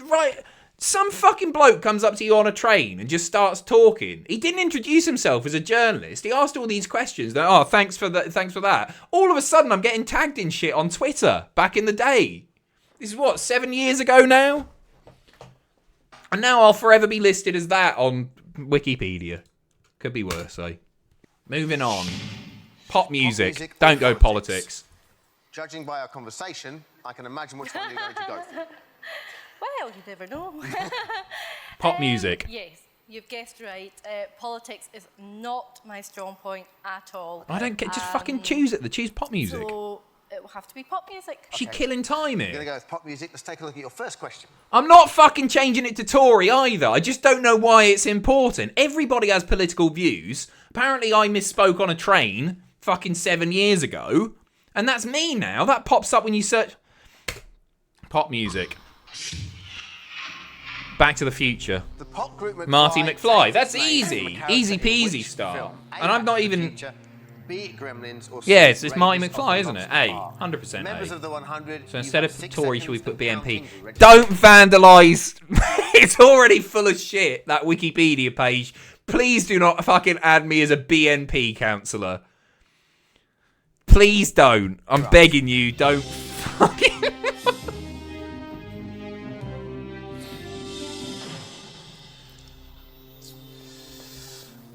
Right, some fucking bloke comes up to you on a train and just starts talking. He didn't introduce himself as a journalist. He asked all these questions. Oh, thanks for that. All of a sudden, I'm getting tagged in shit on Twitter. Back in the day, this is what 7 years ago now, and now I'll forever be listed as that on Wikipedia. Could be worse, though. Moving on. Pop music. Don't go politics. Judging by our conversation, I can imagine which one you're going to go for. Well, you never know. Pop music. Yes, you've guessed right. Politics is not my strong point at all. I don't get. Just fucking choose it. Choose pop music. So it will have to be pop music. She killing time We're here. going to go with pop music. Let's take a look at your first question. I'm not fucking changing it to Tory either. I just don't know why it's important. Everybody has political views. Apparently, I misspoke on a train fucking 7 years ago, and that's me now. That pops up when you search pop music. Back to the Future. The pop group McFly Marty McFly. That's takes easy. character Easy in peasy which style. film? A, And I'm not Back to the even... Future, B, Gremlins, or Yeah, C, it's just Marty Raiders of McFly, the isn't it? Lost A. Ark. 100% Members A. of the 100, So you instead have of 6 Tory, should we seconds put and BNP? counting. Ready? Don't vandalise. It's already full of shit, that Wikipedia page. Please do not fucking add me as a BNP counsellor. Please don't. I'm begging you, don't fucking...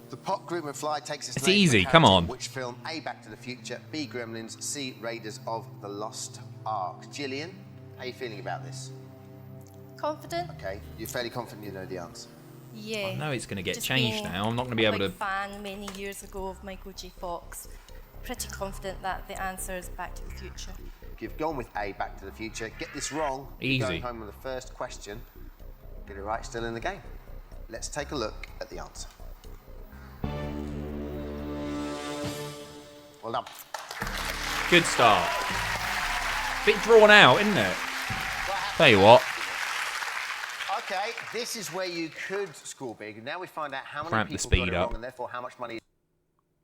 The pop group McFly takes its It's name easy, from a come character on. in which film? A, Back to the Future, B, Gremlins, C, Raiders of the Lost Ark. Gillian, how are you feeling about this? Confident? Okay, you're fairly confident you know the answer. Yeah. I know it's going to get Just changed being now. I'm not going to be a able to... big fan many years ago of Michael J. Fox. Pretty confident that the answer is Back to the Future. If you've gone with A, Back to the Future, get this wrong. Easy. You're going home with the first question. Get it right, still in the game. Let's take a look at the answer. Well done. Good start. Bit drawn out, isn't it? Tell you what. Okay, this is where you could score big. Now we find out how many Cramp the people speed got it up. wrong and therefore how much money.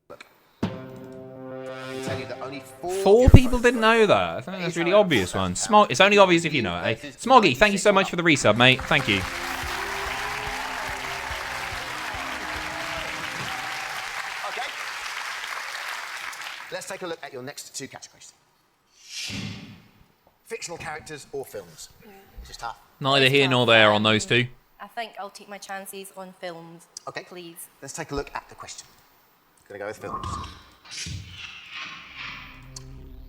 Look. I can tell you that only Four people didn't know that. I think that's really obvious one. It's only obvious if you know it, eh? Smoggy, thank you so much for the resub, mate. Thank you. Okay. Let's take a look at your next two categories. Fictional characters or films. This is tough. Neither here nor there on those two. I think I'll take my chances on films. Okay. Please. Let's take a look at the question. Gonna go with films.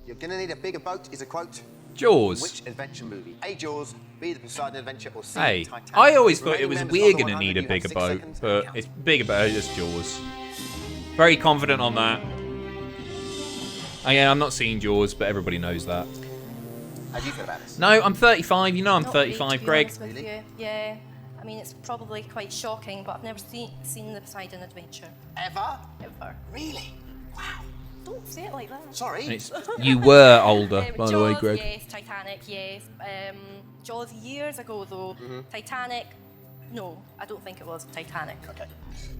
You're gonna need a bigger boat is a quote. Jaws. Which adventure movie? A, Jaws, B, The Poseidon Adventure, or C, Hey, Titanic? I always thought it Remaining was members we're of the going to 100, need a you have bigger 6 boat, seconds but and it's bigger boat, it's Jaws. Very confident on that. Again, I'm not seeing Jaws, but everybody knows that. How do you feel about this? No, I'm 35. You know I'm Not really, 35, to be Greg. honest with you. Yeah. I mean, it's probably quite shocking, but I've never seen The Poseidon Adventure. Ever? Ever. Really? Wow. Don't say it like that. Sorry. You were older, by the way, Jaws, Greg. yes. Titanic, yes. Jaws years ago, though. Mm-hmm. Titanic, no, I don't think it was Titanic. Okay.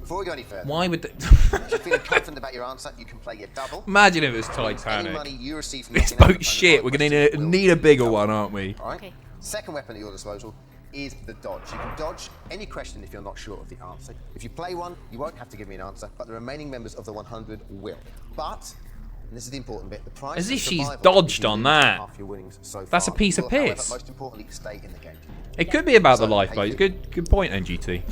Before we go any further, Why would they... if you're feeling confident about your answer, you can play your double. Imagine if it was Any money Titanic. you receive from This knocking out the boat's phone shit. call We're going question to will need a be bigger double. one, aren't we? All right. Okay. Second weapon at your disposal is the dodge. You can dodge any question if you're not sure of the answer. If you play one, you won't have to give me an answer, but the remaining members of the 100 will. But, and this is the important bit, the prize As for if she's survival dodged if you on lose that. half your winnings so That's a far. piece of You will, however, piss. most importantly, stay in the game. It could be about the So, lifeboats. Good point, NGT.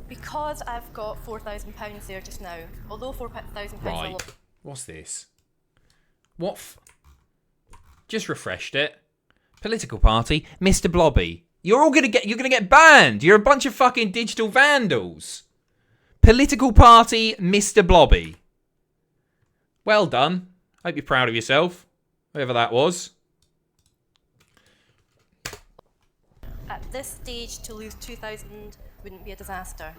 Because I've got £4,000 there just now, although £4,000 is a Right. lot. What's this? What? Just refreshed it. Political party, Mr. Blobby. You're gonna get banned. You're a bunch of fucking digital vandals. Political party, Mr. Blobby. Well done. Hope you're proud of yourself, whoever that was. this stage to lose 2,000 wouldn't be a disaster.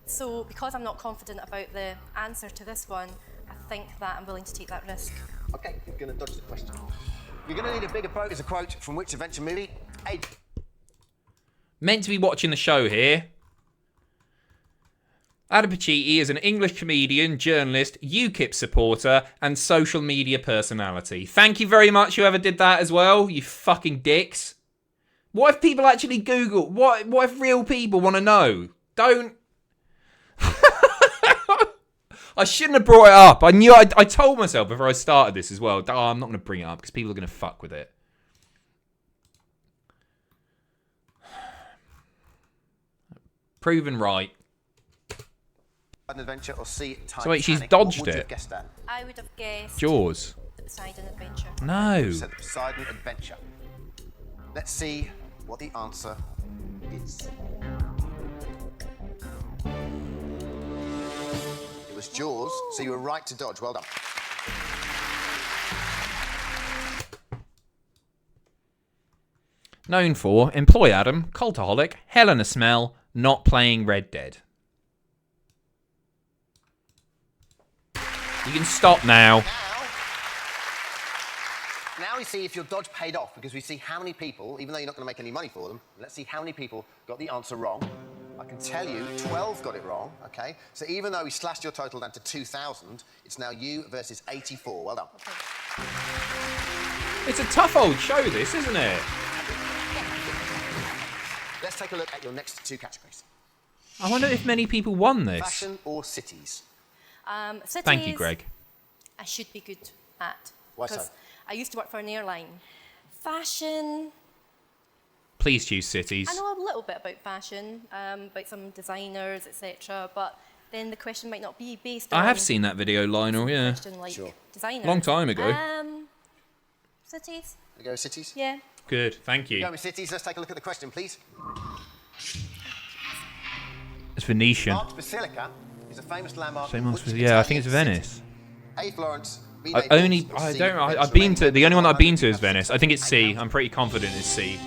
So because I'm not confident about the answer to this one, I think that I'm willing to take that risk. Okay, you're going to dodge the question. You're going to need a bigger boat. Is a quote from which adventure movie? Meant to be watching the show here. Adam Pacitti is an English comedian, journalist, UKIP supporter, and social media personality. Thank you very much, whoever did that as well, you fucking dicks. What if people actually Google? What if real people want to know? Don't. I shouldn't have brought it up. I knew. I told myself before I started this as well. Oh, I'm not going to bring it up because people are going to fuck with it. Proven right. An adventure or C, Titanic. So wait, she's What dodged would you it. have guessed at? I would have guessed Jaws. the Poseidon Adventure. No. You said the Poseidon Adventure. Let's see what the answer is. It was Jaws, so you were right to dodge. Well done. Known for Employ Adam, Cultaholic, Helena Smell, not playing Red Dead. You can stop now. Now we see if your dodge paid off, because we see how many people, even though you're not going to make any money for them, let's see how many people got the answer wrong. I can tell you 12 got it wrong, okay? So even though we slashed your total down to 2,000, it's now you versus 84. Well done. It's a tough old show, this, isn't it? Let's take a look at your next two categories. I wonder if many people won this. Fashion or cities? Cities, Thank you, Greg. I should be good at. Why so? Because I used to work for an airline. Fashion, Please choose cities. I know a little bit about fashion, about some designers, etc. But then the question might not be based on... I have seen that video, Lionel, yeah. Question like designer. Long time ago. Cities. You go with cities? Yeah. Good, thank you. Go with cities. Let's take a look at the question, please. It's Venetian. Mark's Basilica is a famous landmark. Same in one's which yeah, I think it's Italian Venice. city? A, Florence. B, I Naples, or C, I've been to, the only one that I've been to is Venice. Venice. I think it's C. I'm pretty confident it's C.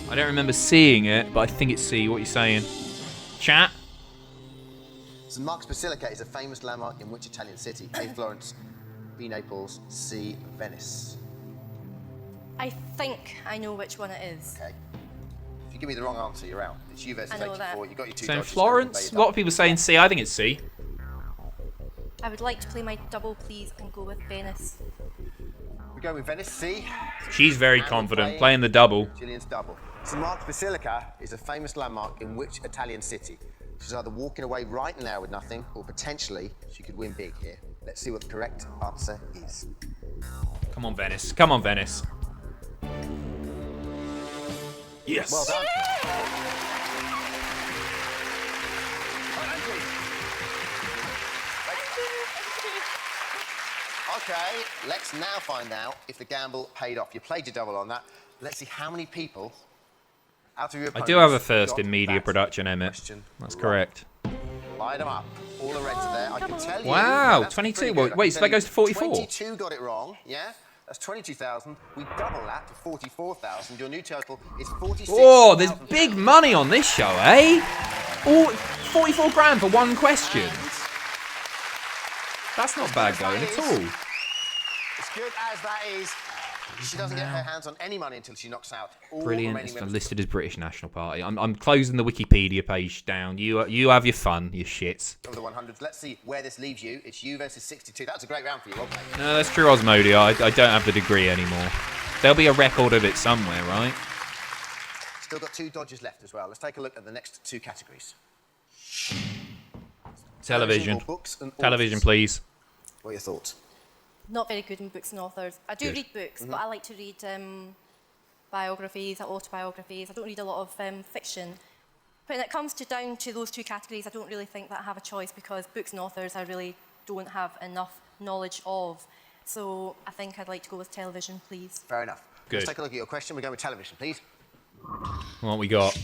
I don't remember seeing it, but I think it's C. What are you saying? Chat? St. Mark's Basilica is a famous landmark in which Italian city? A, Florence. B, Naples. C, Venice. I think I know which one it is. Okay. If you give me the wrong answer, you're out. It's you versus I know 84. that. You got your two Saying dodges. Florence? A lot of people saying C. I think it's C. I would like to play my double, please, and go with Venice. We go with Venice, C. She's very And we're confident, playing the double. Gillian's double. St. Mark's Basilica is a famous landmark in which Italian city? She's either walking away right now with nothing, or potentially she could win big here. Let's see what the correct answer is. Come on, Venice. Come on, Venice. Yes. Well done. Okay, let's now find out if the gamble paid off. You played your double on that. Let's see how many people out of your I opponents do have a first got in media that production, Emmett. question That's right. correct. Line them up. All the reds are there. I can tell you. Wow, that's 22. pretty Well, good. I wait, can so tell that goes you to 44. 22 got it wrong, yeah? That's 22,000. We double that to 44,000. Your new total is 46,000. Oh, there's big money on this show, eh? Oh, 44 grand for one question. That's not bad going at all. As good as that is, she doesn't get her hands on any money until she knocks out all Brilliant. remaining It's members. listed as British National Party. I'm closing the Wikipedia page down. You have your fun, you shits. Of the 100s. Let's see where this leaves you. It's you versus 62. That was a great round for you. Well played. No, that's true, Osmodia. I don't have the degree anymore. There'll be a record of it somewhere, right? Still got two dodges left as well. Let's take a look at the next two categories. Television. or books and Television, authors. please. What are your thoughts? Not very good in books and authors. I do Good. read books, but I like to read biographies, autobiographies. I don't read a lot of fiction. When it comes down to those two categories, I don't really think that I have a choice because books and authors I really don't have enough knowledge of. So I think I'd like to go with television, please. Fair enough. Good. Let's take a look at your question. We're going with television, please. What we got?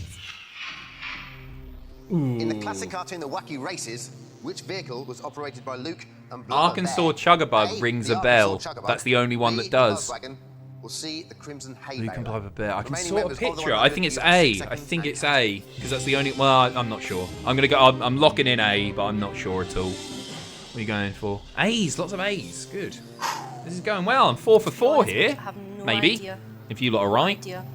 In the classic cartoon The Wacky Races, which vehicle was operated by Luke and Blubber Arkansas Bear? Chuggabug A, rings the a bell. Arkansas Chuggabug. That's the only one B, that does. the Volkswagen. will see the Crimson Hay Who can Baler. blow up a bit? I can Remaining sort of members of the picture it. I think 100 it's use A. 6 I seconds think and it's A because that's the only. Well, I'm not sure. I'm gonna go. I'm locking in A, but I'm not sure at all. What are you going for? A's. Lots of A's. Good. This is going well. I'm 4 for 4 here. I have no Maybe. idea. If you lot are right. Idea.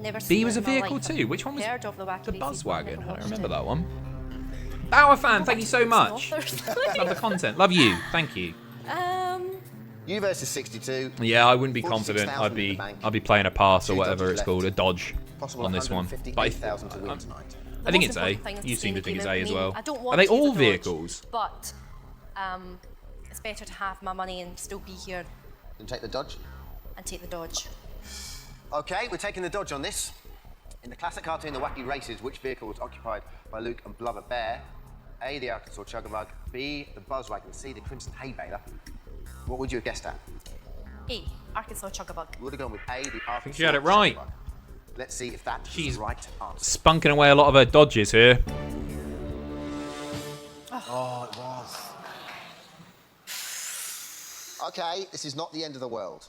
Never B seen was it a in my vehicle life. too. Which one was Heard of the Wacky the Races, but Buzzwagon? never I watched remember it. that one. Power fan, thank you so much. Love the content. Love you. Thank you. You versus 62. Yeah, I wouldn't be confident. 46,000 I'd in the be bank. I'd be playing a pass or 2 whatever dodges it's left. called, a dodge Possible on this one. But I 158,000 to win tonight. I think it's The most A. important thing is You to seem to stay think in it's the A game. as I mean, well. I don't Are want they to use all a dodge, vehicles? But it's better to have my money and still be here And take the dodge. and take the dodge. Okay, we're taking the dodge on this. In the classic cartoon, The Wacky Races, which vehicle was occupied by Luke and Blubber Bear? A, the Arkansas Chugga-Bug. B, the Buzzwagon. C, the Crimson Hay Baler. What would you have guessed at? A, Arkansas Chugga-Bug. Would have gone with A, the Arkansas. I think she had it right. Chugga-Bug. Let's see if that She's is the right answer. spunking away a lot of her dodges here. Oh, it was. Okay, this is not the end of the world.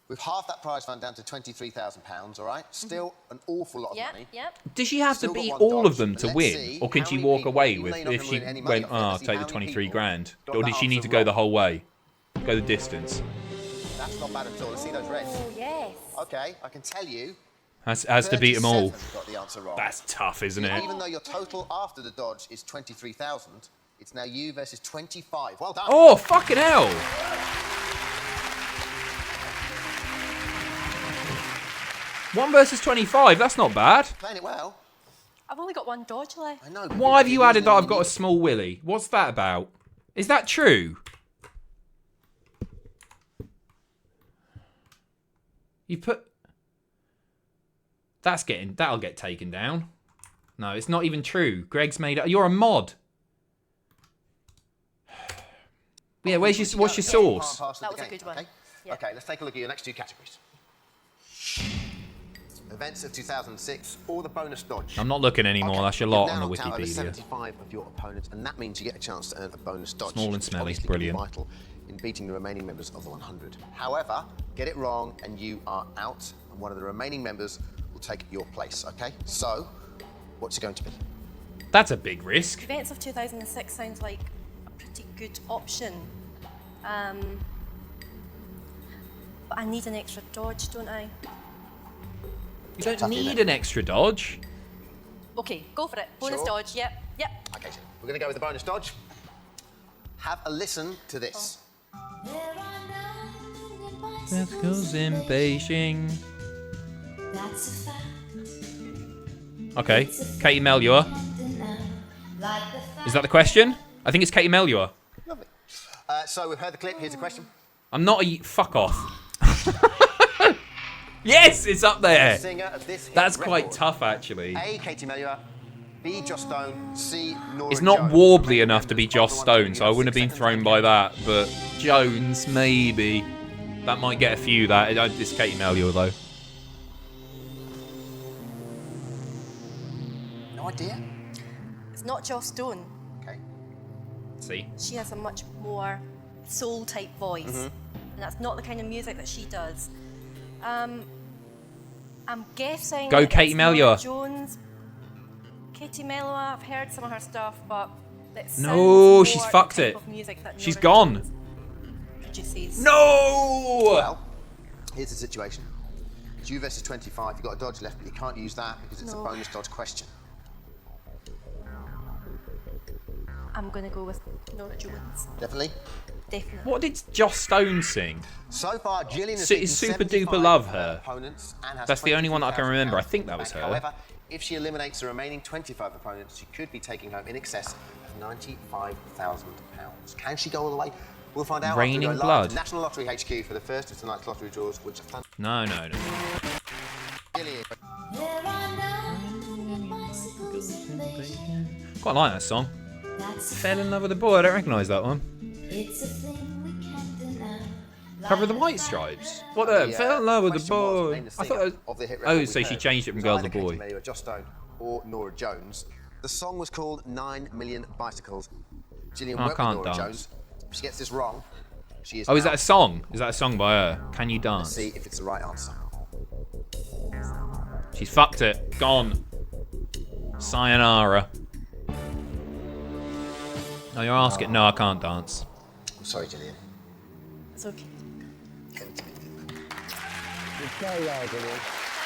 We've halved that prize fund down to £23,000, all right? Still an awful lot of money. Yep. Does she have Still to got beat one all dodge, of them but to let's win? see Or can how she many walk people- away even with though you're if not she gonna win any money went, off it, let's see take how the many 23 people grand? got Or that did she need answer to go the wrong. whole way? Go the distance? That's not bad at all. Let's see those reds. Oh, yes. Okay, I can tell you. Has to beat them all. 37 got the answer wrong. That's tough, isn't it? Even though your total after the dodge is 23,000, it's now you versus 25. Well done. Oh, fucking hell! One versus 25, that's not bad. Playing it well. I've only got one dodge left. I know. Why have you added that I've got a small willy? What's that about? Is that true? You put... That'll get taken down. No, it's not even true. Greg's made it. You're a mod. Yeah, what's your source? That was a good one. Okay? Yeah. Okay, let's take a look at your next two categories. Events of 2006 or the bonus dodge. I'm not looking anymore. Okay, That's your you've lot now on the knocked out over Wikipedia. 75 of your opponents, and that means you get a chance to earn a bonus dodge. Small and which smelly, obviously brilliant. can be vital in beating the remaining members of the 100. However, get it wrong and you are out, and one of the remaining members will take your place. Okay, so what's it going to be? That's a big risk. Events of 2006 sounds like a pretty good option. But I need an extra dodge, don't I? You don't need an extra dodge. Okay, go for it. Bonus Sure. dodge, yep, yep. Okay, so we're going to go with the bonus dodge. Have a listen to this. That goes in Beijing. Okay, Katie Melua. Is that the question? I think it's Katie Melua. Lovely. So we've heard the clip. Here's the question. I'm not a... Fuck off. Yes, it's up there. Singer of this hit That's quite record. tough, actually. A, Katie Melua. B, Joss Stone. C, Nora It's not Jones. warbly enough to be Joss Stone, so I wouldn't have been thrown by that. But Jones, maybe. That might get a few, that. It's Katie Melua, though. No idea. It's not Joss Stone. Okay. See? She has a much more soul-type voice. And that's not the kind of music that she does. I'm guessing Go that Katie it's Nora Melua. Jones. Katie Melua, I've heard some of her stuff, but it sounds No, she's more fucked the type it. of music that She's Nora gone. Jones produces. No! Well, here's the situation. It's you versus 25. You've got a dodge left, but you can't use that because it's No. a bonus dodge question. I'm gonna go with Nora Jones. Definitely. Definitely. What did Joss Stone sing? So far, Gillian has Su- beaten Super 75 Duper Love of Her. opponents and has That's the only one that I can remember. I think that was £23,000 her. However, if she eliminates the remaining 25 opponents, she could be taking home in excess of £95,000. Can she go all the way? We'll find out. Raining after we go live Blood. to National Lottery HQ for the first of tonight's lottery draws, which are No. Gillian. Quite like that song. Fell in love with a boy. I don't recognise that one. Cover of the White Stripes. What the? Fell in love with a question was, boy. name the I thought. singer It of the hit was, record oh, we so she heard. changed it It from was Girl either to Boy. Katie Melua, Joss Stone, or Nora Jones. The song was called 9 Million Bicycles. Gillian I worked with can't Nora dance. Jones. If she gets this wrong, She is Oh, is now. that a song? Is that a song by her? Can you Let's dance? see if it's the right answer. She's fucked it. Gone. Sayonara. Oh, you're asking? No, I can't dance. I'm sorry, Gillian. It's okay.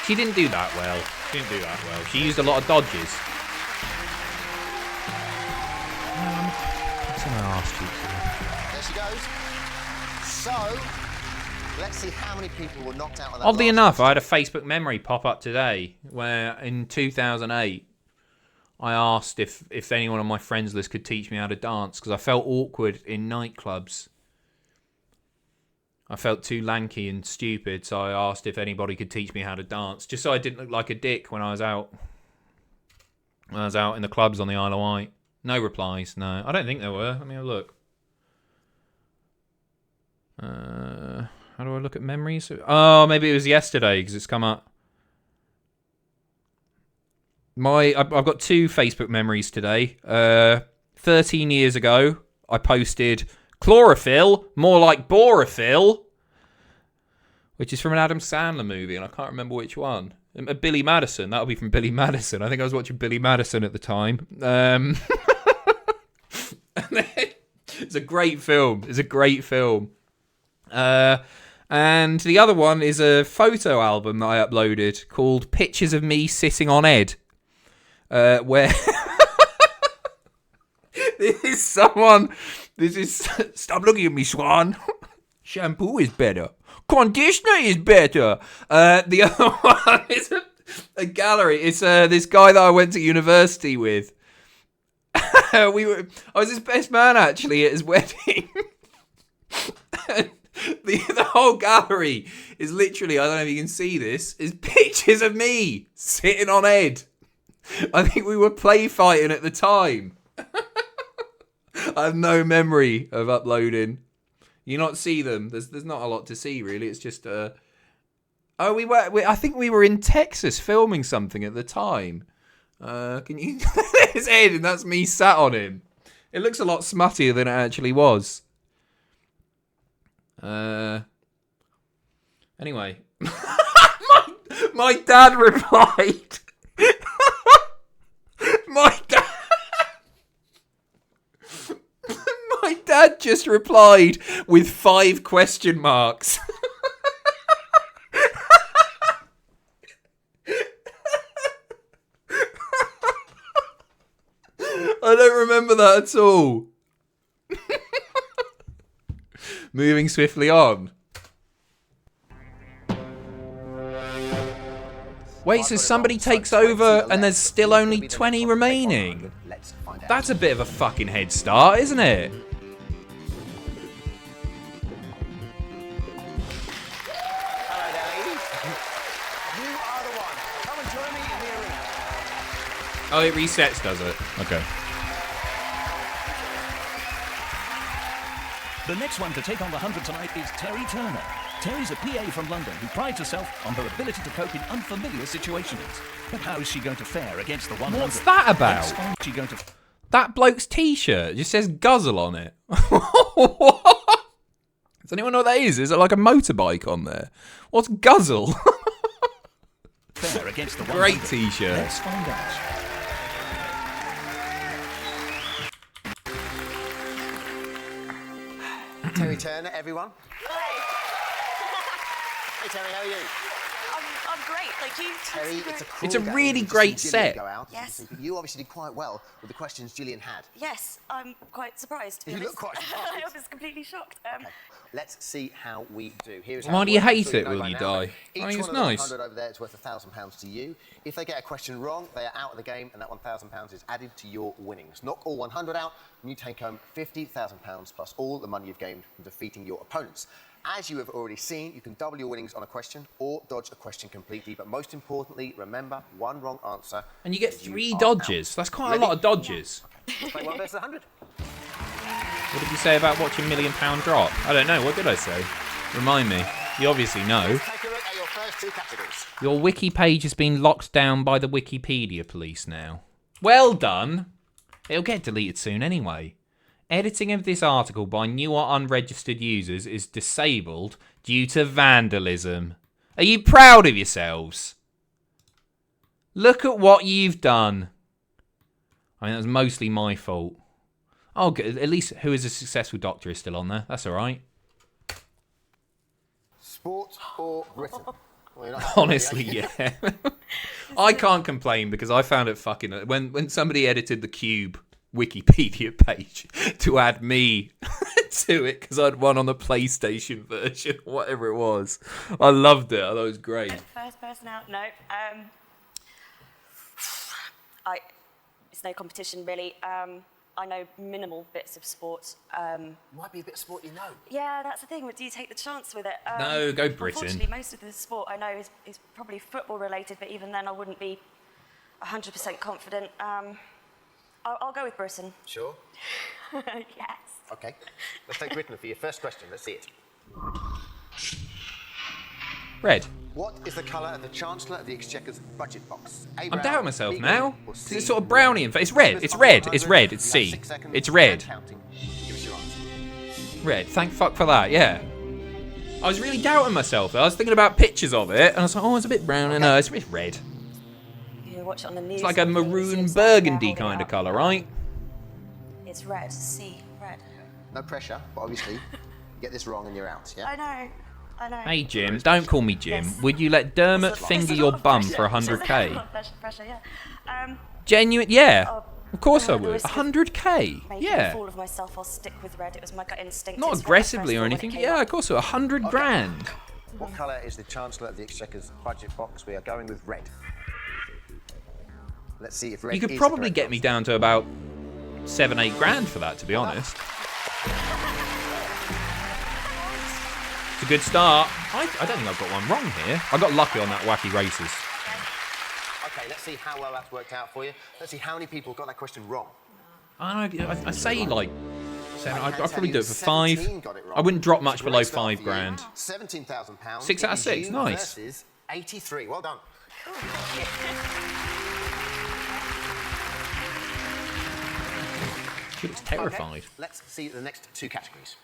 She didn't do that well. She didn't do that well. She used a lot of dodges. What's I asked you There she goes. So, let's see how many people were knocked out of that. Oddly last enough, I had a Facebook memory pop up today where in 2008 I asked if anyone on my friends list could teach me how to dance because I felt awkward in nightclubs. I felt too lanky and stupid, so I asked if anybody could teach me how to dance, just so I didn't look like a dick when I was out. When I was out in the clubs on the Isle of Wight. No replies, no. I don't think there were. Let me have a look. How do I look at memories? Oh, maybe it was yesterday because it's come up. I've got 2 Facebook memories today. 13 years ago, I posted chlorophyll, more like borophyll, which is from an Adam Sandler movie, and I can't remember which one. Billy Madison. That'll be from Billy Madison. I think I was watching Billy Madison at the time. It's a great film. It's a great film. And the other one is a photo album that I uploaded called Pictures of Me Sitting on Ed. Where this is stop looking at me, Swan. Shampoo is better. Conditioner is better. The other one is a gallery. It's this guy that I went to university with. I was his best man actually at his wedding. The whole gallery is literally, I don't know if you can see this, is pictures of me sitting on Ed. I think we were play fighting at the time. I have no memory of uploading. You not see them. There's not a lot to see really. It's just oh, I think we were in Texas filming something at the time. Can you? His Ed, and that's me sat on him. It looks a lot smuttier than it actually was. Anyway, my dad replied. My dad just replied with 5 question marks. I don't remember that at all. Moving swiftly on. Wait, so somebody takes over and there's still only 20 remaining? That's a bit of a fucking head start, isn't it? Hello there, ladies. You are the one. Come and join me in the arena. Oh, it resets, does it? Okay. The next one to take on the 100 tonight is Terry Turner. Terry's a PA from London who prides herself on her ability to cope in unfamiliar situations. But how is she going to fare against the 100? What's that about? How is she going to... That bloke's t-shirt just says guzzle on it. What? Does anyone know what that is? Is it like a motorbike on there? What's guzzle? fare against the 100? Great t-shirt. Let's find out. Terry Turner, everyone. Hey Terry, how are you? I'm great, thank you. Terry, it's a cool It's a game. really You've great seen Gillian set. Go out. Yes. You obviously did quite well with the questions Gillian had. Yes, I'm quite surprised. To be You honest. look quite surprised. I was completely shocked. Let's see how we do. Here's Why how do you works. I'm hate sure it, know will by you now. die? Each I think it's one of those nice. 100 over there is worth £1,000 to you. If they get a question wrong, they are out of the game, and that £1,000 is added to your winnings. Knock all 100 out, and you take home £50,000 plus all the money you've gained from defeating your opponents. As you have already seen, you can double your winnings on a question or dodge a question completely. But most importantly, remember, one wrong answer. And you get and 3 are dodges. out. That's quite Ready? a lot of dodges. Let's play 1 versus 100. What did you say about watching £1 Million Drop? I don't know. What did I say? Remind me. You obviously know. Let's take a look at your first 2 categories. Your wiki page has been locked down by the Wikipedia police now. Well done. It'll get deleted soon anyway. Editing of this article by new or unregistered users is disabled due to vandalism. Are you proud of yourselves? Look at what you've done. I mean, that's mostly my fault. Oh, good. At least Who is a Successful Doctor is still on there. That's all right. Sport or Britain? Well, you're not- Honestly, yeah. I can't complain because I found it fucking... When somebody edited the Cube Wikipedia page to add me to it because I'd won on the PlayStation version, whatever it was. I loved it. I thought it was great. First person out? No. It's no competition, really. I know minimal bits of sport. Might be a bit of sport you know. Yeah, that's the thing. Do you take the chance with it? No, go Britain. Unfortunately, most of the sport I know is probably football related, but even then I wouldn't be 100% confident. I'll go with Britain. Sure. Yes. Okay. Let's take Britain for your first question. Let's see it. Red. What is the colour of the Chancellor of the Exchequer's budget box? A I'm brown, doubting myself B now. green, or Because C it's sort of brownie in face. It's red. It's red. It's red. It's C. You have 6 seconds It's red. and counting. Give us your answer. Red. Thank fuck for that. Yeah. I was really doubting myself. I was thinking about pictures of it, and I was like, oh, it's a bit brown. And no, it's red. You watch it on the news. It's like a maroon burgundy kind of colour, right? It's red. C. Red. No pressure, but obviously, you get this wrong and you're out, yeah? I know. Hey, Jim. Don't call me Jim. Would you let Dermot finger your bum for 100k? Pressure, yeah. Genuine? Yeah. Of course I would. risk of 100k? Making a Yeah. fool of myself, I'll stick with red. It was my gut instinct. Not It's what I aggressively first or thought when anything. it came Yeah, up. of course. 100 grand. What colour is the Chancellor of the Exchequer's budget box? We are going with red. Let's see if red You could is the probably correct get me down to about 7-8 grand for that, to be honest. It's a good start. I don't think I've got one wrong here. I got lucky on that wacky races. Okay, let's see how well that's worked out for you. Let's see how many people got that question wrong. I say like 7. I'd can probably tell do you it for 5. 17 got it wrong. I wouldn't drop much It's a great below start 5 for you. grand. £17,000. 6 out of 6, You nice. Versus 83. Well done. She looks terrified. Okay, let's see the next 2 categories.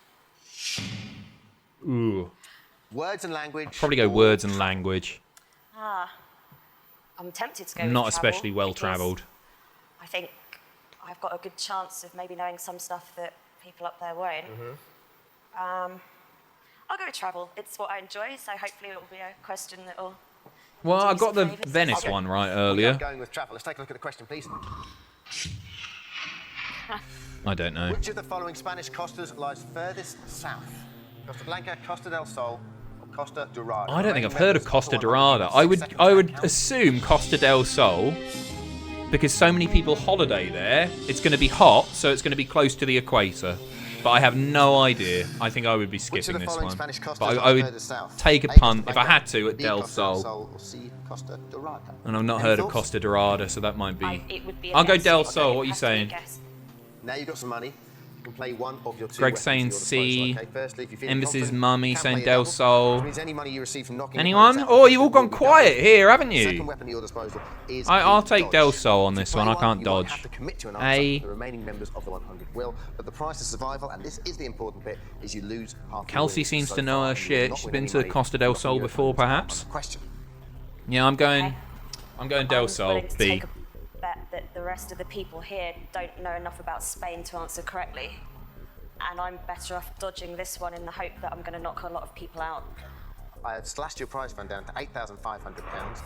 Ooh. Words and language. Probably go words and language. I'm tempted to go I'm with not travel especially well because travelled. I think I've got a good chance of maybe knowing some stuff that people up there won't. I'll go with travel. It's what I enjoy, so hopefully it will be a question that will... Well, I got the favours. Venice Okay. one right We are earlier. going with travel. Let's take a look at the question, please. I don't know. Which of the following Spanish costas lies furthest south? Costa Blanca, Costa del Sol, or Costa Dorada? I don't think I've heard of Costa Dorada. I would assume Costa del Sol because so many people holiday there. It's going to be hot, so it's going to be close to the equator. But I have no idea. I think I would be Which of skipping the this following one. Spanish costas But I lies would furthest south? take a A, punt Costa if I Blanca, had to at B, Del Costa Sol. or C, Costa Dorada? And I've not Any heard of thoughts? Costa Dorada, so that might be. It would be a I'll go guess. Del Okay, Sol. What are you has to be a saying? guess. Now you've got some money. You can play one of your 2 Greg's weapons saying at your disposal, C. okay? Firstly, if you're feeling Embassy's confident, mummy you can saying play a Del double, Sol. which means any money you receive from knocking Anyone? opponents out Oh, of the you've all will gone be quiet doubled. here, haven't The second you? weapon at your disposal is I'll the take dodge. Del Sol on If you this play one. I can't you dodge. might have to commit to an A. answer. The remaining members of the 100 will, but the price of survival, and this is the important bit, is you lose half. Kelsey your seems winnings to so know far, her and you will shit. not She's win been any to money Costa del from Sol your before, opponent's perhaps. question. Yeah, I'm going Del Sol. willing to B. take a bet that the rest of the people here don't know enough about Spain to answer correctly. And I'm better off dodging this one in the hope that I'm going to knock a lot of people out. I have slashed your prize fund down to £8,500.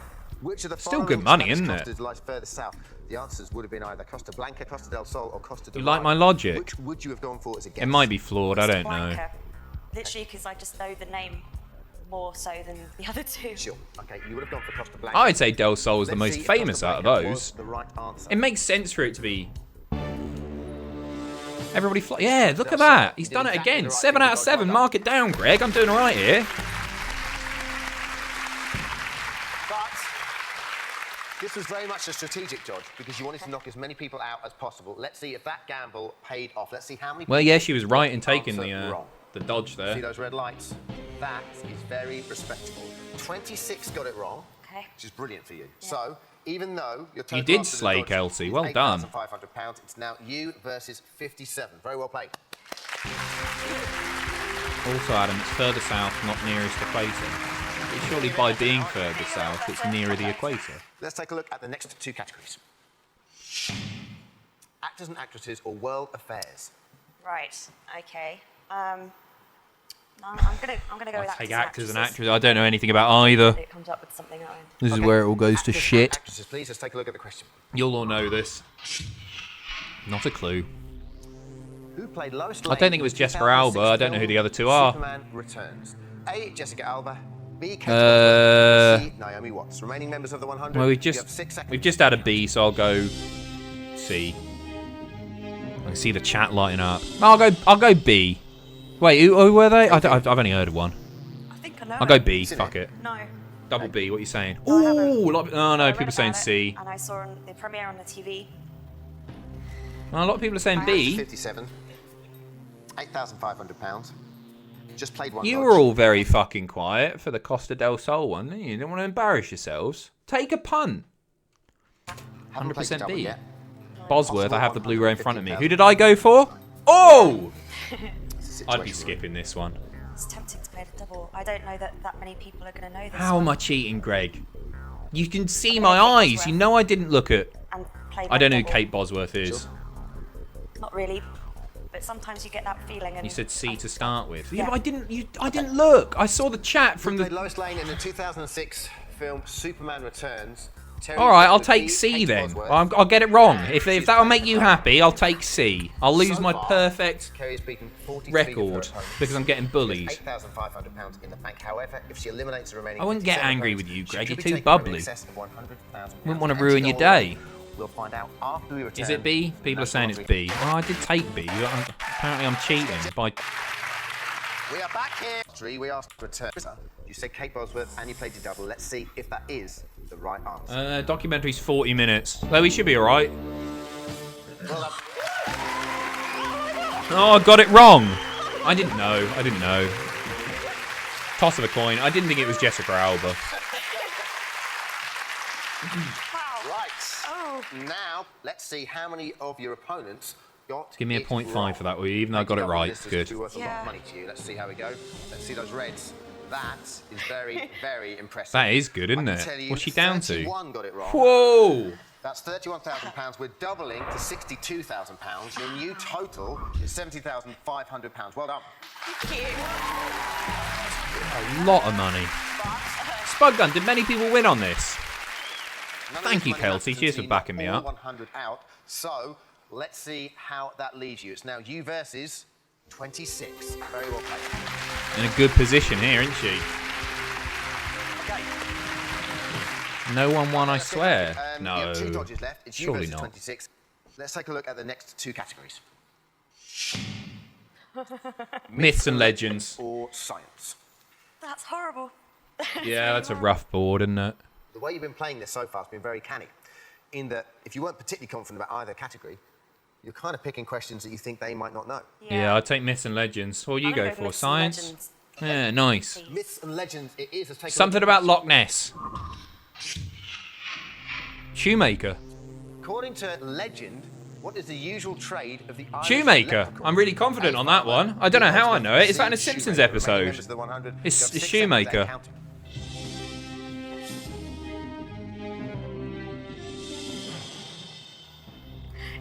Which of the Still following good money, Spanish isn't it? costas lies further south? The answers would have been either Costa Blanca, Costa del Sol, or Costa You Dorada. like my logic? Which would you have gone for as a guess? It might be flawed. I don't know. Blanca. Literally, because I just know the name more so than the other 2. Sure. Okay, you would have gone for Costa Blanca. I'd say Del Sol is the Let's most see if famous Costa out of Blanca was those. the right answer. It makes sense for it to be. Everybody fly. Yeah, look at that. He's done it again. 7 out of 7. Mark it down, Greg. I'm doing all right here. But this was very much a strategic dodge because you wanted to knock as many people out as possible. Let's see if that gamble paid off. Let's see how many. Well, yeah, she was right in got the taking answer the wrong. dodge See there. those red lights? That is very respectable. 26 got it wrong, Okay. which is brilliant for you. So Even though your total You did after the slay, dodge Kelsey. is Well done. £8,500, it's now you versus 57. Very well played. Also, Adam, it's further south, not nearest equator. But surely by being further south, it's nearer the equator. Let's take a look at the next two categories. Actors and actresses or world affairs. Right. Okay. No, I'm gonna go with Take actors actors and actresses. actresses. I don't know anything about either. It comes up with something that I- This is where it all goes to shit. Actresses, please. Let's take a look at the question. You'll all know this. Not a clue. Who played Lois I Lane don't think it was in the Jessica Alba. 2006 I don't know who film the other two are. Superman Returns. A. Jessica Alba. B. Kate Bosworth. C. Naomi Watts. Remaining members of the 100. Well, you have 6 seconds. we've just had a B, so I'll go C. I can see the chat lighting up. No, I'll go B. Wait, who were they? I've only heard of one. I think I know. I'll go it. B. Fuck it. No. Double B. What are you saying? No, I haven't. Ooh, oh no, I people read are saying about it, C. And I saw on the premiere on the TV. Well, a lot of people are saying B. 57. £8,500. Just played one. You dodge. were all very fucking quiet for the Costa del Sol one, didn't you? You didn't want to embarrass yourselves. Take a punt. Haven't played the 100% double B. yet. Bosworth, I have the Blu-ray in front of me. Who did I go for? Oh! I'd be skipping this one. It's tempting to play the double. I don't know that many people are going to know this. How one. am I cheating, Greg? You can see my eyes. You know I didn't look at... And play I don't know who double. Kate Bosworth is. Not really, but sometimes you get that feeling. And You said C to start with. Yeah. Yeah, but I didn't look. I saw the chat from Who played the... Lois Lane in the 2006 film Superman Returns. Terry All right, I'll Bosworth, take B. C Kate then. Bosworth. I'll get it wrong. If that'll make you happy, I'll take C. I'll lose So my far, perfect Kerry's beaten 43 record of her opponents. because I'm getting bullied. £8,500 in the bank. However, if she eliminates the remaining, I wouldn't get 57 angry opponents, with you, she Greg. could You're be too taking home in bubbly. excess of £100,000. Wouldn't want to And ruin she's your all in. day. We'll find out after we return. Is it B? People are saying it's B. Well, I did take B. Apparently I'm cheating by... We are back here. We asked to return. You said Kate Bosworth and you played the double. Let's see if that is the right answer. Documentary's 40 minutes. So we should be alright. Well done. Oh, I got it wrong. I didn't know. Toss of a coin. I didn't think it was Jessica Alba. Right. Now, let's see how many of your opponents got Give me a it 0.5 wrong. for that, will you? Even though I got it Double. right. This is Good. worth a lot of money to you. Let's see how we go. Let's see those reds. That is very, very impressive. That is good, isn't I can it? tell you What's she down to? 31 got it wrong. Whoa! That's £31,000. We're doubling to £62,000. Your new total is £70,500. Well done. Thank you. A lot of money. Spud Gun, did many people win on this? None of Thank this you, money Kelsey. happens Cheers for until you backing knock me all up. 100 out. So let's see how that leaves you. It's now you versus 26. Very well played. In a good position here, isn't she? Okay. No one won, I swear. You No. have 2 dodges left. It's you Surely versus not. 26. Let's take a look at the next 2 categories. Myths and legends. Or science. That's horrible. Yeah, that's a rough board, isn't it? The way you've been playing this so far has been very canny. In that, if you weren't particularly confident about either category, you're kind of picking questions that you think they might not know. Yeah, I'd take myths and legends. What do you I'm go gonna go for? myths and Science? legends. Yeah, nice. Myths and legends, it is. Let's take a Something look. about Loch Ness. Shoemaker. According to legend, what is the usual trade of the Irish Shoemaker. leprechaun? I'm really confident on that one. I don't know how I know it. Is that in a Simpsons episode? It's Shoemaker.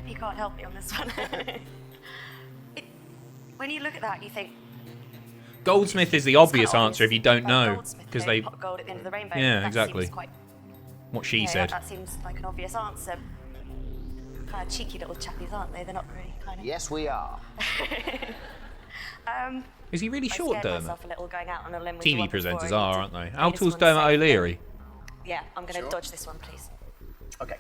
You can't help me on this one. When you look at that, you think Goldsmith is the obvious quite answer if you don't Like know. Goldsmith, Because you know, they... pot gold at the end of the rainbow. Yeah, That exactly. seems quite, What she you know, said. That seems like an obvious answer. Kind of cheeky little chappies, aren't they? They're not really kind of. Yes, we are. Is he really I short, scared Dermot? myself a little going out on a limb with you TV one before. presenters I are, need aren't to- they? I How just tall's wanna Dermot say- O'Leary? Yeah, I'm going to Sure. dodge this one, please. Okay.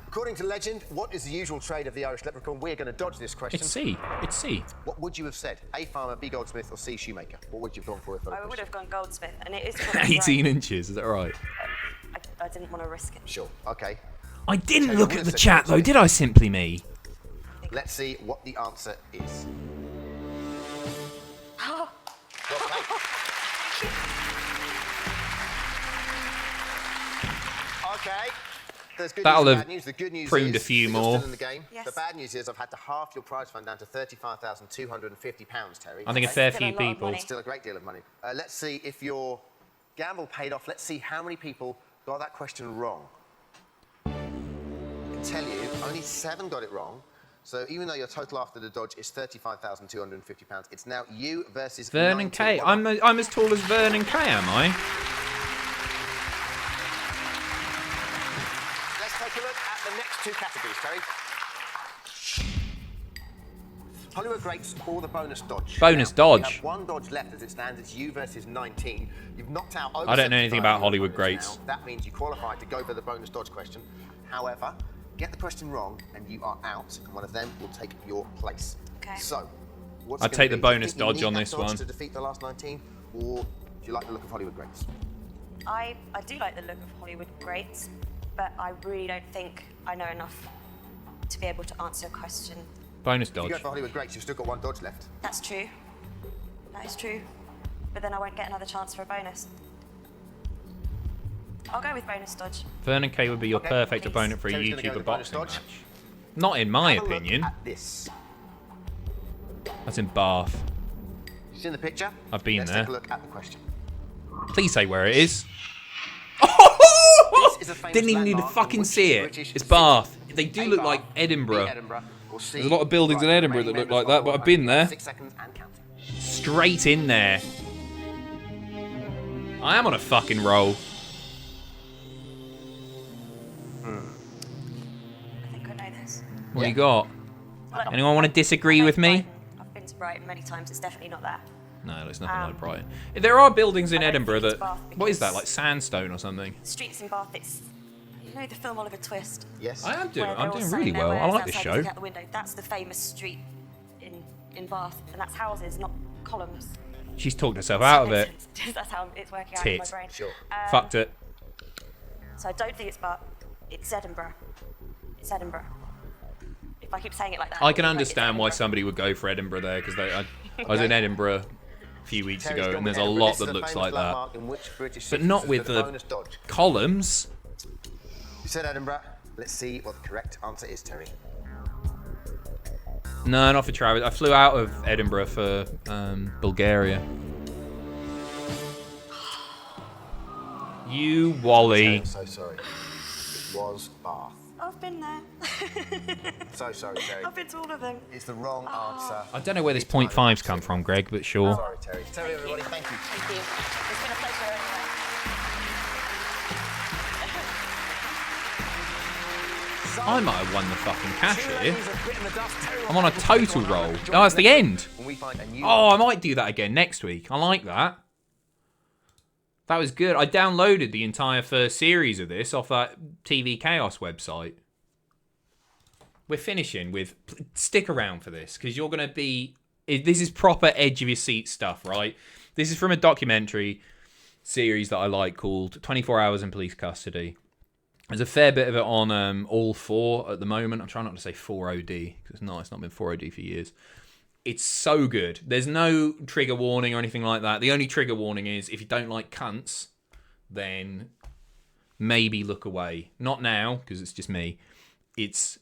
According to legend, what is the usual trade of the Irish leprechaun? We're going to dodge this question. It's C. It's C. What would you have said? A farmer, B Goldsmith, or C Shoemaker? What would you have gone for? I would have gone Goldsmith, and it is probably 18 right. inches, is that right? I didn't want to risk it. Sure. Okay. I didn't Tell you look what at the it said, chat though, did I, Simply Me? Let's see what the answer is. Okay. There's good That'll news and have bad news. The good news pruned a is few that you're more. still in the game. The bad news is I've had to halve your prize fund down to £35,250, Terry. I think a fair few people. Still a great deal of money. Let's see if your gamble paid off. Let's see how many people got that question wrong. I can tell you, only 7 got it wrong. So even though your total after the dodge is £35,250, it's now you versus Vernon 19. Kay. I'm as tall as Vernon Kay, am I? Let's take a look at the next 2 categories, Terry. Hollywood Greats or the bonus dodge. Bonus now, dodge. You have 1 dodge left as it stands. It's you versus 19. You've knocked out over I don't know anything 75 about Hollywood Greats. now. That means you qualified to go for the bonus dodge question. However, get the question wrong and you are out, and one of them will take your place. Okay. So, what's I'd it gonna take the be? Do you bonus think you dodge need on that this dodge one. to defeat the last 19, or do you like the look of Hollywood Greats? I do like the look of Hollywood Greats, but I really don't think I know enough to be able to answer a question. Bonus If you dodge. go for Hollywood Greats, you've still got 1 dodge left. That's true. That is true. But then I won't get another chance for a bonus. I'll go with bonus dodge. Vernon Kay would be your perfect opponent for a Terry's gonna go YouTuber with bonus boxing dodge. match. Not in my Have a look opinion. at this. That's in Bath. You seen the picture? I've been Let's there. take a look at the question. Please say where it is. This is a famous Didn't even need to landmark in fucking which see it. British It's city? Bath. They do A look Bath, like Edinburgh. B Edinburgh, or C There's a lot of buildings in Brighton. Edinburgh that Remaining look like members that, but of I've been there. 6 seconds and counting. Straight in there. I am on a fucking roll. I think I know this. What you got? Anyone want to disagree with me? I've been to Brighton many times. It's definitely not there. No, it's nothing like Brighton. There are buildings in Edinburgh think it's that... Bath What is that, because- like sandstone or something? Streets in Bath. It's you know the film Oliver Twist. Yes. I am doing. Where I'm they're all doing sat really in their well. I wares like this outside show. looking out the window. That's the famous street in Bath, and that's houses, not columns. She's talked herself out of it. That's how it's working out Tit. in my brain. Sure. Fucked it. So I don't think it's Bath. It's Edinburgh. It's Edinburgh. If I keep saying it like that. I it'll can be like understand why it's somebody would go for Edinburgh there, because I was in Edinburgh a few weeks Terry's ago, gone and with there's a Edinburgh. lot This is that a looks famous like that. landmark in which British But city not this with is the the bonus dodge. columns. You said Edinburgh. Let's see what the correct answer is, Terry. No, not for travel. I flew out of Edinburgh for Bulgaria. You Wally. Terry, I'm so sorry. It was Bath. I've been there. So sorry, Terry. I've been to all of them. It's the wrong answer. I don't know where this 0.5's come from, Greg, but sure. Sorry, Terry. Terry, everybody, thank you. Thank you. It's been a pleasure anyway. I might have won the fucking cash here. I'm on a total roll. Oh, that's the end. When we find a new Oh, I might do that again next week. I like that. That was good. I downloaded the entire first series of this off that TV Chaos website. We're finishing with... Stick around for this, because you're going to be... This is proper edge of your seat stuff, right? This is from a documentary series that I like called 24 Hours in Police Custody. There's a fair bit of it on All 4 at the moment. I'm trying not to say 4OD, because it's not been 4OD for years. It's so good. There's no trigger warning or anything like that. The only trigger warning is if you don't like cunts, then maybe look away. Not now, because it's just me. It's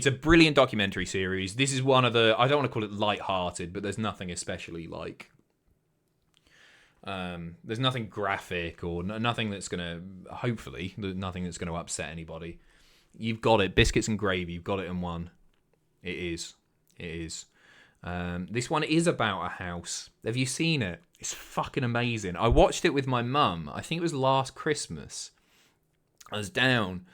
a brilliant documentary series. This is one of the... I don't want to call it light-hearted, but there's nothing especially like... there's nothing graphic or nothing that's going to... Hopefully, nothing that's going to upset anybody. You've got it. Biscuits and gravy. You've got it in one. It is. It is. This one is about a house. Have you seen it? It's fucking amazing. I watched it with my mum. I think it was last Christmas. I was down,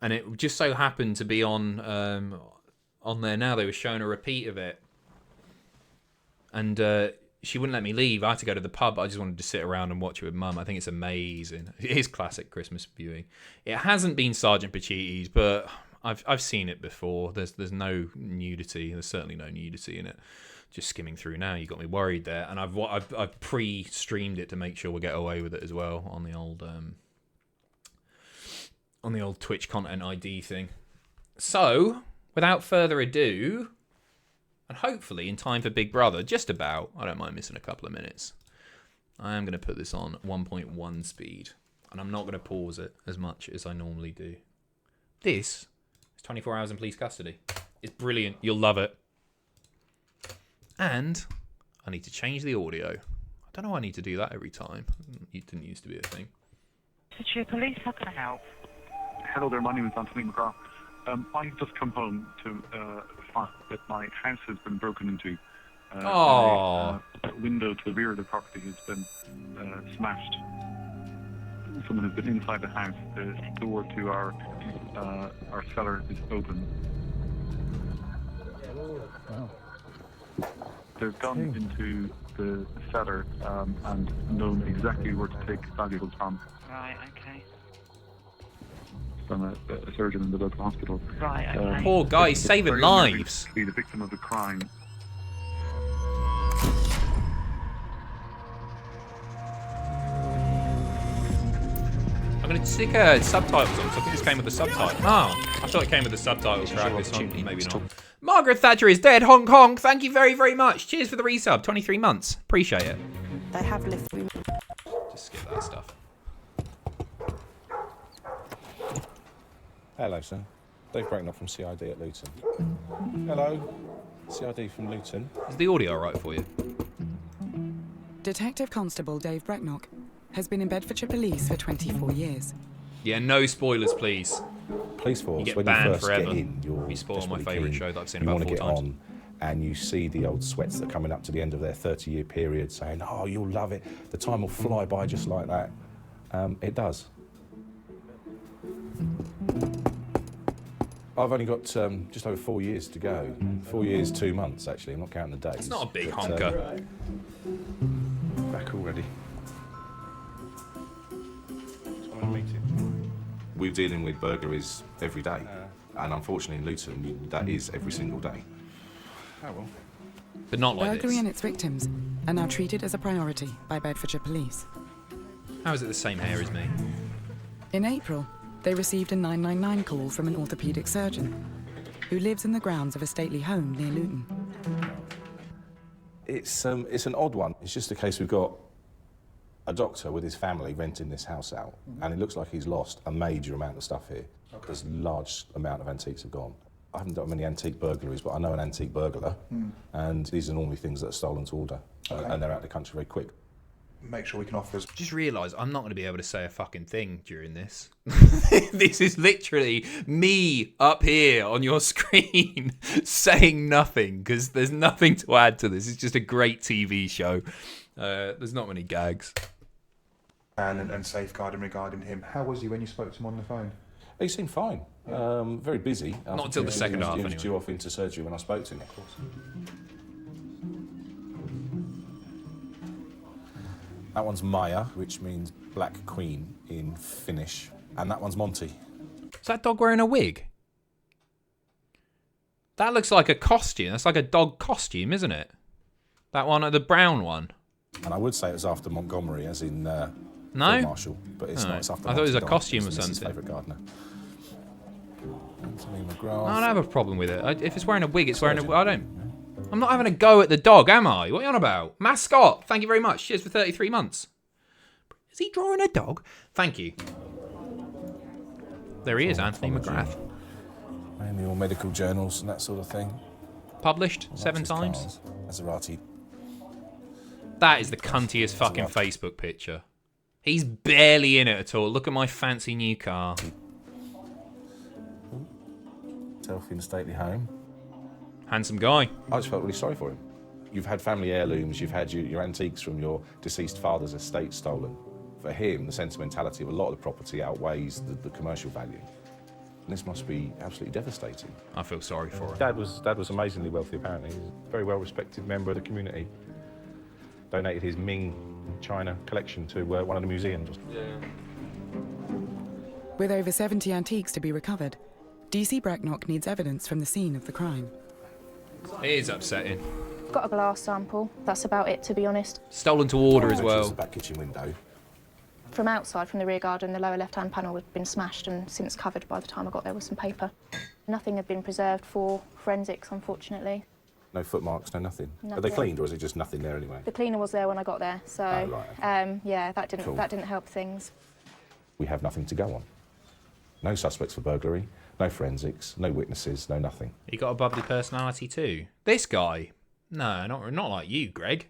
and it just so happened to be on there now. They were showing a repeat of it, and she wouldn't let me leave. I had to go to the pub. I just wanted to sit around and watch it with mum. I think it's amazing. It is classic Christmas viewing. It hasn't been Sergeant Pacitti's, but I've seen it before. There's no nudity. There's certainly no nudity in it. Just skimming through now, you got me worried there. And I've pre-streamed it to make sure we get away with it as well on the old Twitch content ID thing. So, without further ado, and hopefully in time for Big Brother, just about. I don't mind missing a couple of minutes. I am going to put this on 1.1 speed, and I'm not going to pause it as much as I normally do. This is 24 hours in police custody. It's brilliant. You'll love it. And I need to change the audio. I don't know why I need to do that every time. It didn't used to be a thing. Pacitti Police, how can I help? Hello there, my name is Anthony McGrath. I've just come home to find that my house has been broken into. Oh. My window to the rear of the property has been smashed. Someone has been inside the house. The door to our cellar is open. Wow. They've gone into the cellar and known exactly where to take valuables from. Right, okay. From a surgeon in the local hospital. Right, okay. Poor guy, It's saving very lives. unlikely to be the victim of the crime. I'm going to stick subtitles on, so I think this came with the subtitles. Oh, I thought it came with the subtitles track this one. Maybe not. Margaret Thatcher is dead. Hong Kong. Thank you very, very much. Cheers for the resub. 23 months. Appreciate it. They have lifted. Just skip that stuff. Hello, sir. Dave Bracknock from CID at Luton. Hello. CID from Luton. Is the audio alright for you? Detective Constable Dave Bracknock has been in Bedfordshire Police for 24 years. Yeah, no spoilers, please. Police force, You get when banned you first forever. get in, you're You spoil my desperately favourite keen. show that I've seen you about want to 4 get times. on, and you see the old sweats that are coming up to the end of their 30-year period saying, oh, you'll love it. The time will fly by just like that. It does. I've only got just over 4 years to go. 4 years, 2 months, actually. I'm not counting the days. It's not a big But, honker. Back already. Want to meet him? We're dealing with burglaries every day. And unfortunately in Luton, that is every single day. Oh well. But not like Burglary this. and its victims are now treated as a priority by Bedfordshire Police. How is it the same hair as me? In April, they received a 999 call from an orthopaedic surgeon who lives in the grounds of a stately home near Luton. It's an odd one. It's just a case we've got a doctor with his family renting this house out, and it looks like he's lost a major amount of stuff here. Okay. There's a large amount of antiques have gone. I haven't done many antique burglaries, but I know an antique burglar, and these are normally things that are stolen to order, and they're out of the country very quick. Make sure we can offer us. Just realised I'm not going to be able to say a fucking thing during this. This is literally me up here on your screen saying nothing, because there's nothing to add to this. It's just a great TV show. There's not many gags. And safeguarding regarding him. How was he when you spoke to him on the phone? He seemed fine. Very busy. Not until the second half, He was anyway. due off into surgery when I spoke to him. Of course. That one's Maya, which means Black Queen in Finnish, and that one's Monty. Is that dog wearing a wig? That looks like a costume. That's like a dog costume, isn't it? That one, the brown one. And I would say it was after Montgomery, as in No? Field Marshal, but it's Oh. not. It's after I thought it was a Martin costume Dykes, or Mrs. something. Favourite gardener. Anthony I McGrath. don't have a problem with it. If it's wearing a wig, it's wearing a wig. I don't. I'm not having a go at the dog, am I? What are you on about? Mascot, thank you very much. Cheers for 33 months. Is he drawing a dog? Thank you. There he is, Anthony McGrath. Mainly all medical journals and that sort of thing. Published 7 times. Maserati. That is the cuntiest fucking Facebook picture. He's barely in it at all. Look at my fancy new car. Selfie in a stately home. Handsome guy. I just felt really sorry for him. You've had family heirlooms, you've had your antiques from your deceased father's estate stolen. For him, the sentimentality of a lot of the property outweighs the commercial value. And this must be absolutely devastating. I feel sorry for him. Dad was amazingly wealthy, apparently. He's a very well-respected member of the community. Donated his Ming China collection to one of the museums. With over 70 antiques to be recovered, DC Bracknock needs evidence from the scene of the crime. It is upsetting. Got a glass sample. That's about it, to be honest. Stolen to order as well. The back kitchen window. From outside, from the rear garden, the lower left-hand panel had been smashed and since covered by the time I got there with some paper. Nothing had been preserved for forensics, unfortunately. No footmarks, no nothing. Are they Nothing. cleaned, or is it just nothing there anyway? The cleaner was there when I got there, so right, yeah, that didn't Cool. that didn't help things. We have nothing to go on. No suspects for burglary, No forensics, no witnesses, no nothing. He got a bubbly personality too. This guy? No, not like you, Greg.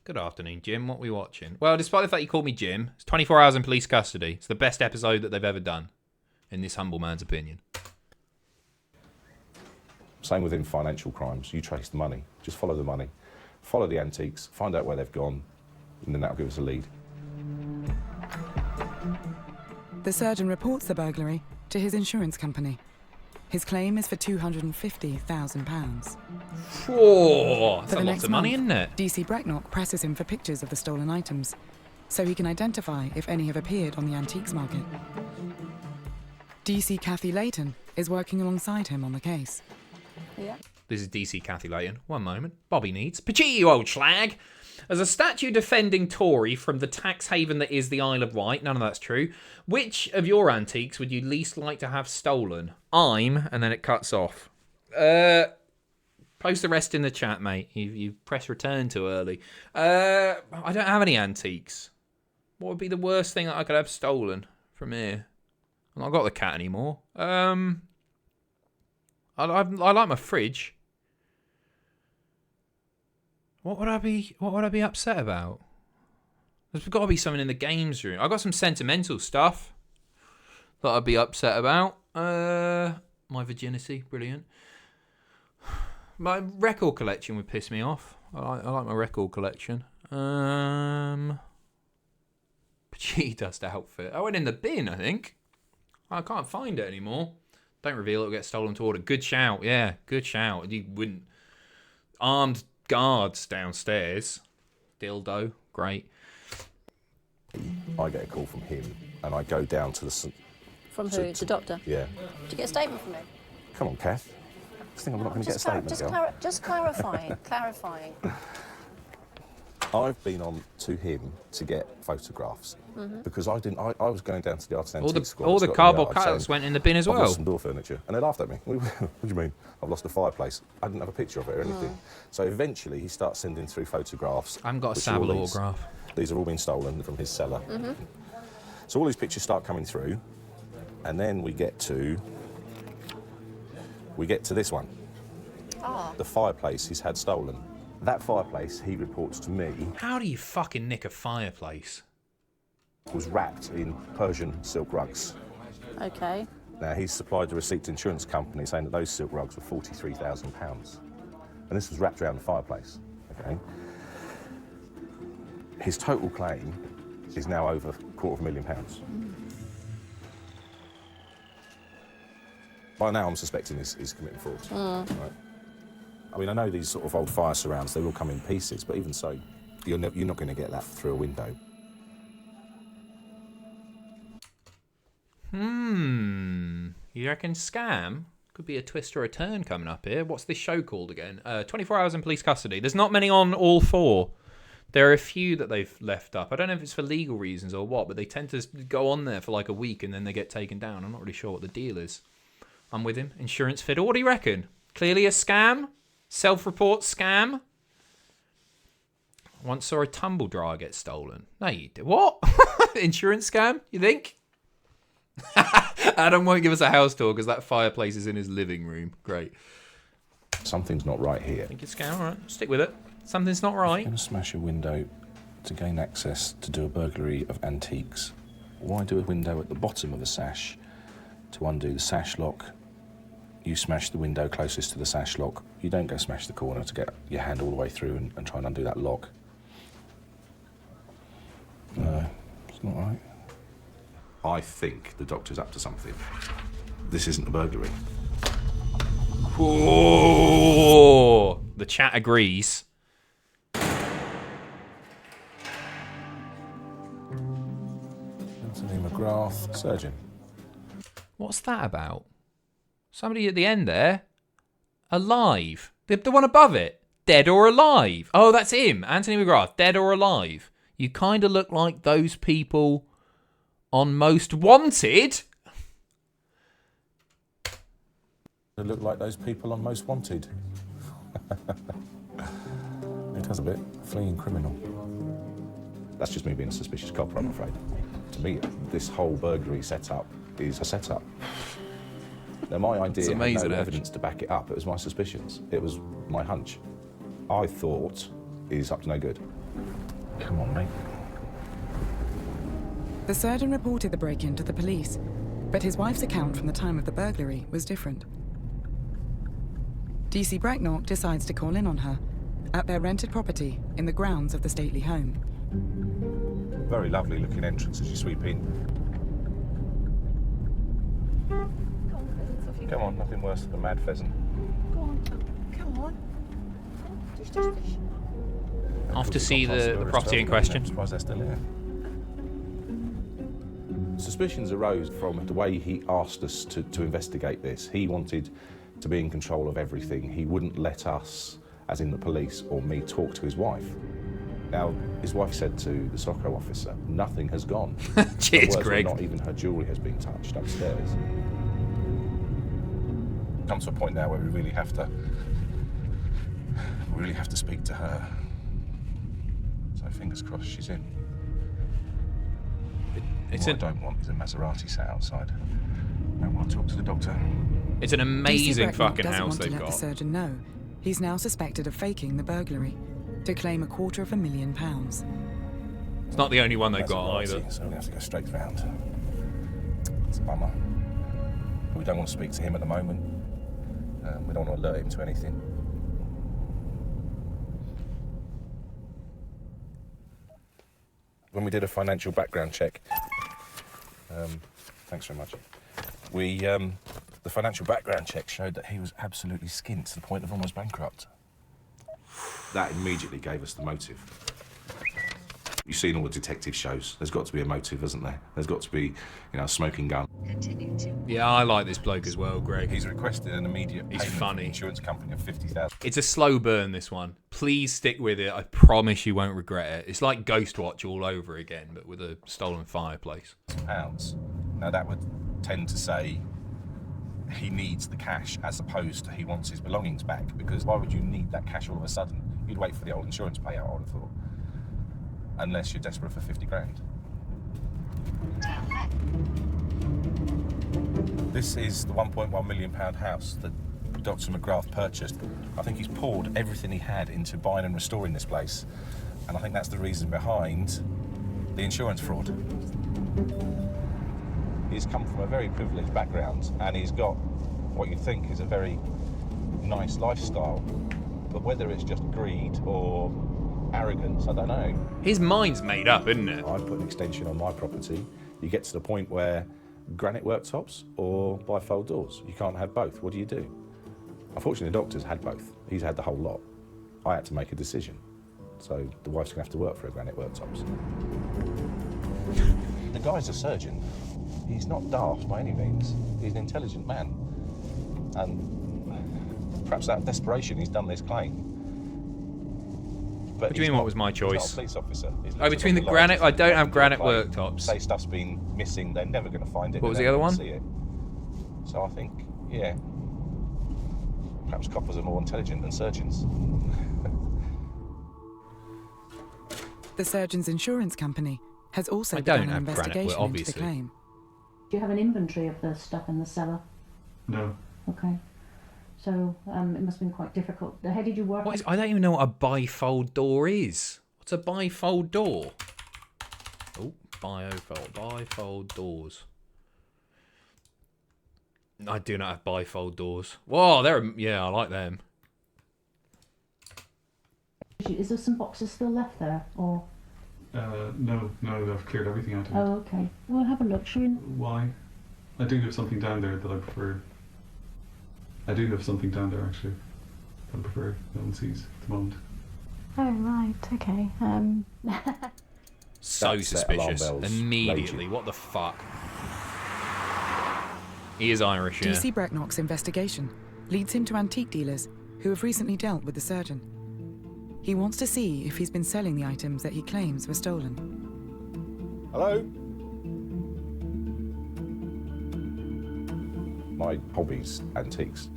Good afternoon, Jim. What are we watching? Well, despite the fact you called me Jim, it's 24 hours in police custody. It's the best episode that they've ever done, in this humble man's opinion. Same within financial crimes. You trace the money. Just follow the money. Follow the antiques. Find out where they've gone. And then that'll give us a lead. The surgeon reports the burglary to his insurance company. His claim is for £250,000. Whoa, that's For a the lot next of money, month, isn't it? DC Brecknock presses him for pictures of the stolen items, so he can identify if any have appeared on the antiques market. DC Kathy Layton is working alongside him on the case. Yeah. This is DC Kathy Layton. One moment. Bobby needs. Pacitti, you old schlag! As a statue defending Tory from the tax haven that is the Isle of Wight, none of that's true, which of your antiques would you least like to have stolen? I'm, and then it cuts off. Post the rest in the chat, mate. You pressed return too early. I don't have any antiques. What would be the worst thing that I could have stolen from here? I've not got the cat anymore. I like my fridge. What would I be upset about? There's got to be something in the games room. I've got some sentimental stuff that I'd be upset about. My virginity, brilliant. My record collection would piss me off. I like my record collection. Pacitti dust outfit. I went in the bin, I think. I can't find it anymore. Don't reveal it'll get stolen to order. Good shout, yeah, good shout. You wouldn't. Armed guards downstairs. Dildo, great. I get a call from him, and I go down to the... From who? The doctor? Yeah. Did you get a statement from him? Come on, Kath. I think I'm not going to get a statement, girl. Just clarifying. I've been on to him to get photographs because I was going down to the Arts and Antiques Squad. All the cardboard cutouts went in the bin as well. I've lost some door furniture, and they laughed at me. What do you mean? I've lost a fireplace. I didn't have a picture of it or anything. So eventually, he starts sending through photographs. I haven't got a Savile autograph. These have all been stolen from his cellar. So all these pictures start coming through, and then we get to this one. The fireplace he's had stolen. That fireplace, he reports to me... How do you fucking nick a fireplace? ...was wrapped in Persian silk rugs. Okay. Now, he's supplied the receipt to insurance company saying that those silk rugs were £43,000. And this was wrapped around the fireplace, okay? His total claim is now over £250,000. By now, I'm suspecting he's committing fraud. Right? I mean, I know these sort of old fire surrounds, they all come in pieces, but even so, you're not going to get that through a window. You reckon scam? Could be a twist or a turn coming up here. What's this show called again? 24 Hours in Police Custody. There's not many on all four. There are a few that they've left up. I don't know if it's for legal reasons or what, but they tend to go on there for like a week and then they get taken down. I'm not really sure what the deal is. I'm with him. Insurance fiddle. What do you reckon? Clearly a scam? Self-report scam? Once saw a tumble dryer get stolen. No, you did. What? Insurance scam, you think? Adam won't give us a house tour because that fireplace is in his living room. Great. Something's not right here. Think it's scam? All right, stick with it. Something's not right. I'm going to smash a window to gain access to do a burglary of antiques. Why do a window at the bottom of a sash to undo the sash lock? You smash the window closest to the sash lock. You don't go smash the corner to get your hand all the way through and try and undo that lock. No, it's not right. I think the doctor's up to something. This isn't a burglary. Whoa! The chat agrees. Anthony McGrath, surgeon. What's that about? Somebody at the end there. Alive. The one above it. Dead or alive. Oh, that's him. Anthony McGrath. Dead or alive. You kind of look like those people on Most Wanted. They look like those people on Most Wanted. It has a bit. Fleeing criminal. That's just me being a suspicious copper, I'm afraid. To me, this whole burglary setup is a setup. Now, my idea It's had amazing, no actually. evidence to back it up. It was my suspicions. It was my hunch. I thought he's up to no good. Come on, mate. The surgeon reported the break-in to the police, but his wife's account from the time of the burglary was different. DC Bracknell decides to call in on her at their rented property in the grounds of the stately home. Very lovely looking entrance as you sweep in. Come on, nothing worse than a mad pheasant. Go on, come on. Off to see the property in question. I'm surprised they're still here. Suspicions arose from the way he asked us to investigate this. He wanted to be in control of everything. He wouldn't let us, as in the police or me, talk to his wife. Now, his wife said to the SOCO officer, nothing has gone. Cheers, Her words were Greg. not even her jewellery has been touched upstairs. Come to a point now where we really have to speak to her. So fingers crossed she's in. What I don't want is a Maserati sat outside. I want to talk to the doctor. It's an amazing DC fucking doesn't house want to they've let got. the surgeon know. He's now suspected of faking the burglary to claim £250,000. It's not the only one they've That's got right, either. So we have to go straight round. It's a bummer. We don't want to speak to him at the moment. We don't want to alert him to anything. When we did a financial background check, thanks very much. The financial background check showed that he was absolutely skint to the point of almost bankrupt. That immediately gave us the motive. You've seen all the detective shows. There's got to be a motive, isn't there? There's got to be, a smoking gun. Yeah, I like this bloke as well, Greg. He's requested an immediate He's payment from funny. the insurance company of £50,000. It's a slow burn, this one. Please stick with it. I promise you won't regret it. It's like Ghostwatch all over again, but with a stolen fireplace. Now that would tend to say he needs the cash as opposed to he wants his belongings back, because why would you need that cash all of a sudden? You'd wait for the old insurance payout, I would have thought. Unless you're desperate for 50 grand. This is the £1.1 million house that Dr. McGrath purchased. I think he's poured everything he had into buying and restoring this place. And I think that's the reason behind the insurance fraud. He's come from a very privileged background and he's got what you'd think is a very nice lifestyle. But whether it's just greed or arrogance, I don't know. His mind's made up, isn't it? I'd put an extension on my property. You get to the point where granite worktops or bifold doors. You can't have both. What do you do? Unfortunately, the doctor's had both. He's had the whole lot. I had to make a decision. So the wife's going to have to work for her granite worktops. The guy's a surgeon. He's not daft by any means. He's an intelligent man. And perhaps out of desperation, he's done this claim. But What do you mean, what was my He's not choice? a police officer. He's Oh, looked between the along granite... I lines, don't have granite like, worktops. Say stuff's been missing, they're never going to find it. What was they're the other never one? gonna See it. So I think, yeah, perhaps coppers are more intelligent than surgeons. The surgeon's insurance company has also I begun don't an have granite, investigation into obviously. the claim. Do you have an inventory of the stuff in the cellar? No. Okay. So it must have been quite difficult. How did you work? What is, I don't even know what a bifold door is. What's a bifold door? Oh, bifold doors. I do not have bifold doors. Whoa, yeah, I like them. Is there some boxes still left there, or? No, I've cleared everything out of it. Oh, okay. Well, have a look. Shall we? Why? I do have something down there that I prefer. I do have something down there actually that I prefer no one sees at the moment. Oh right. Okay. So That set alarm suspicious. bells Immediately. raging. What the fuck? He is Irish, yeah. DC Brecknock's investigation leads him to antique dealers who have recently dealt with the surgeon. He wants to see if he's been selling the items that he claims were stolen. Hello? My hobby's antiques.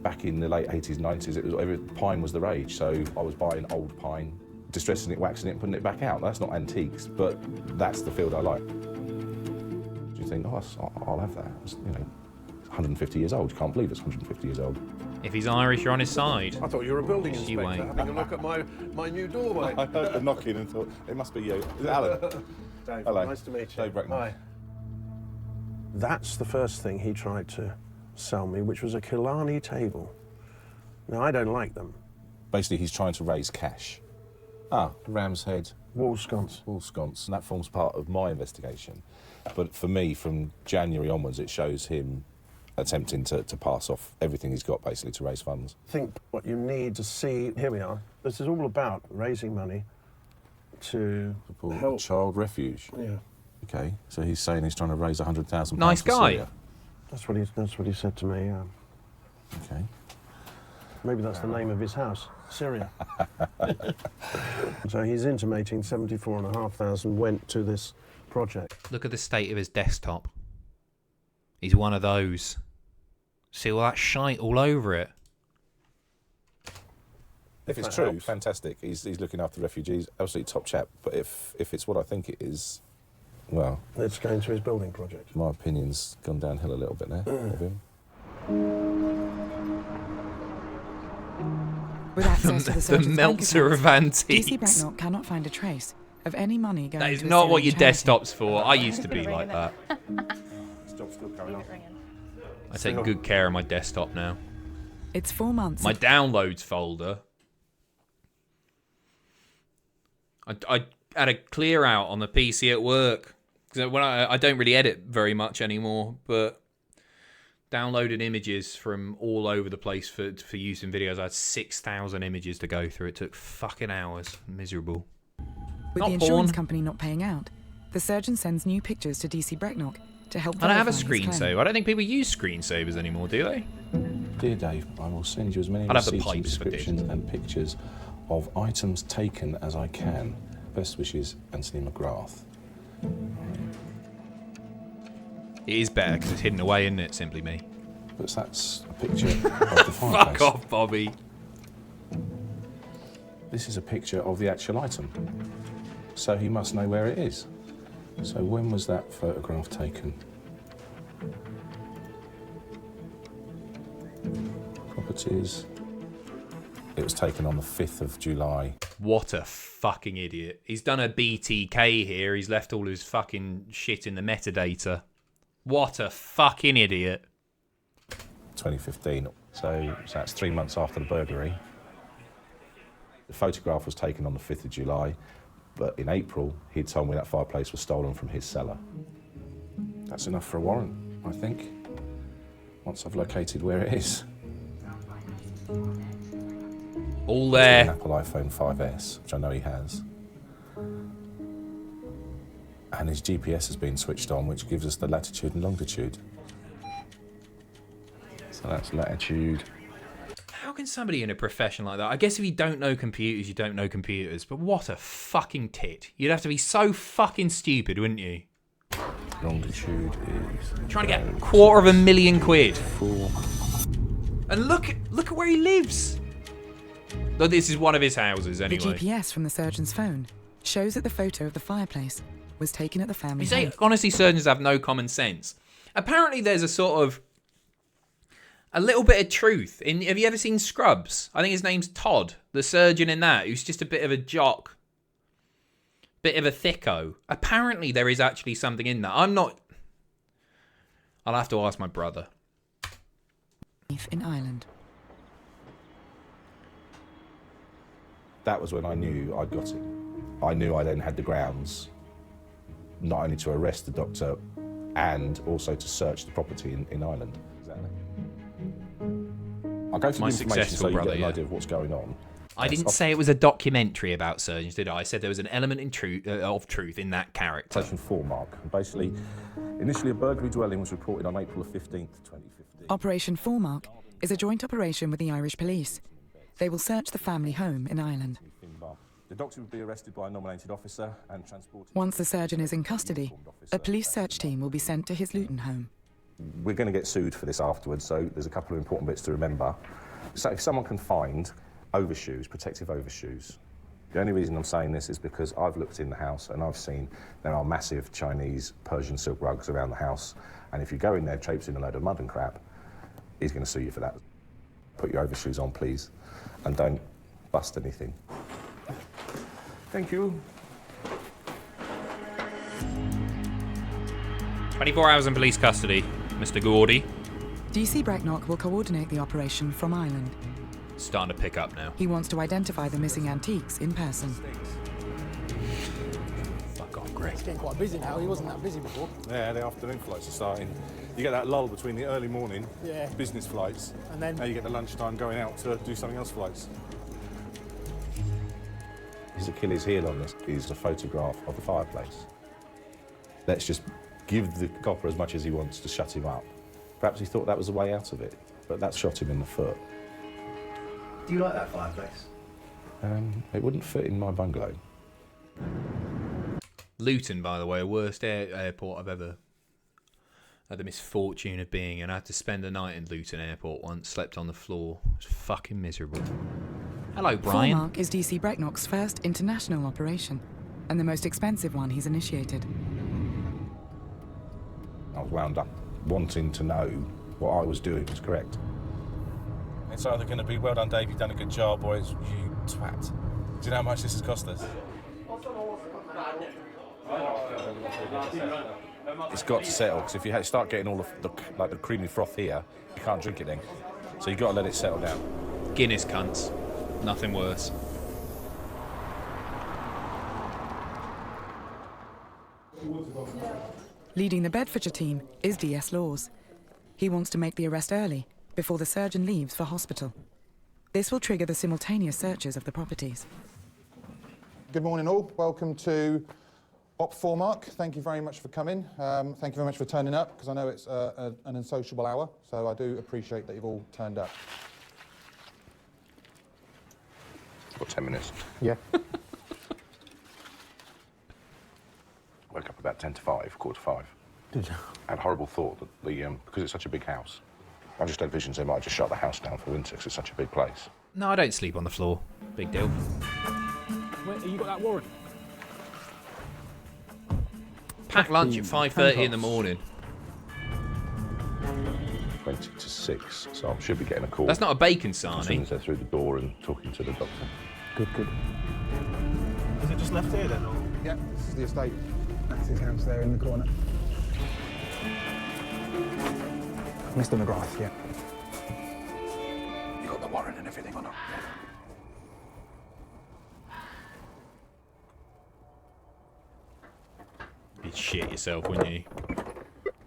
Back in the late 80s, 90s, pine was the rage, so I was buying old pine, distressing it, waxing it, and putting it back out. That's not antiques, but that's the field I like. think, oh, I'll have that. It's, you know, 150 years old. You can't believe it's 150 years old. If he's Irish, you're on his side. I thought you were a building You inspector, ain't. having a look at my new doorway. I heard the knocking and thought, it must be you. Is it Alan? Dave, Hello. nice to meet you. Dave Breckman. Hi. That's the first thing he tried to sell me, which was a Killarney table. Now, I don't like them. Basically, he's trying to raise cash. Ah, Ram's Head. Wall sconce. Wall sconce. And that forms part of my investigation. But for me, from January onwards, it shows him attempting to pass off everything he's got, basically, to raise funds. I think what you need to see... Here we are. This is all about raising money to help... Child refuge. Yeah. Okay, so he's saying he's trying to raise £100,000. Nice guy. Syria. That's what he said to me, yeah. Okay. Maybe that's the name of his house, Syria. So he's intimating 74,500 went to this project. Look at the state of his desktop. He's one of those. See all that shite all over it. If it's That true, helps. fantastic. He's looking after refugees, absolutely top chap. But if it's what I think it is, well... It's going to his building project. My opinion's gone downhill a little bit there of him. With access to the The surgeon's bank melter accounts, of antiques. DC Bracknell cannot find a trace of any money going That is to a not what Syrian your charity. desktop's for. I used to be like that. This job's still carrying on. I take good care of my desktop now. It's 4 months. My downloads folder. I had a clear out on the PC at work. Because when I don't really edit very much anymore, but downloaded images from all over the place for use in videos. I had 6,000 images to go through. It took fucking hours. Miserable. With Not the insurance porn. company not paying out, the surgeon sends new pictures to DC Brecknock to help I don't have a verify his claim. screensaver. I don't think people use screensavers anymore, do they? Dear Dave, I will send you as many I'd have the receipts and pipes if I did. descriptions and pictures of items taken as I can. Best wishes, Anthony McGrath. It is better because it's hidden away, isn't it? Simply me. But that's a picture of the fireplace. Fuck off, Bobby. This is a picture of the actual item. So he must know where it is. So when was that photograph taken? Properties. It was taken on the 5th of July. What a fucking idiot. He's done a BTK here. He's left all his fucking shit in the metadata. What a fucking idiot. 2015. So that's 3 months after the burglary. The photograph was taken on the 5th of July, but in April, he'd told me that fireplace was stolen from his cellar. That's enough for a warrant, I think, once I've located where it is. All there. An Apple iPhone 5S, which I know he has. And his GPS has been switched on, which gives us the latitude and longitude. So that's latitude. How can somebody in a profession like that... I guess if you don't know computers, you don't know computers. But what a fucking tit. You'd have to be so fucking stupid, wouldn't you? Longitude is... Trying to get £250,000. And look at where he lives. Look, this is one of his houses, anyway. The GPS from the surgeon's phone shows that the photo of the fireplace was taken at the family You say, home. honestly, surgeons have no common sense. Apparently, there's a sort of... a little bit of truth. Have you ever seen Scrubs? I think his name's Todd, the surgeon in that, who's just a bit of a jock. Bit of a thicko. Apparently, there is actually something in that. I'm not... I'll have to ask my brother. In Ireland. That was when I knew I'd got it. I knew I then had the grounds not only to arrest the doctor and also to search the property in Ireland. Exactly. I'll go through My the information successful so you brother, get an yeah. idea of what's going on. I didn't say it was a documentary about surgeons, did I? I said there was an element of truth in that character. Section 4, Mark. Basically, initially a burglary dwelling was reported on April 15th, 2015. Operation Foremark is a joint operation with the Irish police. They will search the family home in Ireland. The doctor would be arrested by a nominated officer and transported... Once the surgeon is in custody, a police search team will be sent to his Luton home. We're going to get sued for this afterwards, so there's a couple of important bits to remember. So if someone can find overshoes, protective overshoes, The only reason I'm saying this is because I've looked in the house and I've seen there are massive Chinese Persian silk rugs around the house, and if you go in there traipsing a load of mud and crap, he's going to sue you for that. Put your overshoes on, please, and don't bust anything. Thank you. 24 hours in police custody, Mr. Gordy. DC Brecknock will coordinate the operation from Ireland. Starting to pick up now. He wants to identify the missing antiques in person. Fuck off, Greg. It's getting quite busy now. He wasn't that busy before. Yeah, the afternoon flights are starting. You get that lull between the early morning business flights, and then now you get the lunchtime going out to do something else flights. His Achilles heel on this is a photograph of the fireplace. Let's just give the copper as much as he wants to shut him up. Perhaps he thought that was the way out of it, but that shot him in the foot. Do you like that fireplace? It wouldn't fit in my bungalow. Luton, by the way, worst airport I've ever had the misfortune of being in. I had to spend a night in Luton Airport once, slept on the floor. It was fucking miserable. Hello, Brian. Foremark is DC Brecknock's first international operation, and the most expensive one he's initiated. I was wound up wanting to know what I was doing was correct. It's either going to be, well done, Dave, you've done a good job, or it's, you twat. Do you know how much this has cost us? It's got to settle, because if you start getting all of the creamy froth here, you can't drink it then. So you've got to let it settle down. Guinness cunts. Nothing worse. Leading the Bedfordshire team is DS Laws. He wants to make the arrest early, before the surgeon leaves for hospital. This will trigger the simultaneous searches of the properties. Good morning all, welcome to Op 4 Mark. Thank you very much for coming. Thank you very much for turning up, because I know it's an unsociable hour, so I do appreciate that you've all turned up. Got 10 minutes. Yeah. Woke up about 10 to 5, quarter to 5. Did you? I had a horrible thought that because it's such a big house, I just had visions they might just shut the house down for winter because it's such a big place. No, I don't sleep on the floor. Big deal. Wait, you got that warrant? Packed lunch at 5:30 in the morning. 20 to 6, so I should be getting a call. That's not a bacon As soon sarnie. as they're through the door and talking to the doctor. Good, good. Is it just left here then? Or? Yeah, this is the estate. That's his house there in the corner. Mr. McGrath, yeah. You got the warrant and everything or not? You'd shit yourself, wouldn't you?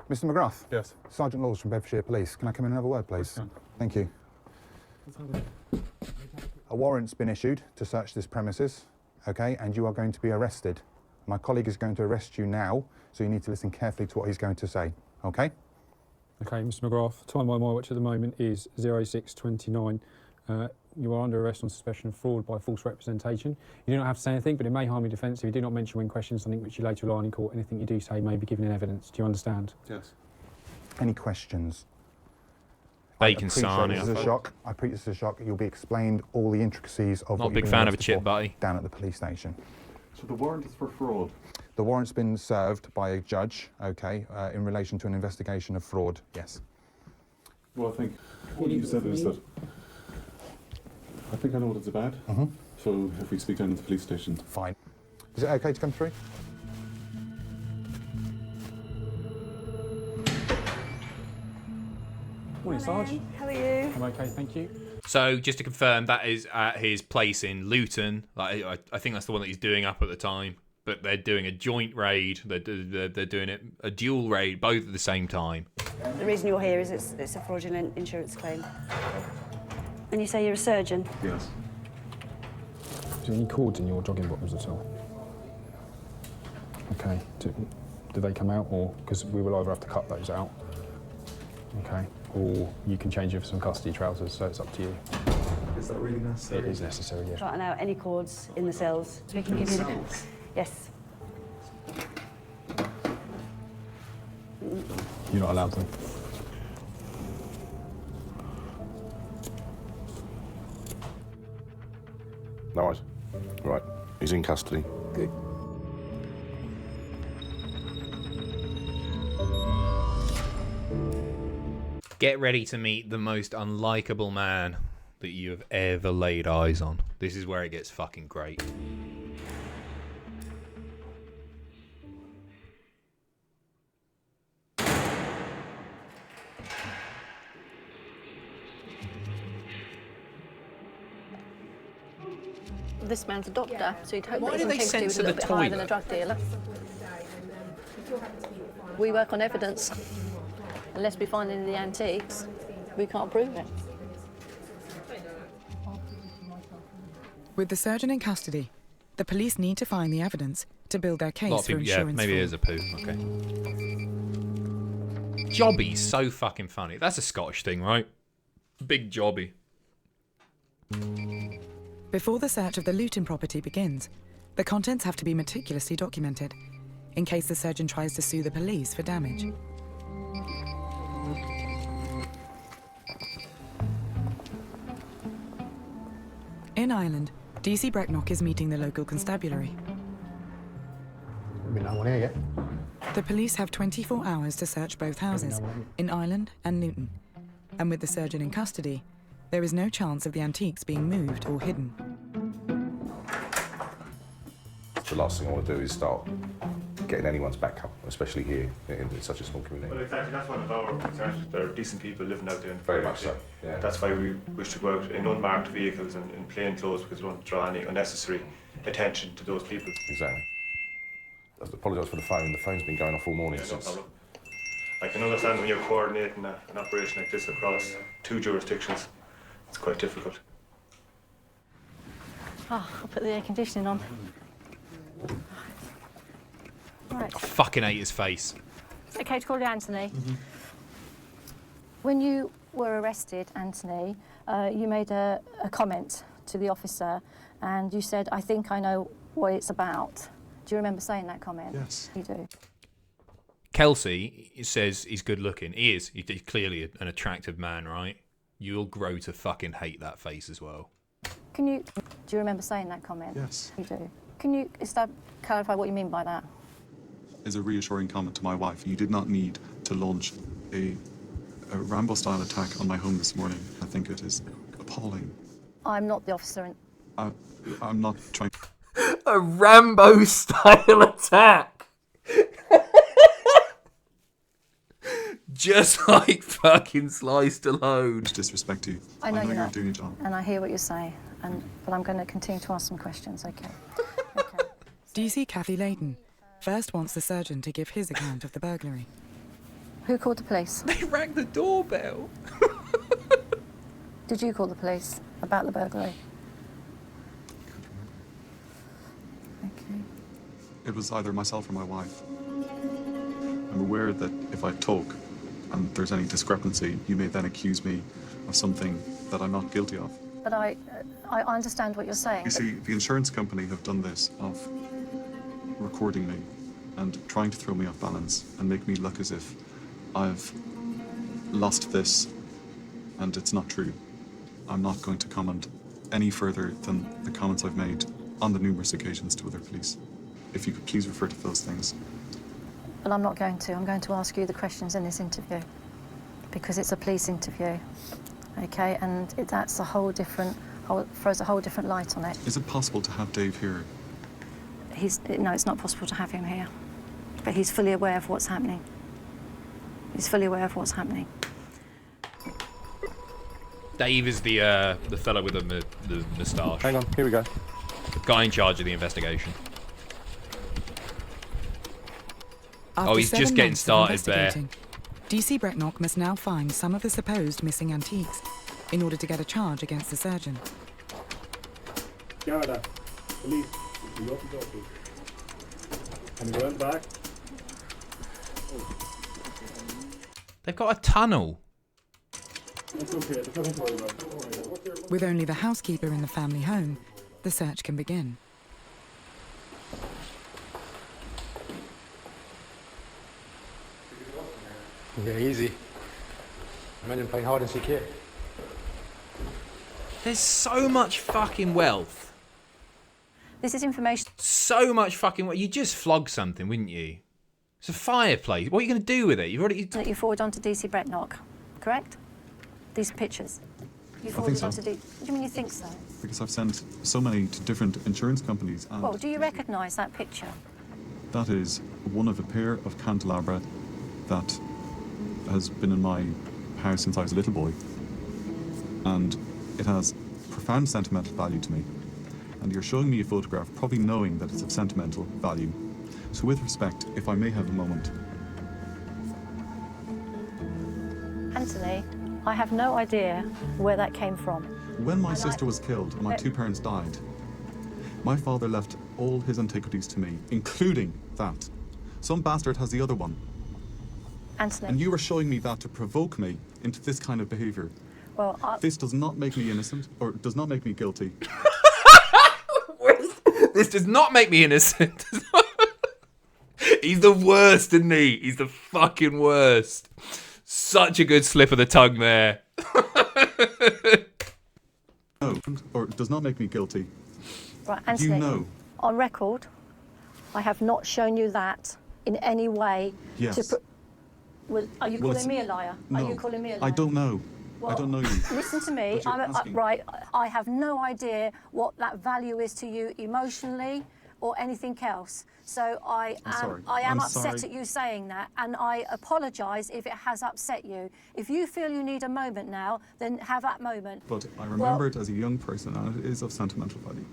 Mr. McGrath? Yes. Sergeant Laws from Bedfordshire Police. Can I come in and have a word, please? Thank you. A warrant's been issued to search this premises, okay, and you are going to be arrested. My colleague is going to arrest you now, so you need to listen carefully to what he's going to say, okay? Okay, Mr. McGrath, time by my watch at the moment is 06:29. You are under arrest on suspicion of fraud by false representation. You do not have to say anything, but it may harm your defence if you do not mention when questioned something which you later rely on in court. Anything you do say may be given in evidence. Do you understand? Yes. Any questions? Bacon I appreciate sarnie. this is a shock. I appreciate this is a shock. You'll be explained all the intricacies of Not what a big you've been fan of a arrested chip for butty. down at the police station. So the warrant is for fraud? The warrant's been served by a judge, okay, in relation to an investigation of fraud, yes. Well, I think what you said is that I think I know what it's about. So if we speak down at the police station. Fine. Is it okay to come through? Morning, Sarge. How are you? I'm okay, thank you. So, just to confirm, that is at his place in Luton. Like, I think that's the one that he's doing up at the time. But they're doing a joint raid. They're doing it a dual raid, both at the same time. The reason you're here is it's a fraudulent insurance claim. And you say you're a surgeon? Yes. Is there any cords in your jogging bottoms at all? Okay. Do they come out, or because we will either have to cut those out, okay, or you can change it for some custody trousers. So it's up to you. Is that really necessary? It is necessary, yeah. Right now, any cords in the cells. We can give you the... Yes. You're not allowed them. No worries. Right, he's in custody. Good. Get ready to meet the most unlikable man that you have ever laid eyes on. This is where it gets fucking great. This man's a doctor, so you'd hope Why that do his they integrity was a censor little the bit higher than a toilet? drug dealer. We work on evidence. Unless we find any of the antiques, we can't prove it. With the surgeon in custody, the police need to find the evidence to build their A case lot of for people, yeah, insurance maybe it is fraud. a poo. Okay. Jobby's so fucking funny. That's a Scottish thing, right? Big jobby. Before the search of the Luton property begins, the contents have to be meticulously documented, in case the surgeon tries to sue the police for damage. In Ireland, DC Brecknock is meeting the local constabulary. No one here yet. The police have 24 hours to search both houses, in Ireland and Newton. And with the surgeon in custody, there is no chance of the antiques being moved or hidden. The last thing I want to do is start getting anyone's back up, especially here in such a small community. Well, exactly, that's one of our concerns. There are decent people living out there. In the Very community. much so, yeah. That's why we wish to go out in unmarked vehicles and in plain clothes, because we don't draw any unnecessary attention to those people. Exactly. I apologise for the phone. The phone's been going off all morning Yeah, no since. problem. I can understand when you're coordinating an operation like this across 2 jurisdictions. It's quite difficult. Oh, I'll put the air conditioning on. Right. I fucking hate his face. It's okay to call you Anthony. When you were arrested, Anthony, you made a comment to the officer and you said, "I think I know what it's about." Do you remember saying that comment? Yes. You do. Kelsey says he's good looking. He is. He's clearly an attractive man, right? You'll grow to fucking hate that face as well. Do you remember saying that comment? Yes. You do. Can you clarify what you mean by that? Is a reassuring comment to my wife. You did not need to launch a Rambo-style attack on my home this morning. I think it is appalling. I'm not the officer. I'm not trying. A Rambo-style attack. Just like fucking Sly Stallone. Disrespect you. I know you're not. doing your job. And I hear what you're saying, but I'm going to continue to ask some questions, okay? DC Kathy Layton first wants the surgeon to give his account of the burglary. Who called the police? They rang the doorbell. Did you call the police about the burglary? Okay. It was either myself or my wife. I'm aware that if I talk and there's any discrepancy, you may then accuse me of something that I'm not guilty of. But I understand what you're saying. You see, the insurance company have done this of recording me and trying to throw me off balance and make me look as if I've lost this and it's not true. I'm not going to comment any further than the comments I've made on the numerous occasions to other police. If you could please refer to those things. But I'm not going to. I'm going to ask you the questions in this interview because it's a police interview, okay? And that's a throws a whole different light on it. Is it possible to have Dave here? No, it's not possible to have him here, but he's fully aware of what's happening. He's fully aware of what's happening. Dave is the fellow with the moustache. Hang on, here we go. The guy in charge of the investigation. After He's 7 just getting months of started there. investigating, DC Brecknock must now find some of the supposed missing antiques in order to get a charge against the surgeon. Garda, police, you open the door, please. And we went back. They've got a tunnel. That's okay, there's nothing to worry about. Don't worry. With only the housekeeper in the family home, the search can begin. Yeah, easy. Imagine playing hide and seek here. There's so much fucking wealth This is information. So much fucking... You just flog something, wouldn't you? It's a fireplace. What are you going to do with it? You've already... That you forward on to DC Brecknock, correct? These pictures. You think so. on to What do you mean you think so? Because I've sent so many to different insurance companies, and Well, do you recognise that picture? that is one of a pair of candelabra that has been in my house since I was a little boy. And it has profound sentimental value to me. And you're showing me a photograph, probably knowing that it's of sentimental value. So with respect, if I may have a moment. Anthony, I have no idea where that came from. When my sister was killed and my two parents died, my father left all his antiquities to me, including that. Some bastard has the other one. Anthony. And you are showing me that to provoke me into this kind of behaviour. Well, This does not make me innocent, or does not make me guilty. This does not make me innocent. He's the worst, isn't he? He's the fucking worst. Such a good slip of the tongue there. No, or does not make me guilty. Right, Anthony, You know. on record, I have not shown you that in any way. Yes. Are you Well, calling me a liar? No, Are you calling me a liar? I don't know. I Well, don't know you. Listen to me. But you're asking. Right, I have no idea what that value is to you emotionally or anything else. So I am I'm upset sorry. at you saying that, and I apologise if it has upset you. If you feel you need a moment now, then have that moment. But I remember it as a young person, and it is of sentimental value.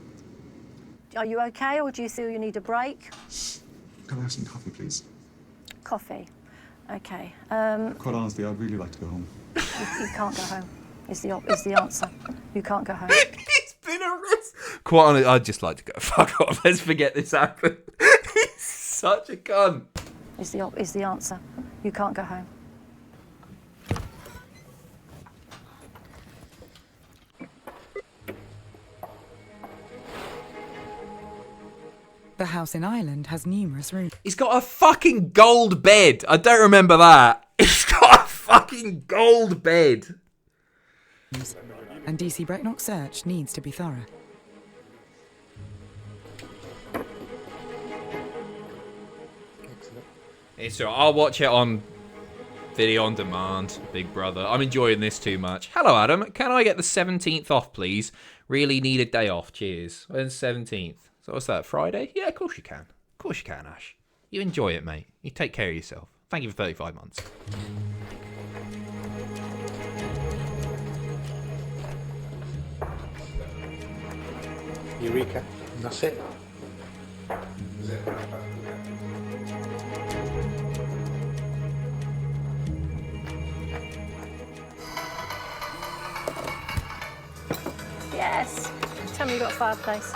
Are you okay, or do you feel you need a break? Can I have some coffee, please? Coffee. Okay. Quite honestly, I'd really like to go home. You can't go home. Is the answer. You can't go home. It's been a risk. Quite honestly, I'd just like to go fuck off. Let's forget this happened. He's such a cunt. Is the answer. You can't go home. The house in Ireland has numerous rooms. He's got a fucking gold bed. I don't remember that. He's got a fucking gold bed. And DC Brecknock's search needs to be thorough. It's alright. I'll watch it on video on demand, big brother. I'm enjoying this too much. Hello, Adam. Can I get the 17th off, please? Really need a day off. Cheers. When's 17th? So what's that, Friday? Yeah, of course you can. Of course you can, Ash. You enjoy it, mate. You take care of yourself. Thank you for 35 months. Eureka. That's it. Yes. Tell me you got a fireplace.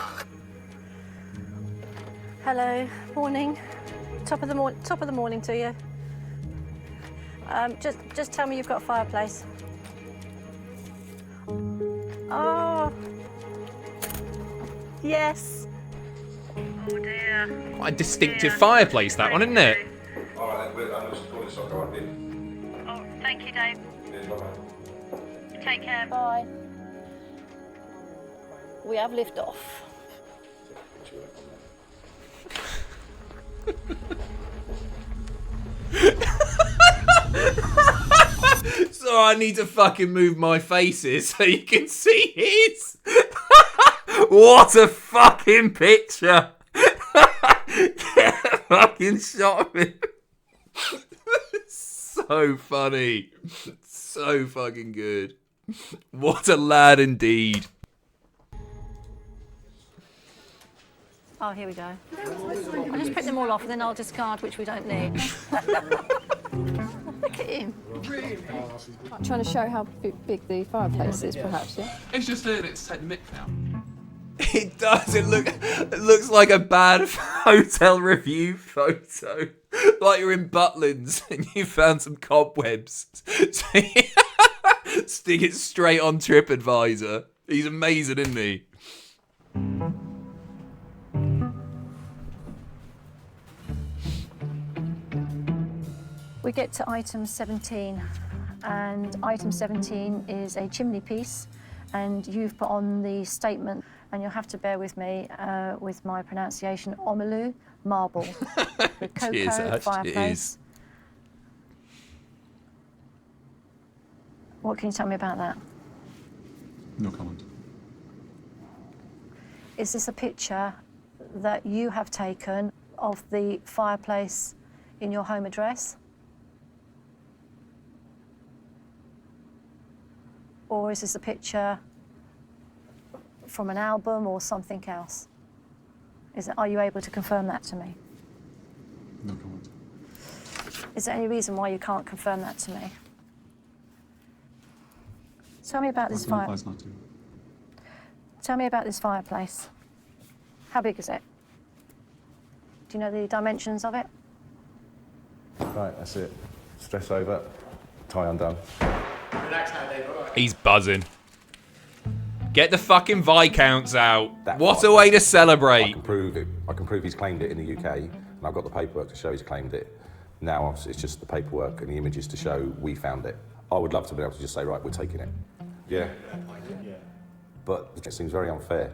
Hello. Morning. Top of the morning to you. Just tell me you've got a fireplace. Oh. Yes. Oh dear. Quite a distinctive fireplace, that one, isn't it? All right, I'm just calling this all right. Oh, thank you, Dave. Bye-bye. Take care. Bye. We have lift off. So I need to fucking move my faces so you can see his. What a fucking picture. Get a fucking shot of it. So funny. So fucking good. What a lad indeed. Oh, here we go. I'll just print them all off and then I'll discard which we don't need. Look at him. Trying to show how big the fireplace is, perhaps, yeah? It's just doing it to take the mick now. It does. It looks like a bad hotel review photo. Like you're in Butlins and you found some cobwebs. Stick it straight on TripAdvisor. He's amazing, isn't he? We get to item 17, and item 17 is a chimney piece, and you've put on the statement, and you'll have to bear with me with my pronunciation, Omalu marble, the cocoa fireplace. What can you tell me about that? No comment. Is this a picture that you have taken of the fireplace in your home address? Or is this a picture from an album or something else? Are you able to confirm that to me? No comment. Is there any reason why you can't confirm that to me? Tell me about this fire. Tell me about this fireplace. How big is it? Do you know the dimensions of it? Right, that's it. Stress over, tie undone. Relax now, Dave. All right. He's buzzing. Get the fucking Viscounts out. What a way to celebrate. I can prove it. I can prove he's claimed it in the UK, and I've got the paperwork to show he's claimed it. Now obviously it's just the paperwork and the images to show we found it. I would love to be able to just say, right, we're taking it. Yeah. But it seems very unfair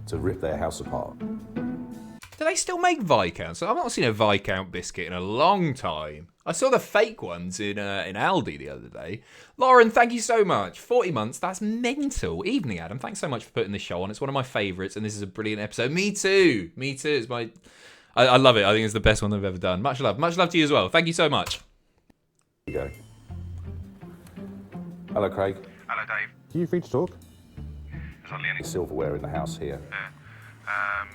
to rip their house apart. Do they still make Viscounts? I've not seen a Viscount biscuit in a long time. I saw the fake ones in Aldi the other day. Lauren, thank you so much. 40 months, that's mental. Evening, Adam. Thanks so much for putting this show on. It's one of my favourites, and this is a brilliant episode. Me too. Me too. It's my... I love it. I think it's the best one I've ever done. Much love. Much love to you as well. Thank you so much. Here you go. Hello, Craig. Hello, Dave. Are you free to talk? There's hardly any Silverware in the house here.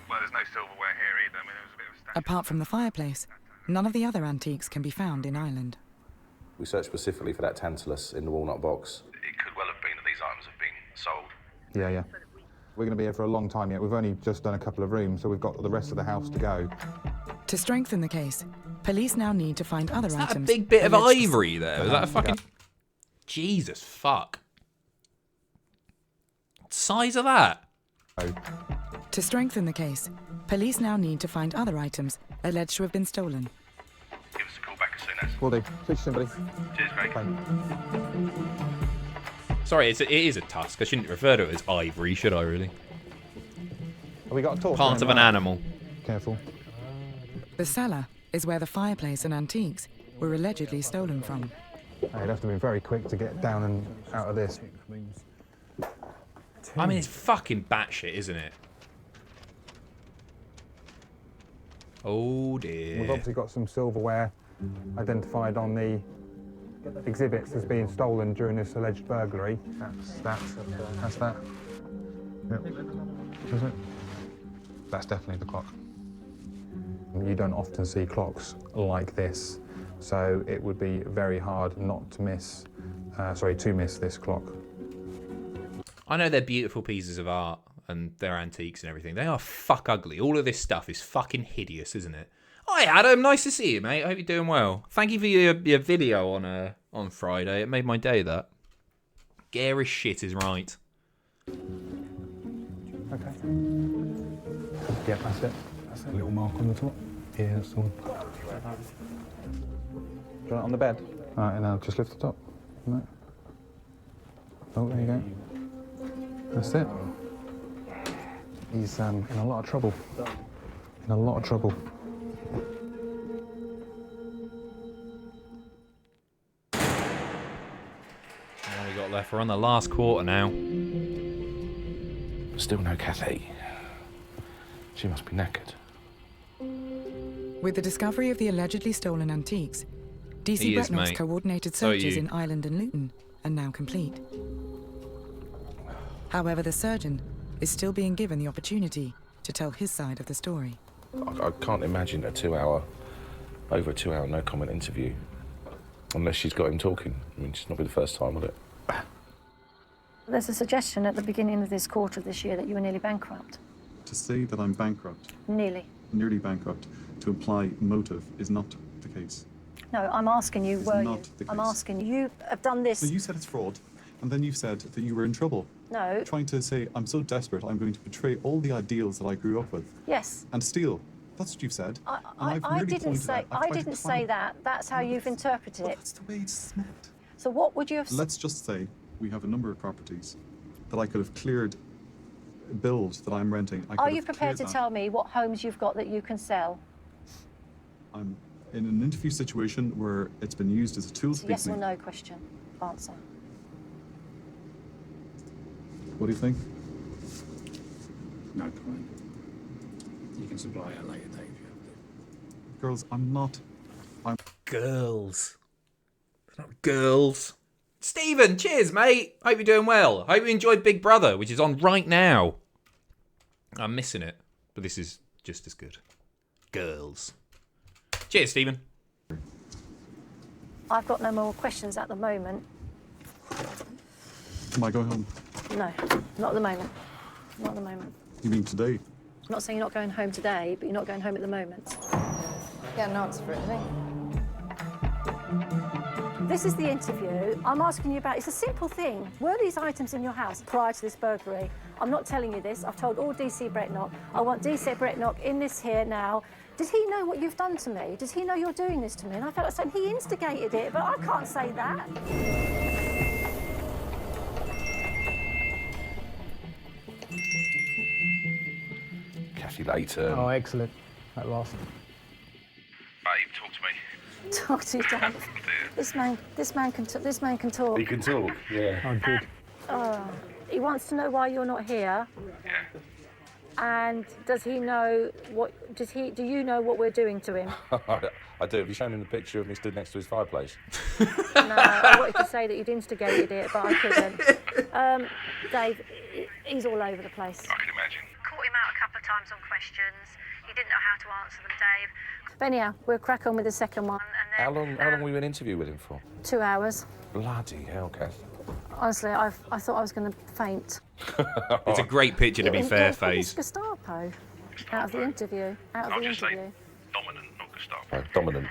well, there's no silverware here either. I mean, there was a bit of a Apart from the fireplace, none of the other antiques can be found in Ireland. We searched specifically for that tantalus in the walnut box. It could well have been that these items have been sold. Yeah. We're going to be here for a long time yet. We've only just done a couple of rooms, so we've got the rest of the house to go. To strengthen the case, police now need to find other items. Is that a big bit of ivory there? Is that a fucking... Jesus, fuck. What size of that? To strengthen the case, police now need to find other items alleged to have been stolen. Give us a call back as soon as. Will do. Speak to somebody. Cheers, Craig. Bye. Sorry, it is a tusk. I shouldn't refer to it as ivory, should I, really? Have we got a torch? Part of an animal. Careful. The cellar is where the fireplace and antiques were allegedly stolen from. You'd have to be very quick to get down and out of this. I mean, it's fucking batshit, isn't it? Oh dear. We've obviously got some silverware identified on the exhibits as being stolen during this alleged burglary. That's that. Yep. Is it? That's definitely the clock. You don't often see clocks like this, so it would be very hard not to miss, to miss this clock. I know they're beautiful pieces of art and they're antiques and everything. They are fuck ugly. All of this stuff is fucking hideous, isn't it? Hi, Adam. Nice to see you, mate. I hope you're doing well. Thank you for your video on Friday. It made my day, that. Garish shit is right. Okay. Yeah, that's it. That's that little mark on the top. Yeah, that's the one. Do you want it on the bed? All right, and now just lift the top. No. Oh, there you go. That's it. He's in a lot of trouble. In a lot of trouble. What we got left? We're on the last quarter now. Still no Kathy. She must be knackered. With the discovery of the allegedly stolen antiques, DC Bretnock's coordinated searches in Ireland and Luton are now complete. However, the surgeon is still being given the opportunity to tell his side of the story. I can't imagine over a 2 hour no comment interview, unless she's got him talking. I mean, it's not be the first time, will it? There's a suggestion at the beginning of this quarter of this year that you were nearly bankrupt. To say that I'm bankrupt, Nearly. nearly bankrupt, to imply motive is not the case. No, I'm asking you, were you? not the I'm case. asking you have done this. So you said it's fraud, and then you've said that you were in trouble. No. Trying to say, I'm so desperate, I'm going to betray all the ideals that I grew up with. Yes. And steal. That's what you've said. I didn't say that. That's how you've interpreted it. That's the way it's meant. So what would you have... Let's just say we have a number of properties that I could have cleared bills that I'm renting. I Are could you have prepared to cleared that. tell me what homes you've got that you can sell? I'm in an interview situation where it's been used as a tool It's to a yes beat or me. no question. Answer. What do you think? No comment. You can supply at a later date. Girls, I'm not. Girls. They're not girls. Stephen, cheers, mate. Hope you're doing well. Hope you enjoyed Big Brother, which is on right now. I'm missing it, but this is just as good. Girls. Cheers, Stephen. I've got no more questions at the moment. Am I going home? No, not at the moment. Not at the moment. You mean today? I'm not saying you're not going home today, but you're not going home at the moment. Get an answer for it, I think. This is the interview. I'm asking you about, it's a simple thing. Were these items in your house prior to this burglary? I'm not telling you this. I've told all DC Brecknock. I want DC Brecknock in this here now. Does he know what you've done to me? Does he know you're doing this to me? And I felt like saying he instigated it, but I can't say that. Cathy Layton. Oh, excellent. At last. Babe, talk to me. Talk to you, Dave. This man can talk. He can talk, yeah. Oh, good. He wants to know why you're not here. Yeah. And does he know what? Do you know what we're doing to him? I do. Have you shown him the picture of me stood next to his fireplace? No, I wanted to say that you'd instigated it, but I couldn't. Dave, he's all over the place. I can imagine. Caught him out a couple of times on questions. He didn't know how to answer them, Dave. But anyhow, we'll crack on with the second one. And then, How long were you in interview with him for? 2 hours. Bloody hell, Kath. Honestly, I thought I was going to faint. It's a great picture, to be fair, It's Faze. Gestapo. Out of the interview. Out of the interview. Dominant, not Gestapo. Dominant.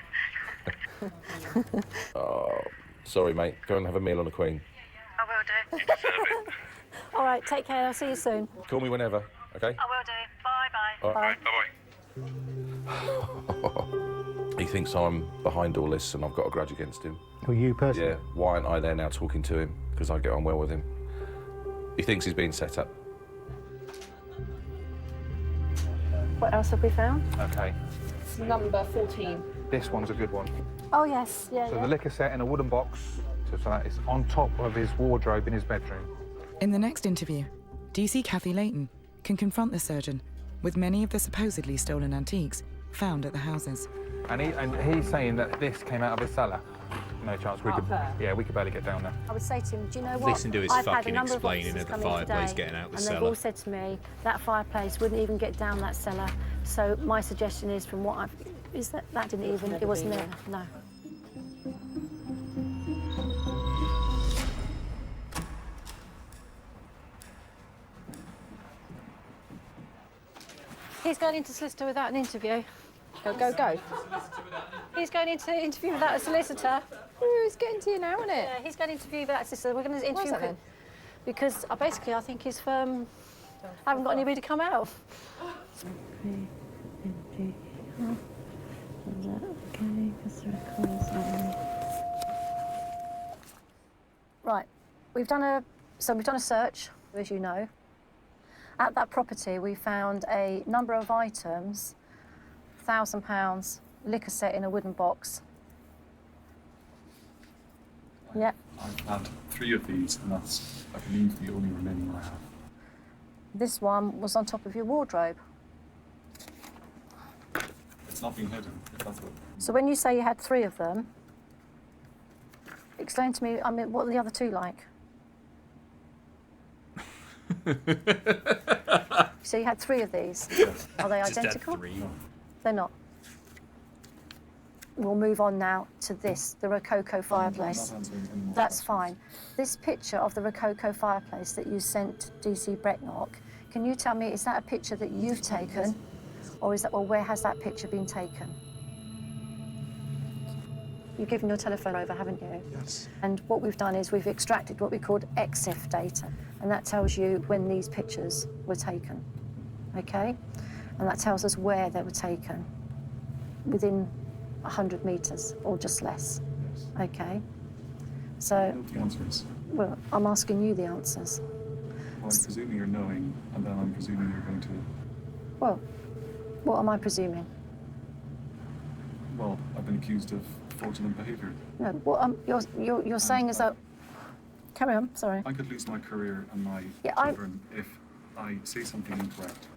Oh, sorry, mate. Go and have a meal on the Queen. I will do. You deserve it. All right, take care. I'll see you soon. Call me whenever, okay? I will do. Bye-bye. All right, bye-bye. He thinks I'm behind all this and I've got a grudge against him. Who, you personally? Yeah, why aren't I there now talking to him? Because I get on well with him. He thinks he's being set up. What else have we found? Okay. Number 14. This one's a good one. Oh, yes. Yeah, So yeah. the liquor set in a wooden box, so that it's on top of his wardrobe in his bedroom. In the next interview, DC Cathy Layton can confront the surgeon with many of the supposedly stolen antiques found at the houses. And he's saying that this came out of his cellar. No chance. We could barely get down there. I would say to him, do you know what? Listen to his I've had a fucking number of explaining officers of the come in fireplace today, getting out the and cellar. they've all said to me that fireplace wouldn't even get down that cellar. So my suggestion is, from what I've, is that didn't even, it wasn't there. No. He's going into solicitor without an interview. Go, go, go. He's going into interview without a solicitor. Ooh, it's getting to you now, isn't it? Yeah, he's going to interview without a solicitor. We're going to Why is interview that him then? because basically I think his firm haven't got anybody to come out. Right, we've done a search, as you know. At that property, we found a number of items, £1,000, liquor set in a wooden box. Yep. I've had 3 of these, and that's, I believe, the only remaining I have. This one was on top of your wardrobe. It's not being hidden, if that's what. So when you say you had 3 of them, explain to me, I mean, what are the other 2 like? So you had 3 of these. Yes. Are they Just had identical? 3. They're not. We'll move on now to this, the Rococo fireplace. That's fine. This picture of the Rococo fireplace that you sent DC Brecknock, can you tell me, is that a picture that you've taken, or where has that picture been taken? You've given your telephone over, haven't you? Yes. And what we've done is we've extracted what we called EXIF data, and that tells you when these pictures were taken, okay? And that tells us where they were taken, within 100 metres or just less, okay? So, The answer is. well, I'm asking you the answers. Well, I'm presuming you're knowing, and then I'm presuming you're going to... Well, what am I presuming? Well, I've been accused of fraudulent behaviour. No, what you're saying is that... Carry on, sorry. I could lose my career and my children if I say something incorrect.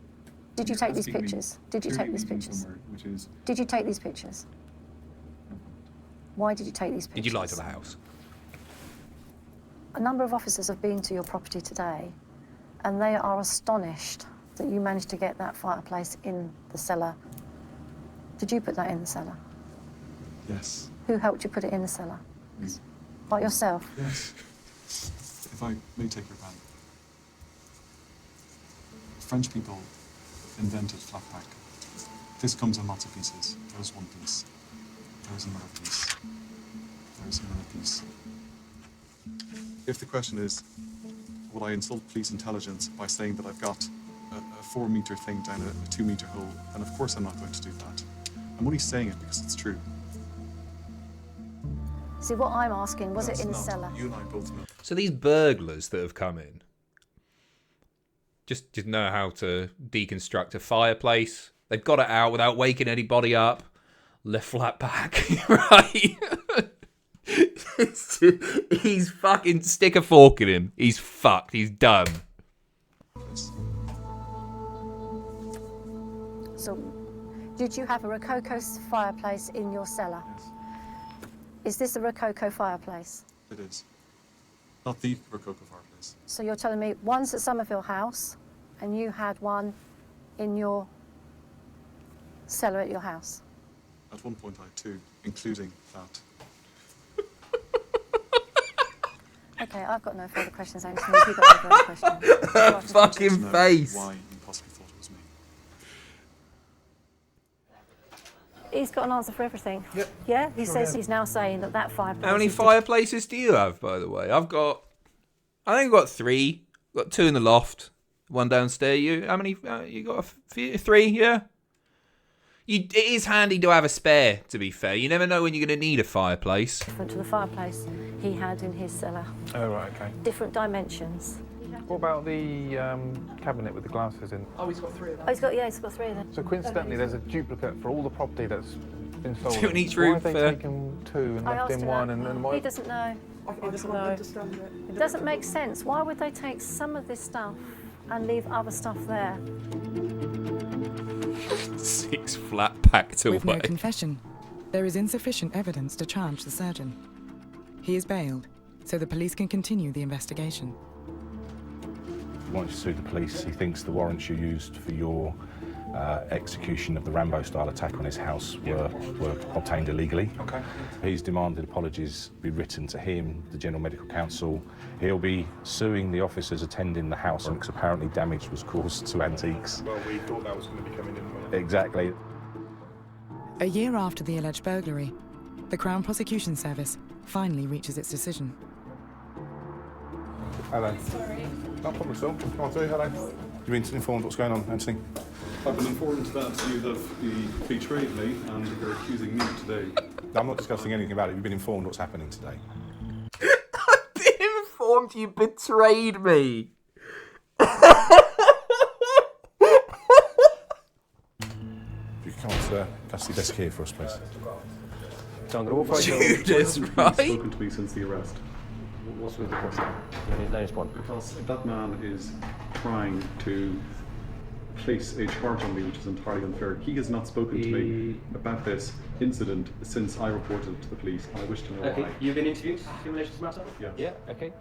Did you take these pictures? Did you take these pictures? Which is... Did you take these pictures? Why did you take these pictures? Did you lie to the house? A number of officers have been to your property today, and they are astonished that you managed to get that fireplace in the cellar. Did you put that in the cellar? Yes. Who helped you put it in the cellar? By yourself? Yes. If I may take your pen. French people invented flat pack. This comes in lots of pieces. There's one piece. There's another piece. There's another piece. If the question is, would I insult police intelligence by saying that I've got a 4-metre thing down a 2-metre hole, then of course I'm not going to do that. I'm only saying it because it's true. See, what I'm asking, was That's it in the not. cellar? You and I both know. So these burglars that have come in just know how to deconstruct a fireplace. They've got it out without waking anybody up. Left flat back, right? He's fucking stick a fork in him. He's fucked. He's done. So, did you have a Rococo fireplace in your cellar? Yes. Is this a Rococo fireplace? It is. Not the Rococo fireplace. So you're telling me one's at Somerville House, and you had one in your cellar at your house? At one point I had 2, including that. Okay, I've got no further questions, Anthony. If you've got no further questions. Fucking face. Why you possibly thought it was me. He's got an answer for everything. Yep. Yeah? He Sure says have. he's now saying that fireplace... How many is fireplaces do you have, by the way? I think I've got 3. Got 2 in the loft, 1 downstairs. You, how many? You got a few, 3, yeah? It is handy to have a spare, to be fair. You never know when you're going to need a fireplace. different to the fireplace he had in his cellar. Oh, right, okay. Different dimensions. What about the cabinet with the glasses in? Oh, he's got 3 of them. Oh, he's got 3 of them. So coincidentally, there's a duplicate for all the property that's been stolen. 2 in each Why room have they for- taken 2 and I left asked in him 1 that. and why? He doesn't know. He doesn't know. It doesn't make sense. Why would they take some of this stuff and leave other stuff there? 6 flat packed away. With no confession, there is insufficient evidence to charge the surgeon. He is bailed, so the police can continue the investigation. He wants to sue the police. He thinks the warrants you used for your execution of the Rambo-style attack on his house were obtained illegally. Okay. He's demanded apologies be written to him, the General Medical Council. He'll be suing the officers attending the house because apparently damage was caused to antiques. Well, we thought that was going to be coming in. Exactly. A year after the alleged burglary, the Crown Prosecution Service finally reaches its decision. Hello. Sorry. No problem at all. Come on through, hello. You've been informed what's going on, Anthony? I've been informed that you have betrayed me and you're accusing me today. I'm not discussing anything about it. You've been informed what's happening today. I've been informed you betrayed me. If you come on to that's the desk here for us, please. Judas, right? Spoken to me since the arrest. What's with the question? Let us one. Because that man is trying to place a charge on me which is entirely unfair. He has not spoken to me about this incident since I reported it to the police. I wish to know Okay, why. you've been interviewed in relation to the matter? Yes. Yeah, okay.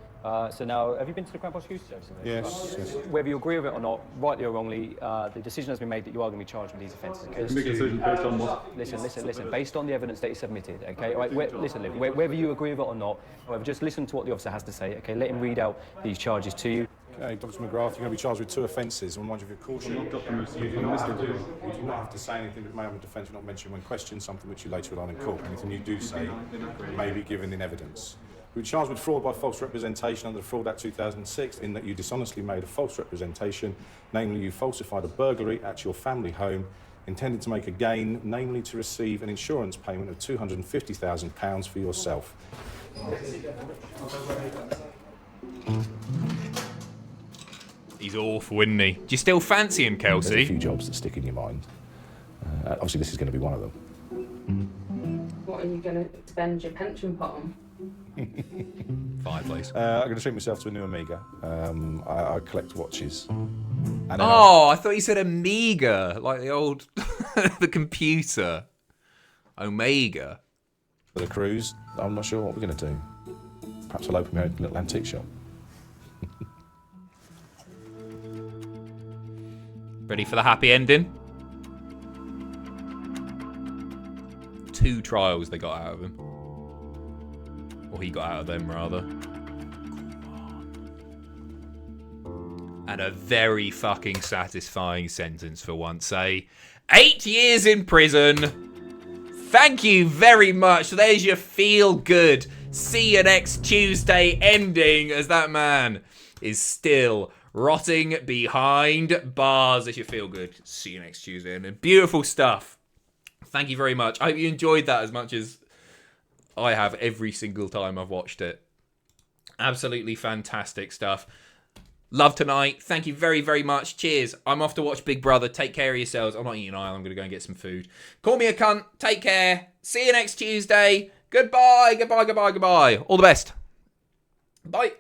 So now, have you been to the Crown Prosecution Service? Yes, yes. Whether you agree with it or not, rightly or wrongly, the decision has been made that you are going to be charged with these offences. Okay? Make a decision based on what? Listen. Based on the evidence that is submitted, okay? All right, whether you agree with it or not, however, just listen to what the officer has to say, okay? Let him read out these charges to you. Okay, Dr. McGrath, you're going to be charged with 2 offences. Remind you of your caution. I'm not Dr. Mr. You do not have to say anything that may have a defence will not mention when questioned, something which you later rely on in court. Anything you do say may be given in evidence. You're charged with fraud by false representation under the Fraud Act 2006 in that you dishonestly made a false representation, namely you falsified a burglary at your family home, intended to make a gain, namely to receive an insurance payment of £250,000 for yourself. He's awful, isn't he? Do you still fancy him, Kelsey? There's a few jobs that stick in your mind. Obviously, this is going to be one of them. What are you going to spend your pension pot on? Fireplace. I'm going to treat myself to a new Amiga. I collect watches. And then I thought you said Amiga, like the old the computer. Omega. For the cruise, I'm not sure what we're going to do. Perhaps I'll open my own little antique shop. Ready for the happy ending? 2 trials they got out of him. Or he got out of them, rather. And a very fucking satisfying sentence for once, eh? 8 years in prison. Thank you very much. There's your feel good. See you next Tuesday ending as that man is still rotting behind bars. As you feel good. See you next Tuesday ending. Beautiful stuff. Thank you very much. I hope you enjoyed that as much as I have every single time I've watched it. Absolutely fantastic stuff. Love tonight. Thank you very, very much. Cheers. I'm off to watch Big Brother. Take care of yourselves. I'm not eating aisle. I'm going to go and get some food. Call me a cunt. Take care. See you next Tuesday. Goodbye. Goodbye, goodbye, goodbye. All the best. Bye.